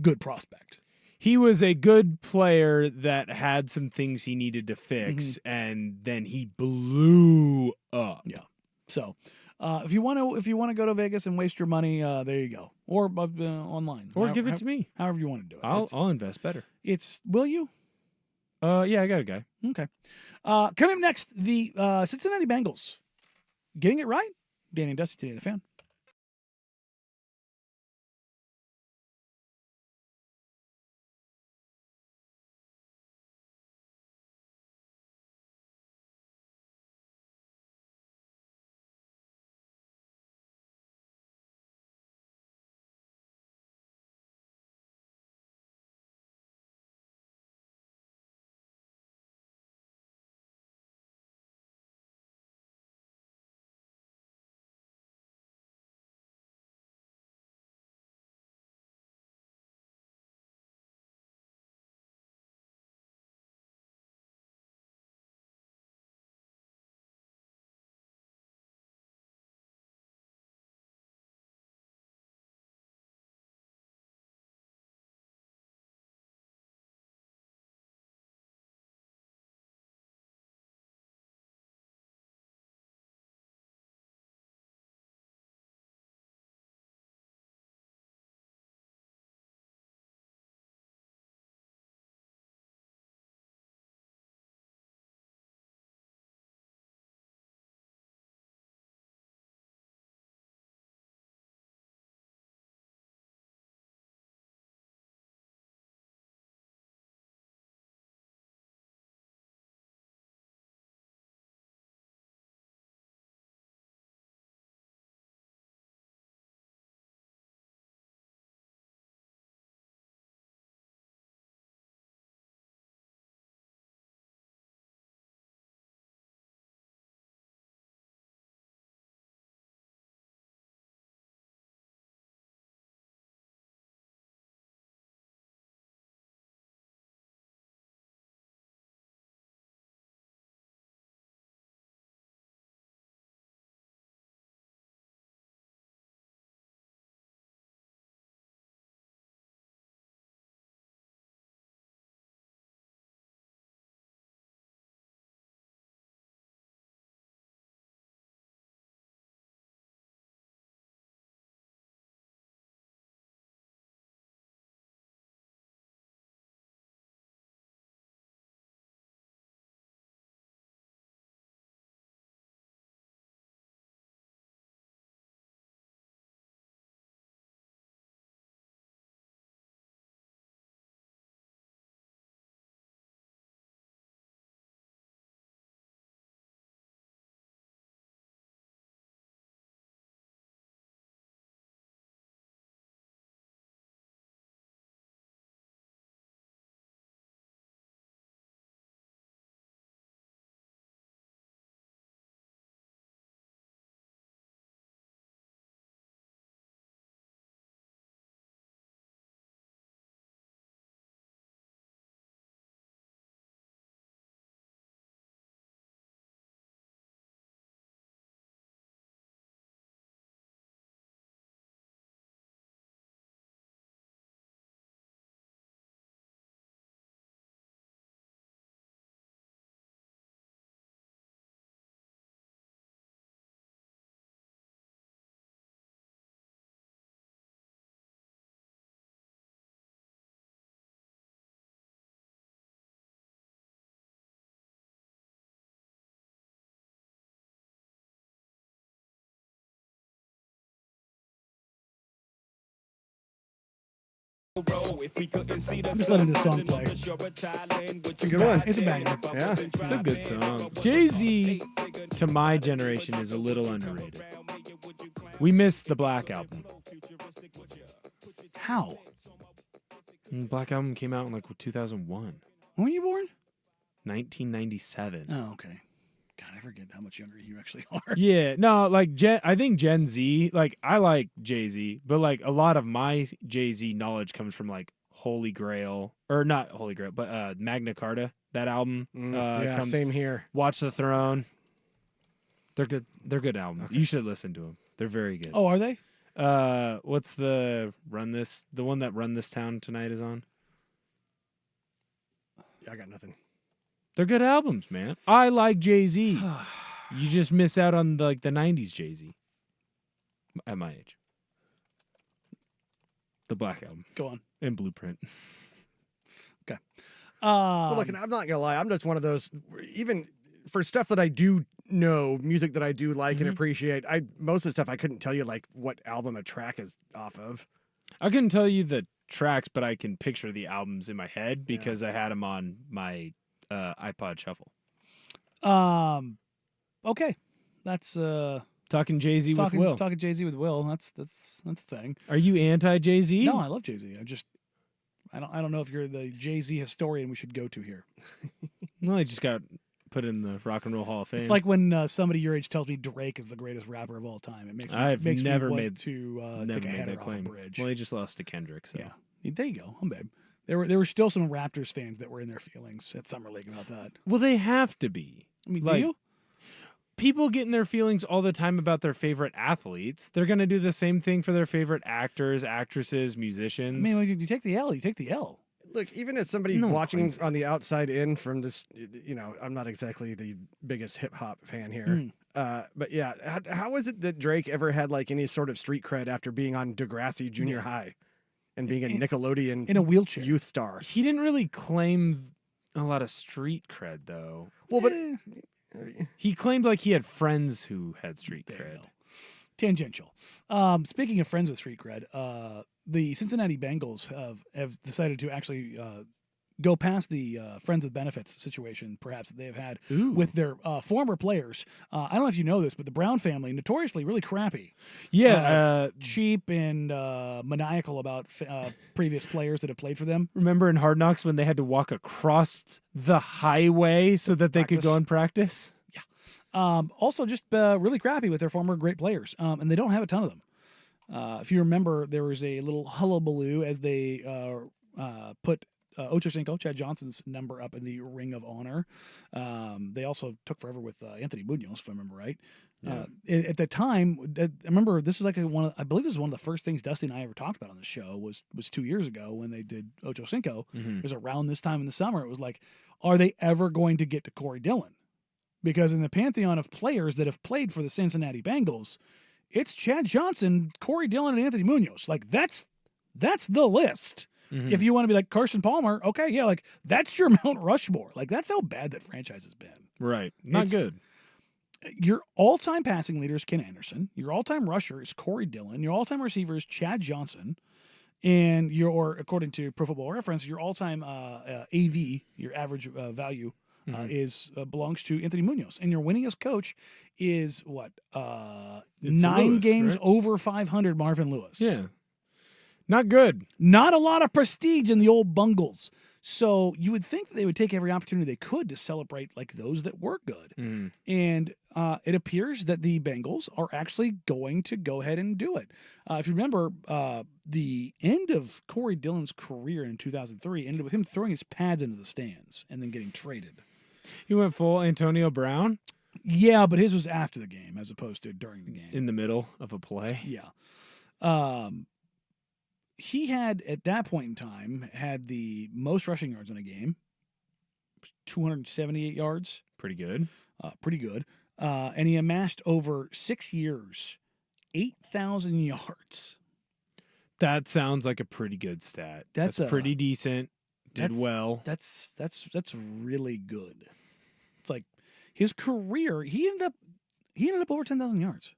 good prospect.
He was a good player that had some things he needed to fix, and then he blew up.
Yeah. So, if you want to go to Vegas and waste your money, there you go, or online,
or give it to me.
However you want to do it.
I'll invest better.
Will you?
Yeah, I got a guy.
Okay. Coming up next, the Cincinnati Bengals getting it right. Danny and Dusty, today the fan. I'm just letting this song play.
It's a good one.
It's a banger.
Yeah.
It's a good song. Jay-Z, to my generation, is a little underrated. We missed the Black Album.
How?
Black Album came out in like 2001.
When were you born?
1997.
Oh, okay. God, I forget how much younger you actually are.
Yeah, no, like I think Gen Z, like I like Jay-Z, but like a lot of my Jay-Z knowledge comes from like Holy Grail, or not Holy Grail, but Magna Carta, that album.
Yeah, same here.
Watch the Throne. They're good. They're good albums. Okay. You should listen to them. They're very good.
Oh, are they?
What's the one that Run This Town Tonight is on?
Yeah, I got nothing.
They're good albums, man. I like Jay-Z. You just miss out on the 90s Jay-Z. At my age. The Black Album.
Go on.
And Blueprint.
Okay.
Well, look, and I'm not gonna lie. I'm just one of those. Even for stuff that I do know, music that I do like and appreciate, most of the stuff I couldn't tell you like what album a track is off of.
I couldn't tell you the tracks, but I can picture the albums in my head because I had them on my iPod Shuffle.
Okay. That's
talking Jay-Z with Will.
Talking Jay-Z with Will. That's the thing.
Are you anti Jay-Z?
No, I love Jay-Z. I don't know if you're the Jay-Z historian we should go to here.
No, I just got put in the Rock and Roll Hall of Fame.
It's like when somebody your age tells me Drake is the greatest rapper of all time. It makes
never
me want
made
to take a header off a bridge.
Well, he just lost to Kendrick. So.
Yeah, there you go. I'm babe. There were still some Raptors fans that were in their feelings at Summer League about that.
Well, they have to be.
I mean,
like,
do you?
People get in their feelings all the time about their favorite athletes. They're going to do the same thing for their favorite actors, actresses, musicians.
I mean, when you take the L, you take the L.
Look, even as somebody watching on the outside in from this, I'm not exactly the biggest hip hop fan here. But yeah, how is it that Drake ever had like any sort of street cred after being on Degrassi Junior High and being a Nickelodeon
in a wheelchair
youth star?
He didn't really claim a lot of street cred though.
Well, but
he claimed like he had friends who had street cred.
Tangential. Speaking of friends with street cred, the Cincinnati Bengals have decided to actually go past the friends with benefits situation, perhaps, that they have had with their former players. I don't know if you know this, but the Brown family, notoriously really crappy.
Yeah.
Cheap and maniacal about previous players that have played for them.
Remember in Hard Knocks when they had to walk across the highway so that they could go and practice?
Yeah. Also just really crappy with their former great players. And they don't have a ton of them. If you remember, there was a little hullabaloo as they put Ocho Cinco, Chad Johnson's number, up in the Ring of Honor. They also took forever with Anthony Munoz, if I remember right. Yeah. At the time, I remember this is like I believe this is one of the first things Dusty and I ever talked about on the show was 2 years ago when they did Ocho Cinco. It was around this time in the summer. It was like, are they ever going to get to Corey Dillon? Because in the pantheon of players that have played for the Cincinnati Bengals, it's Chad Johnson, Corey Dillon, and Anthony Munoz. Like that's the list. If you want to be like Carson Palmer, okay, yeah, like that's your Mount Rushmore. Like that's how bad that franchise has been.
Right. Not good.
Your all-time passing leader is Ken Anderson. Your all-time rusher is Corey Dillon. Your all-time receiver is Chad Johnson. And according to Pro Football Reference, your all-time AV, your average value, belongs to Anthony Munoz. And your winningest coach is what? 9
Lewis,
games
right?
over 500, Marvin Lewis.
Yeah. Not good.
Not a lot of prestige in the old Bungles. So you would think that they would take every opportunity they could to celebrate like those that were good. And it appears that the Bengals are actually going to go ahead and do it. If you remember, the end of Corey Dillon's career in 2003 ended with him throwing his pads into the stands and then getting traded.
He went full Antonio Brown?
Yeah, but his was after the game as opposed to during the game.
In the middle of a play?
Yeah. He had, at that point in time, had the most rushing yards in a game, 278 yards.
Pretty good.
Pretty good. And he amassed over 6 years, 8,000 yards.
That sounds like a pretty good stat. That's pretty decent. Did well.
That's really good. It's like his career, he ended up over 10,000 yards.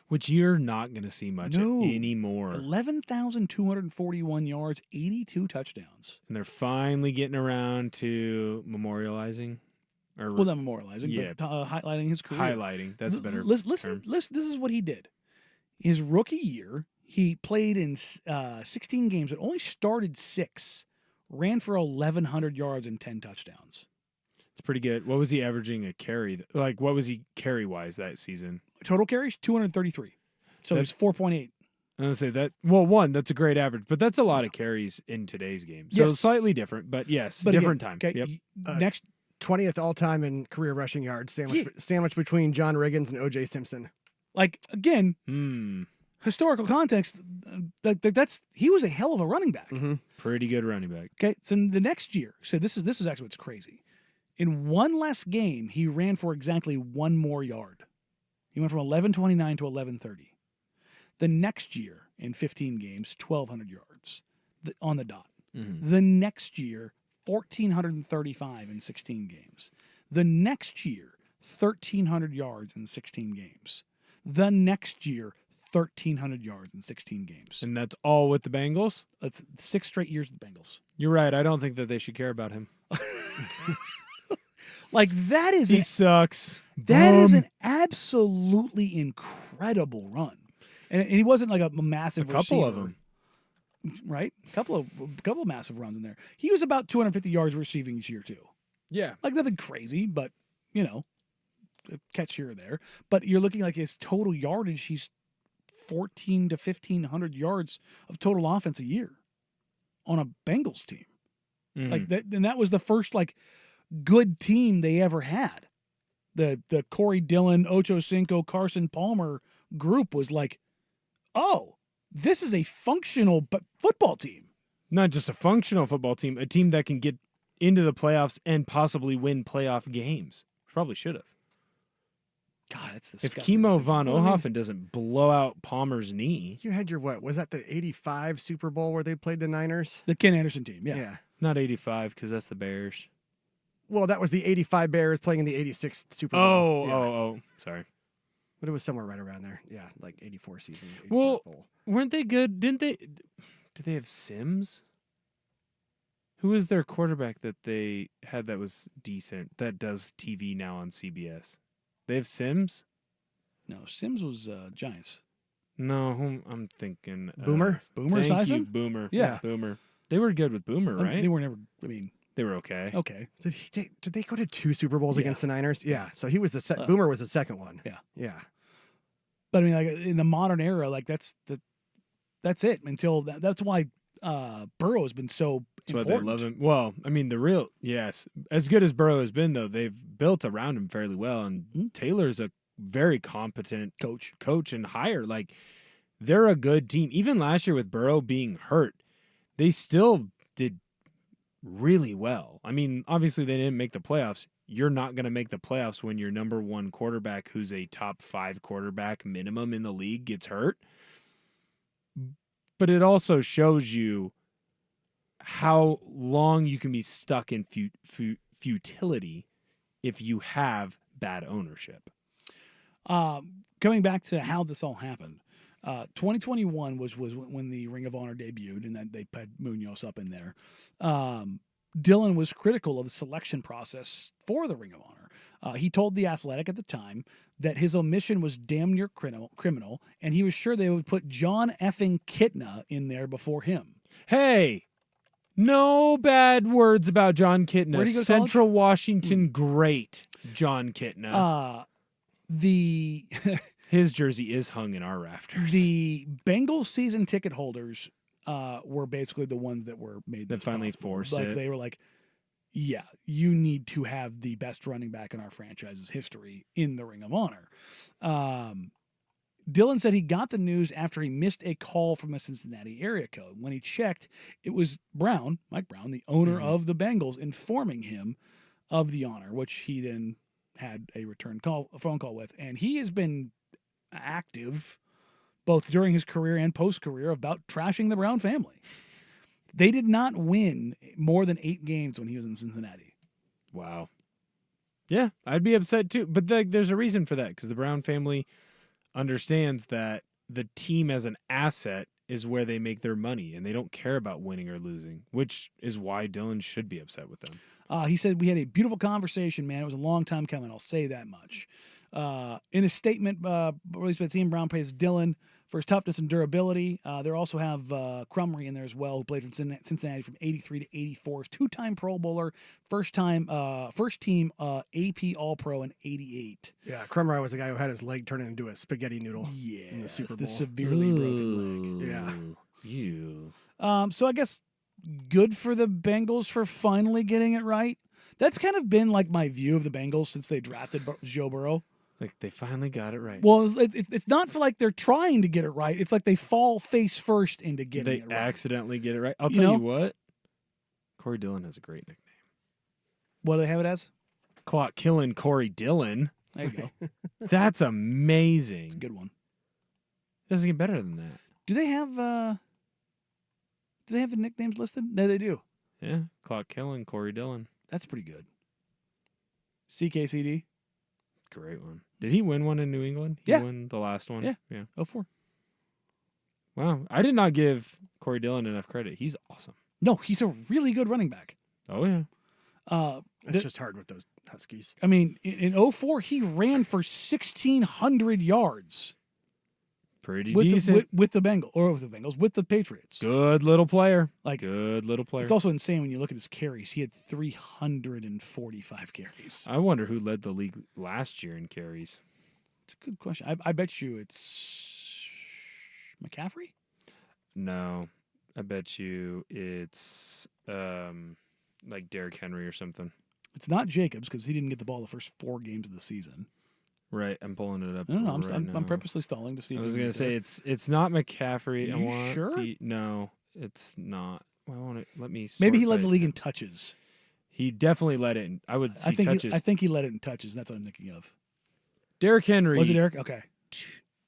Which you're not going to see much anymore.
11,241 yards, 82 touchdowns.
And they're finally getting around to memorializing.
Well, not memorializing, but highlighting his career.
Highlighting. That's a better
Listen, this is what he did. His rookie year, he played in 16 games, but only started 6. Ran for 1,100 yards and 10 touchdowns.
It's pretty good. What was he averaging a carry? Like, what was he carry-wise that season?
Total carries, 233. So he's 4.8.
I'm going to say that. Well, that's a great average, but that's a lot of carries in today's game. So slightly different, but yes, different time.
Okay,
yep.
Next.
20th all-time in career rushing yards, sandwich between John Riggins and O.J. Simpson.
Like, again, historical context, he was a hell of a running back.
Mm-hmm.
Pretty good running back.
Okay, so in the next year, so this is actually what's crazy. In one less game, he ran for exactly 1 more yard. He went from 1129 to 1130. The next year, in 15 games, 1,200 yards on the dot.
Mm-hmm.
The next year, 1,435 in 16 games. The next year, 1,300 yards in 16 games. The next year, 1,300 yards in 16 games.
And that's all with the Bengals?
That's 6 straight years with the Bengals.
You're right. I don't think that they should care about him.
Like, that is...
He sucks.
That is an absolutely incredible run. And he wasn't like a massive
couple
receiver,
of them.
Right? A couple of massive runs in there. He was about 250 yards receiving each year, too.
Yeah.
Like, nothing crazy, but, a catch here or there. But you're looking like his total yardage, he's 1,400 to 1,500 yards of total offense a year on a Bengals team.
Mm-hmm.
Like that, and that was the first good team they ever had. The Corey Dillon, Ocho Cinco, Carson Palmer group was like, oh, this is a functional football team.
Not just a functional football team, a team that can get into the playoffs and possibly win playoff games. Probably should have.
God, it's
if Kimo von Ohoffen doesn't blow out Palmer's knee.
You had your was that the 85 Super Bowl where they played the Niners?
The Ken Anderson team, yeah.
Not 85 because that's the Bears.
Well, that was the 85 Bears playing in the 86 Super Bowl.
Oh, sorry.
But it was somewhere right around there. Yeah, like 84 season. 85
well,
bowl.
Weren't they good? Did they have Sims? Who was their quarterback that they had that was decent, that does TV now on CBS? They have Sims?
No, Sims was Giants.
No, I'm thinking...
Boomer?
Boomer Esiason?
Boomer.
Yeah.
Boomer. They were good with Boomer, right?
They were never,
They were okay.
Okay.
Did they go to 2 Super Bowls against the Niners? Yeah. So he was Boomer was the second one.
Yeah.
Yeah.
But I mean, like in the modern era, like that's it until that's why Burrow has been so important.
That's why they love him. Well, I mean, yes, as good as Burrow has been, though, they've built around him fairly well, and Taylor's a very competent coach and hire. Like, they're a good team. Even last year with Burrow being hurt, they still did really well. I mean, obviously they didn't make the playoffs. You're not going to make the playoffs when your number 1 quarterback, who's a top 5 quarterback minimum in the league, gets hurt. But it also shows you how long you can be stuck in futility if you have bad ownership.
Coming back to how this all happened, 2021 was when the Ring of Honor debuted, and then they put Munoz up in there. Dillon was critical of the selection process for the Ring of Honor. He told The Athletic at the time that his omission was damn near criminal, and he was sure they would put John effing Kitna in there before him.
Hey, no bad words about John Kitna.
Where'd he go to
Central
college?
Washington, great John Kitna. His jersey is hung in our rafters.
The Bengals season ticket holders were basically the ones that were made
that finally forced
like
it.
They were like, yeah, you need to have the best running back in our franchise's history in the Ring of Honor. Dillon said he got the news after he missed a call from a Cincinnati area code. When he checked, it was Mike Brown, the owner of the Bengals, informing him of the honor, which he then had a phone call with. And he has been active both during his career and post-career about trashing the Brown family. They did not win more than 8 games when he was in Cincinnati.
Wow. Yeah, I'd be upset too. But there's a reason for that, because the Brown family understands that the team as an asset is where they make their money, and they don't care about winning or losing, which is why Dylan should be upset with them.
He said, we had a beautiful conversation, man. It was a long time coming. I'll say that much. In a statement released by the team, Brown praised Dylan for his toughness and durability. They also have Crumry in there as well, who played for Cincinnati from 83 to 84. Two-time Pro Bowler, first team AP All-Pro in 88.
Yeah, Crumry was the guy who had his leg turned into a spaghetti noodle in the Super Bowl.
The severely broken leg.
Yeah.
You.
So I guess good for the Bengals for finally getting it right. That's kind of been like my view of the Bengals since they drafted Joe Burrow.
Like they finally got it right.
Well, it's not for like they're trying to get it right. It's like they fall face first into getting it right.
They accidentally get it right. I'll tell you what. Corey Dillon has a great nickname.
What do they have it as?
Clock killing Corey Dillon.
There you go.
That's amazing.
It's a good one.
Doesn't get better than that.
Do they have the nicknames listed? No, they do.
Yeah, Clock killing Corey Dillon.
That's pretty good. CKCD.
Great one. Did he win one in New England? He won the last one?
Yeah. 04.
Wow. I did not give Corey Dillon enough credit. He's awesome.
No, he's a really good running back.
Oh, yeah.
It's just hard with those Huskies.
I mean, in 04, he ran for 1,600 yards.
Pretty decent.
With the Bengals, with the Patriots.
Good little player.
Good little player. It's also insane when you look at his carries. He had 345 carries.
I wonder who led the league last year in carries.
It's a good question. I bet you it's McCaffrey?
No. I bet you it's like Derrick Henry or something.
It's not Jacobs because he didn't get the ball the first 4 games of the season.
Right, I'm pulling it up.
No, I'm purposely stalling to see.
I was going to say it's not McCaffrey.
Are you sure?
No, it's not. Well, I want to let me.
Maybe he led the league in touches.
He definitely led it. I would see touches.
I think he led it in touches. That's what I'm thinking of.
Derrick Henry.
Was it Derrick? Okay.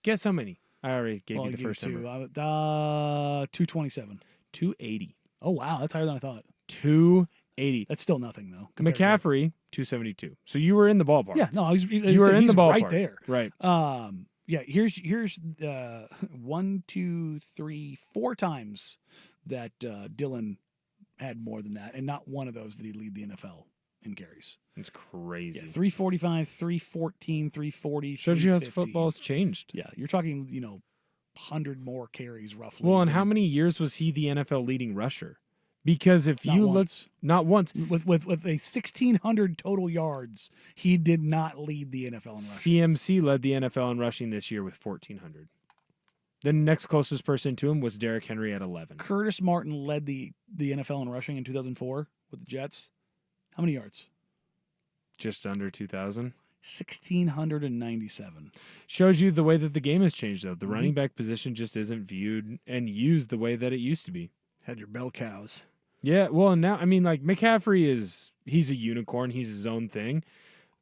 Guess how many? I already gave you the first number.
227.
280.
Oh wow, that's higher than I thought.
280.
That's still nothing though.
McCaffrey 272. So you were in the ballpark.
Yeah, no,
you were in the ballpark
right there.
Right.
Yeah. Here's 1, 2, 3, 4 times that Dylan had more than that, and not one of those did he lead the NFL in carries.
It's crazy.
Yeah, 345, 314, 340.
Shows you how football's changed.
Yeah, you're talking 100 more carries roughly.
Well, and how many years was he the NFL leading rusher? Because if you look, not once.
With a 1,600 total yards, he did not lead the NFL in rushing.
CMC led the NFL in rushing this year with 1,400. The next closest person to him was Derrick Henry at 11.
Curtis Martin led the NFL in rushing in 2004 with the Jets. How many yards?
Just under 2,000.
1,697.
Shows you the way that the game has changed, though. The running back position just isn't viewed and used the way that it used to be.
Had your bell cows.
Yeah, well, now, I mean, like, McCaffrey he's a unicorn. He's his own thing.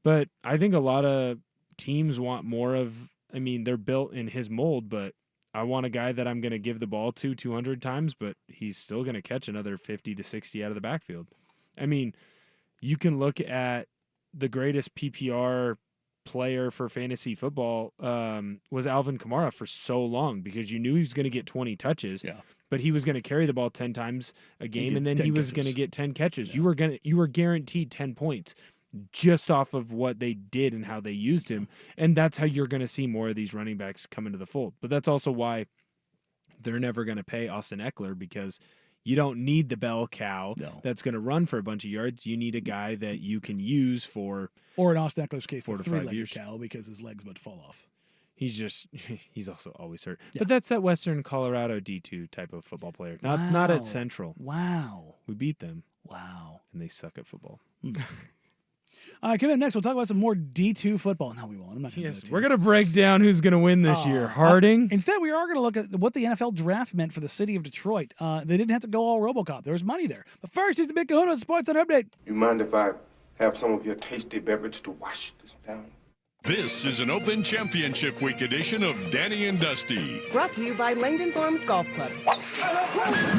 But I think a lot of teams want more of, I mean, they're built in his mold, but I want a guy that I'm going to give the ball to 200 times, but he's still going to catch another 50 to 60 out of the backfield. I mean, you can look at the greatest PPR player for fantasy football was Alvin Kamara for so long because you knew he was going to get 20 touches.
Yeah.
But he was going to carry the ball 10 times a game, and then he was going to get 10 catches.
Yeah.
You were guaranteed 10 points just off of what they did and how they used him. And that's how you're going to see more of these running backs come into the fold. But that's also why they're never going to pay Austin Eckler, because you don't need the bell cow that's going to run for a bunch of yards. You need a guy that you can use for,
or in Austin Eckler's case, the
3-legged
years. Cow, because his leg's about to fall off.
He's also always hurt.
Yeah.
But that's that Western Colorado D2 type of football player. Not at Central.
Wow.
We beat them.
Wow.
And they suck at football.
All right, coming up next, we'll talk about some more D2 football. No, we won't. I'm not going to do that.
We're going to break down who's going to win this year. Harding?
Instead, we are going to look at what the NFL draft meant for the city of Detroit. They didn't have to go all RoboCop. There was money there. But first, here's the Big Kahuna Sports Center Update.
You mind if I have some of your tasty beverage to wash this down?
This is an Open Championship Week edition of Danny and Dusty.
Brought to you by Langdon Farms Golf Club.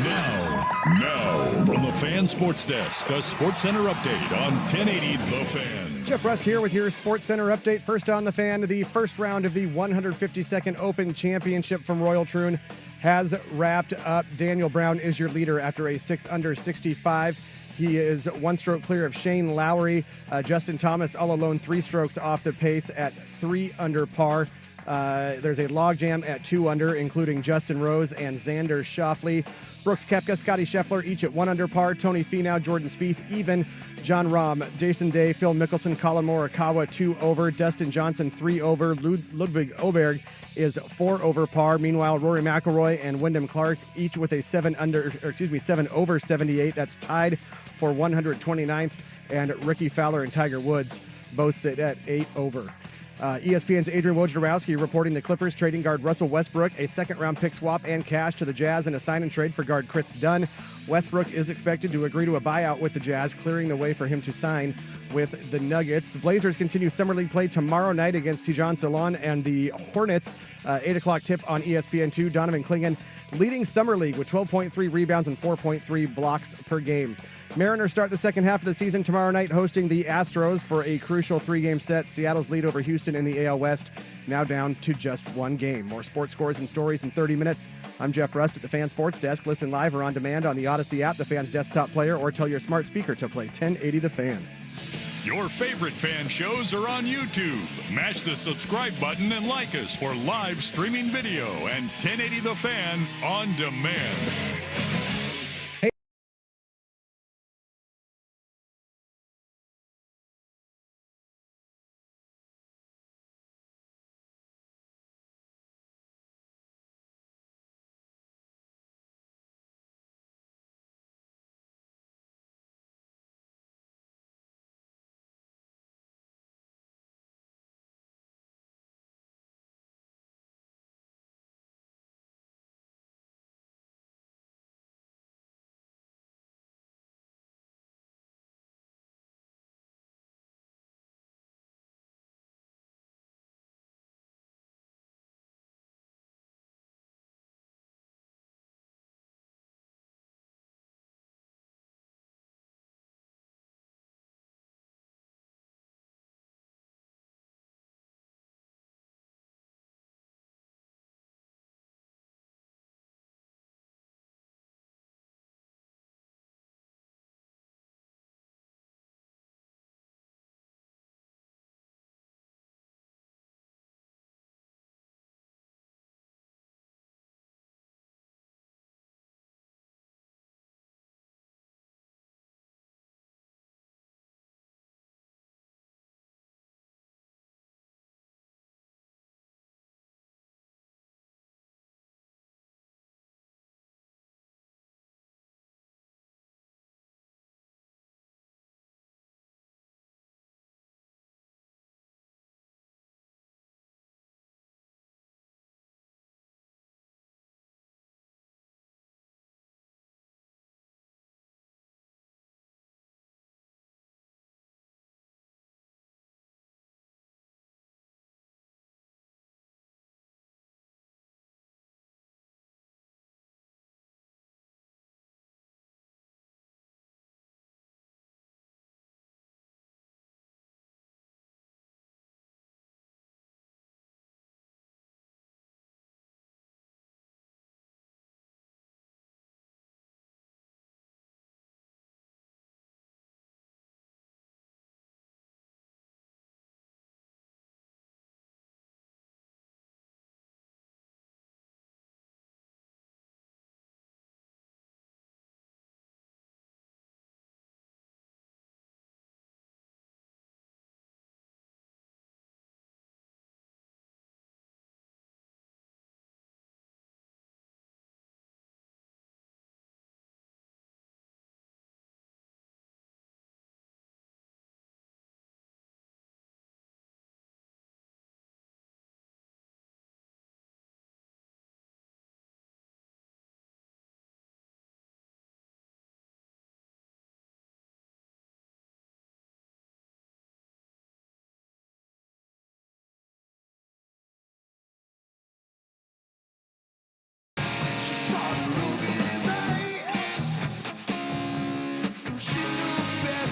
Now, Now, from the Fan Sports Desk, a Sports Center update on 1080 The Fan.
Jeff Rust here with your Sports Center update. First on The Fan, the first round of the 152nd Open Championship from Royal Troon has wrapped up. Daniel Brown is your leader after a 6 under 65. He is one stroke clear of Shane Lowry. Justin Thomas all alone 3 strokes off the pace at 3 under par. There's a logjam at 2 under, including Justin Rose and Xander Schauffele. Brooks Koepka, Scotty Scheffler, each at 1 under par. Tony Finau, Jordan Spieth, even. John Rahm, Jason Day, Phil Mickelson, Colin Morikawa, 2 over. Dustin Johnson, 3 over. Ludwig Oberg is 4 over par. Meanwhile, Rory McIlroy and Wyndham Clark, each with a 7 over 78. That's tied for 129th. And Ricky Fowler and Tiger Woods both sit at 8 over. ESPN's Adrian Wojnarowski reporting the Clippers trading guard Russell Westbrook, a second-round pick swap and cash to the Jazz in a sign-and-trade for guard Chris Dunn. Westbrook is expected to agree to a buyout with the Jazz, clearing the way for him to sign with the Nuggets. The Blazers continue Summer League play tomorrow night against Tijan Salon and the Hornets. 8 o'clock tip on ESPN2. Donovan Clingan leading Summer League with 12.3 rebounds and 4.3 blocks per game. Mariners start the second half of the season tomorrow night hosting the Astros for a crucial 3-game set. Seattle's lead over Houston in the AL West now down to just 1 game. More sports scores and stories in 30 minutes. I'm Jeff Rust at the Fan Sports Desk. Listen live or on demand on the Odyssey app, the Fan's desktop player, or tell your smart speaker to play 1080 The Fan.
Your favorite fan shows are on YouTube. Mash the subscribe button and like us for live streaming video and 1080 The Fan on demand.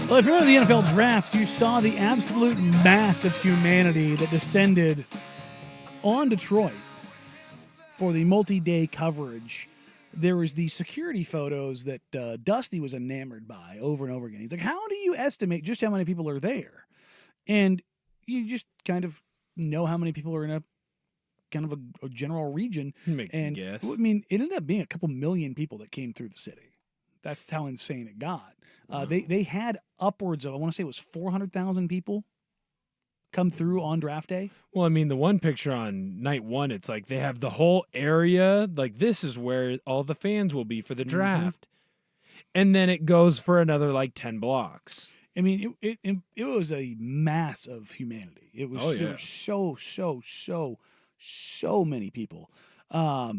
Well, if you remember the NFL drafts, you saw the absolute mass of humanity that descended on Detroit for the multi-day coverage. There was the security photos that Dusty was enamored by over and over again. He's like, how do you estimate just how many people are there? And you just kind of know how many people are in a kind of a general region.
Make a
and
guess.
I mean, it ended up being a couple million people that came through the city. That's how insane it got. They had upwards of, I want to say it was 400,000 people come through on draft day.
Well, I mean, the one picture on night one, it's like they have the whole area. Like, this is where all the fans will be for the draft. And then it goes for another, like, 10 blocks.
I mean, it was a mass of humanity. It was, it was so many people. Joe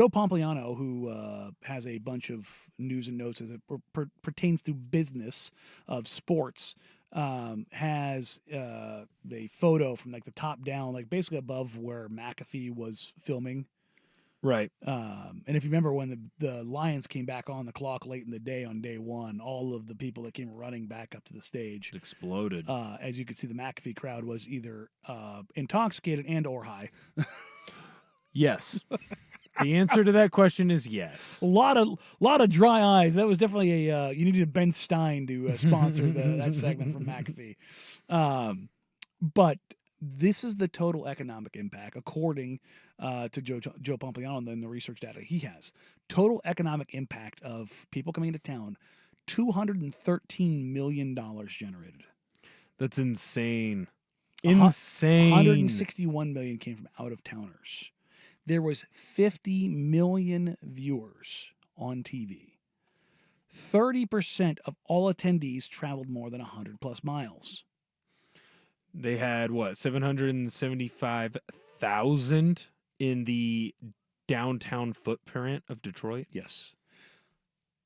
Pompliano, who has a bunch of news and notes as it pertains to business of sports, has the photo from like the top down, like basically above where McAfee was filming.
Right.
And if you remember when the Lions came back on the clock late in the day on day one, all of the people that came running back up to the stage
exploded.
As you could see, the McAfee crowd was either intoxicated and or high.
Yes. The answer to that question is yes.
A lot of dry eyes. That was definitely a you needed Ben Stein to sponsor that segment from McAfee. But this is the total economic impact, according to Joe Pompliano and the research data he has. Total economic impact of people coming into town, $213 million generated.
That's insane. Insane.
161 million came from out-of-towners. There was 50 million viewers on TV. 30% of all attendees traveled more than 100 plus miles.
They had, 775,000 in the downtown footprint of Detroit?
Yes.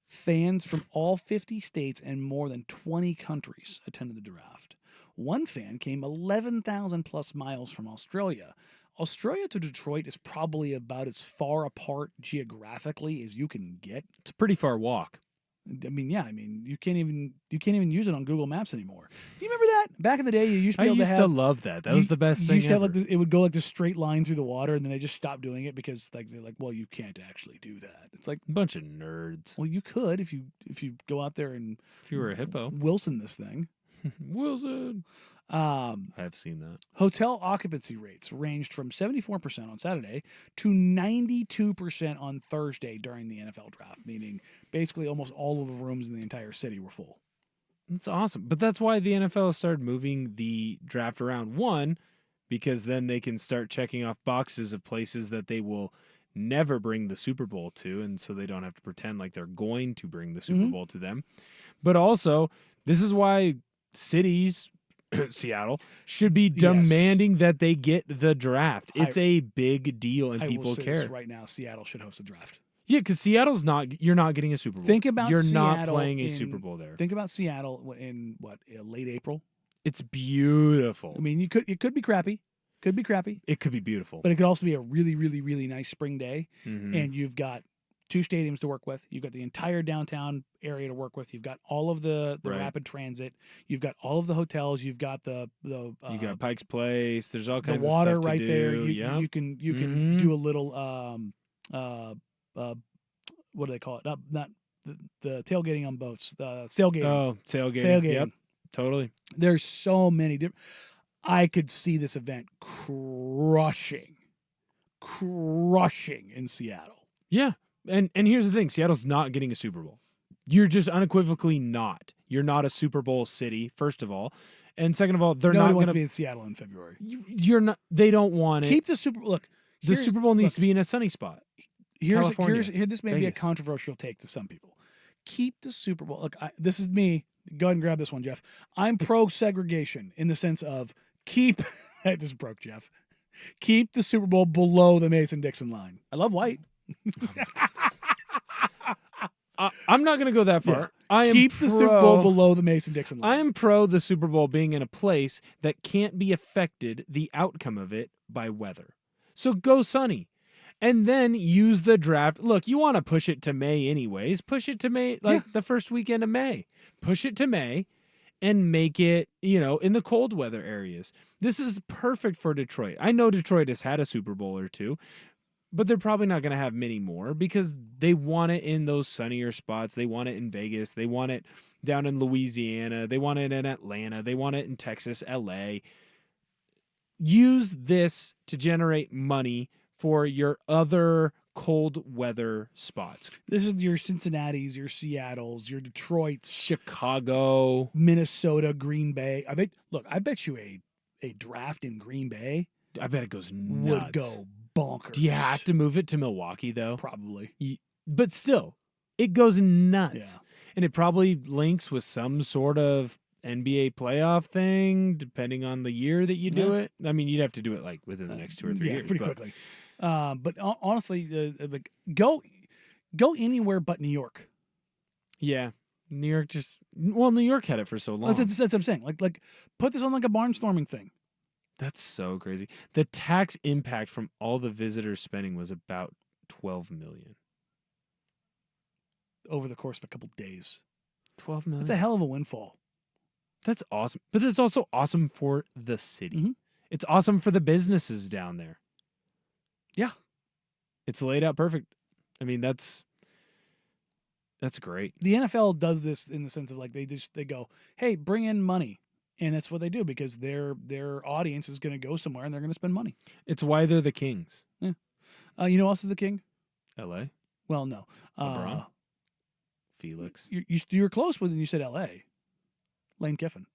Fans from all 50 states and more than 20 countries attended the draft. One fan came 11,000 plus miles from Australia. Australia to Detroit is probably about as far apart geographically as you can get.
It's a pretty far walk.
I mean, yeah. I mean, you can't even use it on Google Maps anymore. You remember that back in the day? You used to be able to have.
I used to love that. That was the best thing.
You used to have
ever.
it would go like this straight line through the water, and then they just stopped doing it because they're like, well, you can't actually do that. It's like
a bunch of nerds.
Well, you could if you go out there and
if you were a hippo,
Wilson this thing.
Wilson. I have seen that.
Hotel occupancy rates ranged from 74% on Saturday to 92% on Thursday during the NFL draft, meaning basically almost all of the rooms in the entire city were full.
That's awesome. But that's why the NFL started moving the draft around. One, because then they can start checking off boxes of places that they will never bring the Super Bowl to, and so they don't have to pretend like they're going to bring the Super Bowl to them. But also, this is why cities, Seattle, should be demanding that they get the draft. It's a big deal, and people care.
This right now, Seattle should host the draft.
Yeah, because Seattle's not. You're not getting a Super Bowl.
Think about
you're
Seattle
not playing a Super Bowl there.
Think about Seattle in late April.
It's beautiful.
I mean, it could be crappy. Could be crappy.
It could be beautiful,
but it could also be a really, really, really nice spring day, and you've got 2 stadiums to work with. You've got the entire downtown area to work with. You've got all of the rapid transit. You've got all of the hotels. You've got the you
got Pike's Place. There's all kinds
of water
stuff to
right
do.
there. You can do a little what do they call it? Not the tailgating on boats. The sailgating.
Oh, sailgating. Yep, totally.
There's so many different. I could see this event crushing in Seattle.
Yeah. And here's the thing, Seattle's not getting a Super Bowl. You're just unequivocally not. You're not a Super Bowl city, first of all. And second of all, they're not going
to be in Seattle in February.
You're not. They don't want it.
Keep the Super Bowl. Look,
the Super Bowl needs to be in a sunny spot.
This may be a controversial take to some people. Keep the Super Bowl. Look, this is me. Go ahead and grab this one, Jeff. I'm pro-segregation in the sense of keep. This broke, Jeff. Keep the Super Bowl below the Mason-Dixon line. I love white.
I'm not going to go that far.
Yeah.
I am
keep the Super Bowl below the Mason-Dixon line.
I am pro the Super Bowl being in a place that can't be affected, the outcome of it, by weather. So go sunny. And then use the draft. Look, you want to push it to May anyways. Push it to May, the first weekend of May. push it to May and make it, in the cold weather areas. This is perfect for Detroit. I know Detroit has had a Super Bowl or two, but they're probably not going to have many more because they want it in those sunnier spots. They want it in Vegas. They want it down in Louisiana. They want it in Atlanta. They want it in Texas, LA. Use this to generate money for your other cold weather spots.
This is your Cincinnati's, your Seattle's, your Detroit's,
Chicago,
Minnesota, Green Bay. I bet you a draft in Green Bay,
I bet it goes nuts.
Would go bonkers.
Do you have to move it to Milwaukee though?
Probably.
But still, it goes nuts.
Yeah.
And it probably links with some sort of NBA playoff thing, depending on the year that you do it. I mean, you'd have to do it like within the next 2 or 3 years.
Pretty quickly. But honestly, go anywhere but New York.
Yeah, New York New York had it for so long.
That's what I'm saying. Like put this on like a barnstorming thing.
That's so crazy. The tax impact from all the visitors spending was about $12 million
over the course of a couple days.
$12 million.
That's a hell of a windfall.
That's awesome. But it's also awesome for the city.
Mm-hmm.
It's awesome for the businesses down there.
Yeah.
It's laid out perfect. I mean, that's great.
The NFL does this in the sense of like they go, hey, bring in money. And that's what they do because their audience is going to go somewhere and they're going to spend money.
It's why they're the kings.
Yeah. You know who else is the king?
L.A.
Well, no.
LeBron. Felix.
You were close when you said L.A. Lane Kiffin.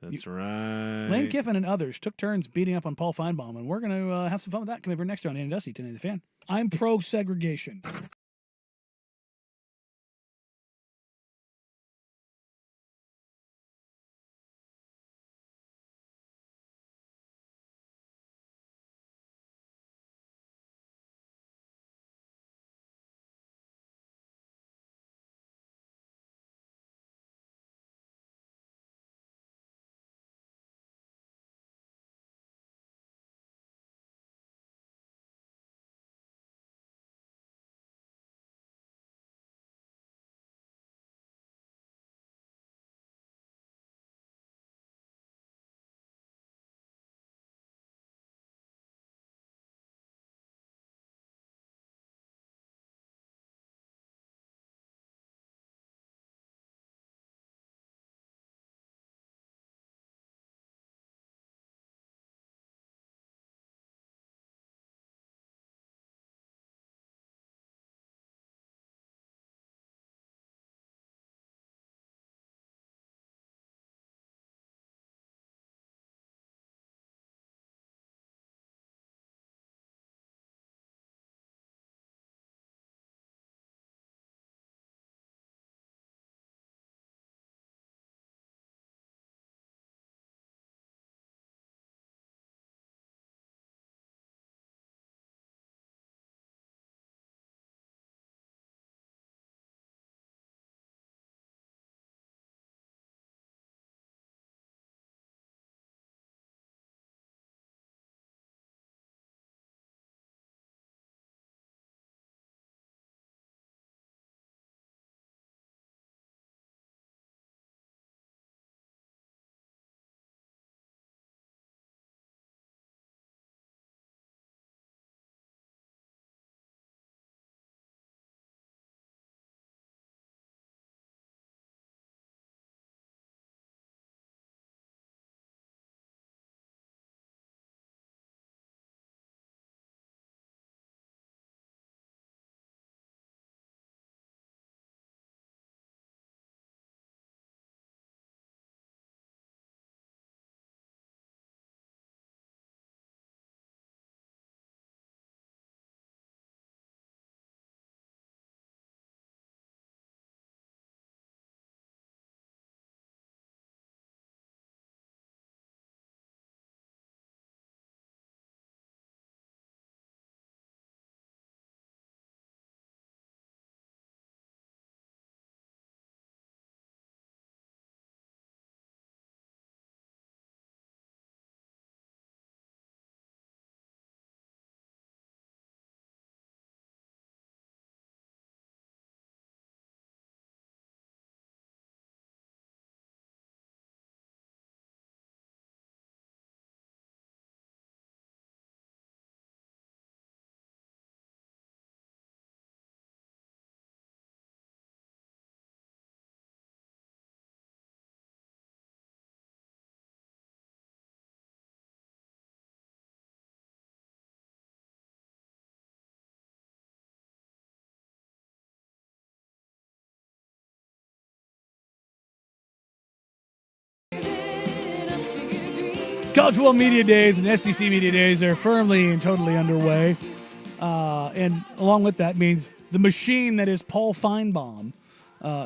That's right.
Lane Kiffin and others took turns beating up on Paul Finebaum, and we're going to have some fun with that. Come over next year on Andy Dusty, 1080 The Fan. I'm pro-segregation. College football media days and SEC media days are firmly and totally underway. And along with that means the machine that is Paul Finebaum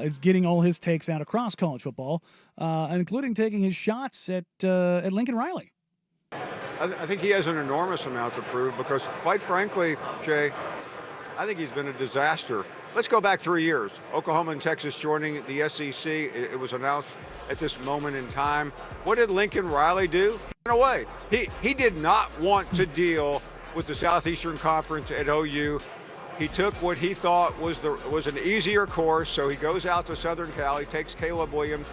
is getting all his takes out across college football, including taking his shots at Lincoln Riley.
I think he has an enormous amount to prove because, quite frankly, Jay, I think he's been a disaster. Let's go back 3 years. Oklahoma and Texas joining the SEC. It was announced at this moment in time. What did Lincoln Riley do? He went away. He did not want to deal with the Southeastern Conference at OU. He took what he thought was an easier course, so he goes out to Southern Cal. He takes Caleb Williams.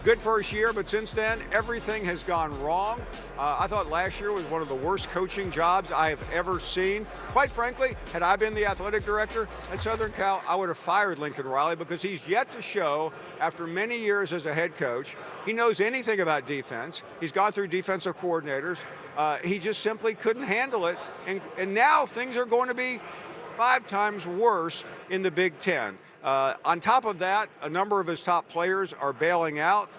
Good first year, but since then, everything has gone wrong. I thought last year was one of the worst coaching jobs I have ever seen. Quite frankly, had I been the athletic director at Southern Cal, I would have fired Lincoln Riley because he's yet to show, after many years as a head coach, he knows anything about defense. He's gone through defensive coordinators. He just simply couldn't handle it. And now things are going to be 5 times worse in the Big Ten. On top of that, a number of his top players are bailing out.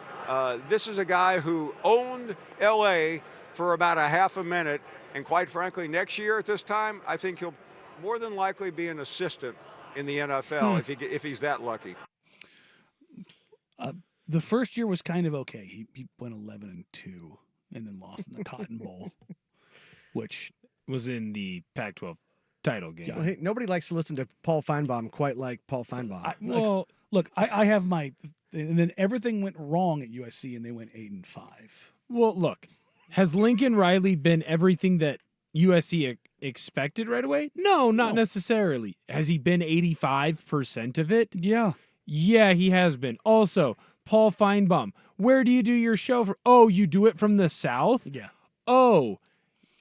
This is a guy who owned LA for about a half a minute. And quite frankly, next year at this time, I think he'll more than likely be an assistant in the NFL if he's that lucky.
The first year was kind of okay. He went 11-2 and then lost in the Cotton Bowl, which
was in the Pac-12 title game.
Well, hey, nobody likes to listen to Paul Finebaum quite like Paul Finebaum.
I have my, and then everything went wrong at USC, and they went 8-5.
Well, look, has Lincoln Riley been everything that USC expected right away? No, not necessarily. Has he been 85% of it?
Yeah.
Yeah, he has been. Also, Paul Finebaum, where do you do your show from? Oh, you do it from the South?
Yeah.
Oh,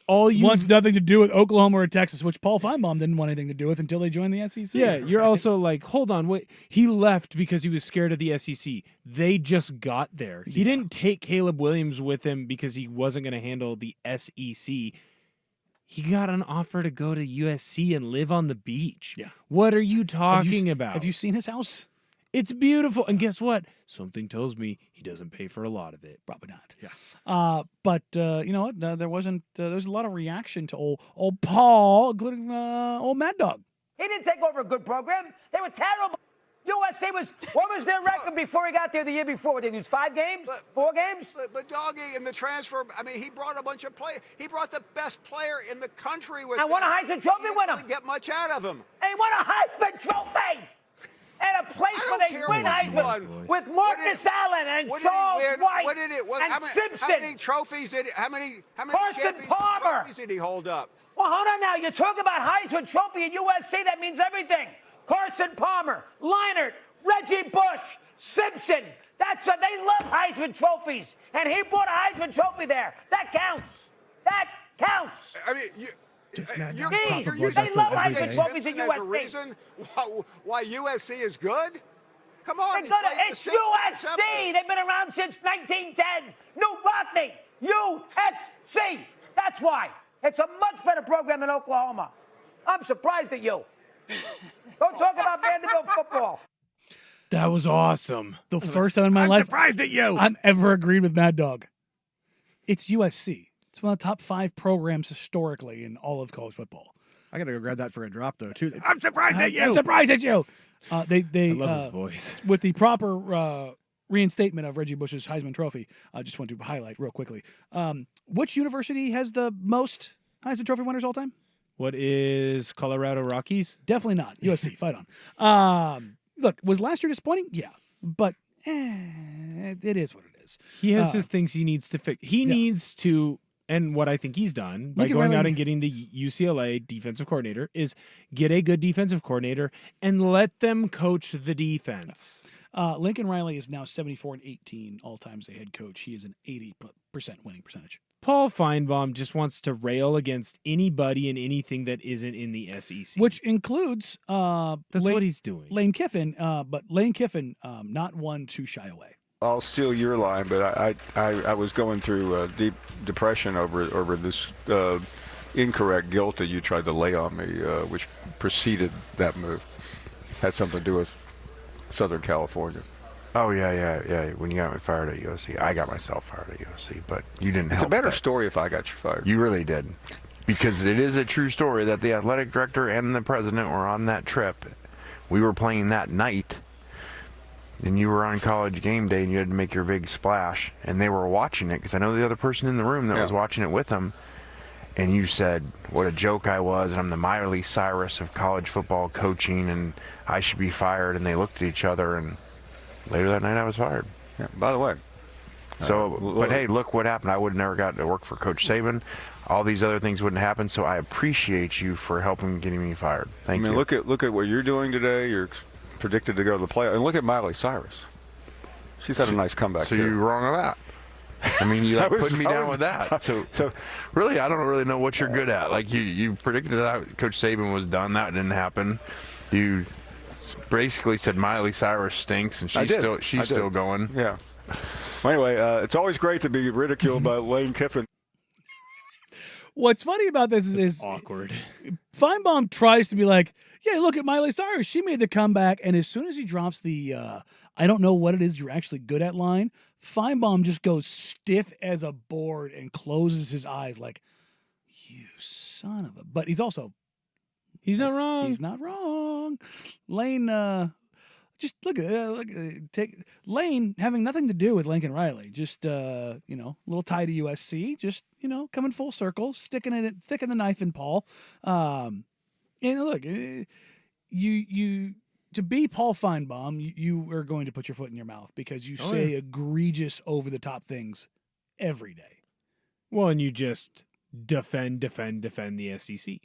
wants nothing to do with Oklahoma or Texas, which Paul Finebaum didn't want anything to do with until they joined the SEC.
Yeah, you're also like, hold on, wait. He left because he was scared of the SEC. They just got there. He didn't take Caleb Williams with him because he wasn't going to handle the SEC. He got an offer to go to USC and live on the beach.
Yeah.
What are you talking about?
Have you seen his house?
It's beautiful. And guess what? Something tells me he doesn't pay for a lot of it.
Probably not.
Yes.
But you know what? There was a lot of reaction to old Paul, including old Mad Dog.
He didn't take over a good program. They were terrible. USC what was their record before he got there the year before? Did they lose 5 games? 4 games?
But Doggy, in the transfer, I mean, he brought a bunch of players. He brought the best player in the country with him.
And won a Heisman Trophy with him.
He didn't get much out of him.
And he won a Heisman Trophy. At a place where they win Heisman with Marcus Allen and Charles White and Simpson.
How many trophies did he, how many
Carson Palmer.
trophies did he hold up?
Well, hold on now. You talk about Heisman Trophy at USC, that means everything. Carson Palmer, Leinart, Reggie Bush, Simpson. They love Heisman trophies. And he brought a Heisman Trophy there. That counts. That counts.
I mean,
they love Heisman trophies at USC.
The reason why USC is good? Come on.
It's USC. They've been around since 1910. New Rockney. USC. That's why. It's a much better program than Oklahoma. I'm surprised at you. Don't talk about Vanderbilt football.
That was awesome.
The first time in my life.
I'm surprised at you.
I've ever agreed with Mad Dog. It's USC. It's one of the top 5 programs historically in all of college football.
I got to go grab that for a drop, though, too. I'm surprised at you.
I'm surprised at you.
I love his voice.
With the proper reinstatement of Reggie Bush's Heisman Trophy, I just want to highlight real quickly. Which university has the most Heisman Trophy winners all time?
What is Colorado Rockies?
Definitely not. USC, fight on. Look, was last year disappointing? Yeah. But it is what it is.
He has his things he needs to fix. He needs to... And what I think he's done by going out and getting the UCLA defensive coordinator is get a good defensive coordinator and let them coach the defense.
Lincoln Riley is now 74-18 all time as a head coach. He is an 80% winning percentage.
Paul Finebaum just wants to rail against anybody and anything that isn't in the SEC.
Which includes
that's what he's doing.
Lane Kiffin, but Lane Kiffin not one to shy away.
I'll steal your line, but I was going through deep depression over this incorrect guilt that you tried to lay on me, which preceded that move. Had something to do with Southern California.
Oh, yeah. When you got me fired at USC. I got myself fired at USC, but you didn't help.
It's a better
that.
story if I got you fired.
You really did. Because it is a true story that the athletic director and the president were on that trip. We were playing that night, and you were on College game day, and you had to make your big splash, and they were watching it, because I know the other person in the room that was watching it with them, and you said what a joke I was, and I'm the Miley Cyrus of college football coaching, and I should be fired, and they looked at each other, and later that night I was fired.
Yeah. By the way.
So, but hey, look what happened. I would have never gotten to work for Coach Saban. All these other things wouldn't happen, so I appreciate you for helping getting me fired. Thank you.
Look at what you're doing today. You're predicted to go to the playoffs. And look at Miley Cyrus. She's had a nice comeback,
So
too.
you're wrong on that. I mean, you putting me down with that. So really, I don't really know what you're good at. Like, you predicted that Coach Saban was done. That didn't happen. You basically said Miley Cyrus stinks, and she's still going.
Yeah. Well, anyway, it's always great to be ridiculed by Lane Kiffin.
What's funny about this is
awkward.
Finebaum tries to be like, yeah, look at Miley Cyrus. She made the comeback. And as soon as he drops the I don't know what it is you're actually good at line, Finebaum just goes stiff as a board and closes his eyes like, you son of a... But he's also...
He's not wrong.
He's not wrong. Lane... Just look at take Lane having nothing to do with Lincoln Riley. Just a little tie to USC. Just coming full circle, sticking the knife in Paul. And look, you to be Paul Finebaum, you are going to put your foot in your mouth because you say egregious, over the top things every day.
Well, and you just defend the SEC.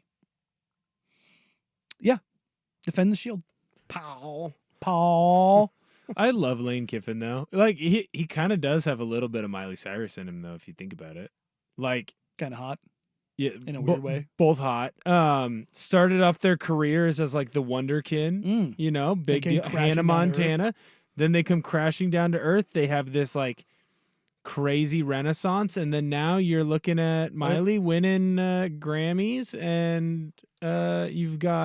Yeah, defend the shield.
Paul.
I love Lane Kiffin though. Like he kind of does have a little bit of Miley Cyrus in him though, if you think about it. Like
kind of hot.
Yeah,
in a weird way.
Both hot. Started off their careers as like the Wonder Kid, big deal, Hannah Montana. Then they come crashing down to earth. They have this like crazy renaissance, and then now you're looking at Miley winning Grammys, and you've got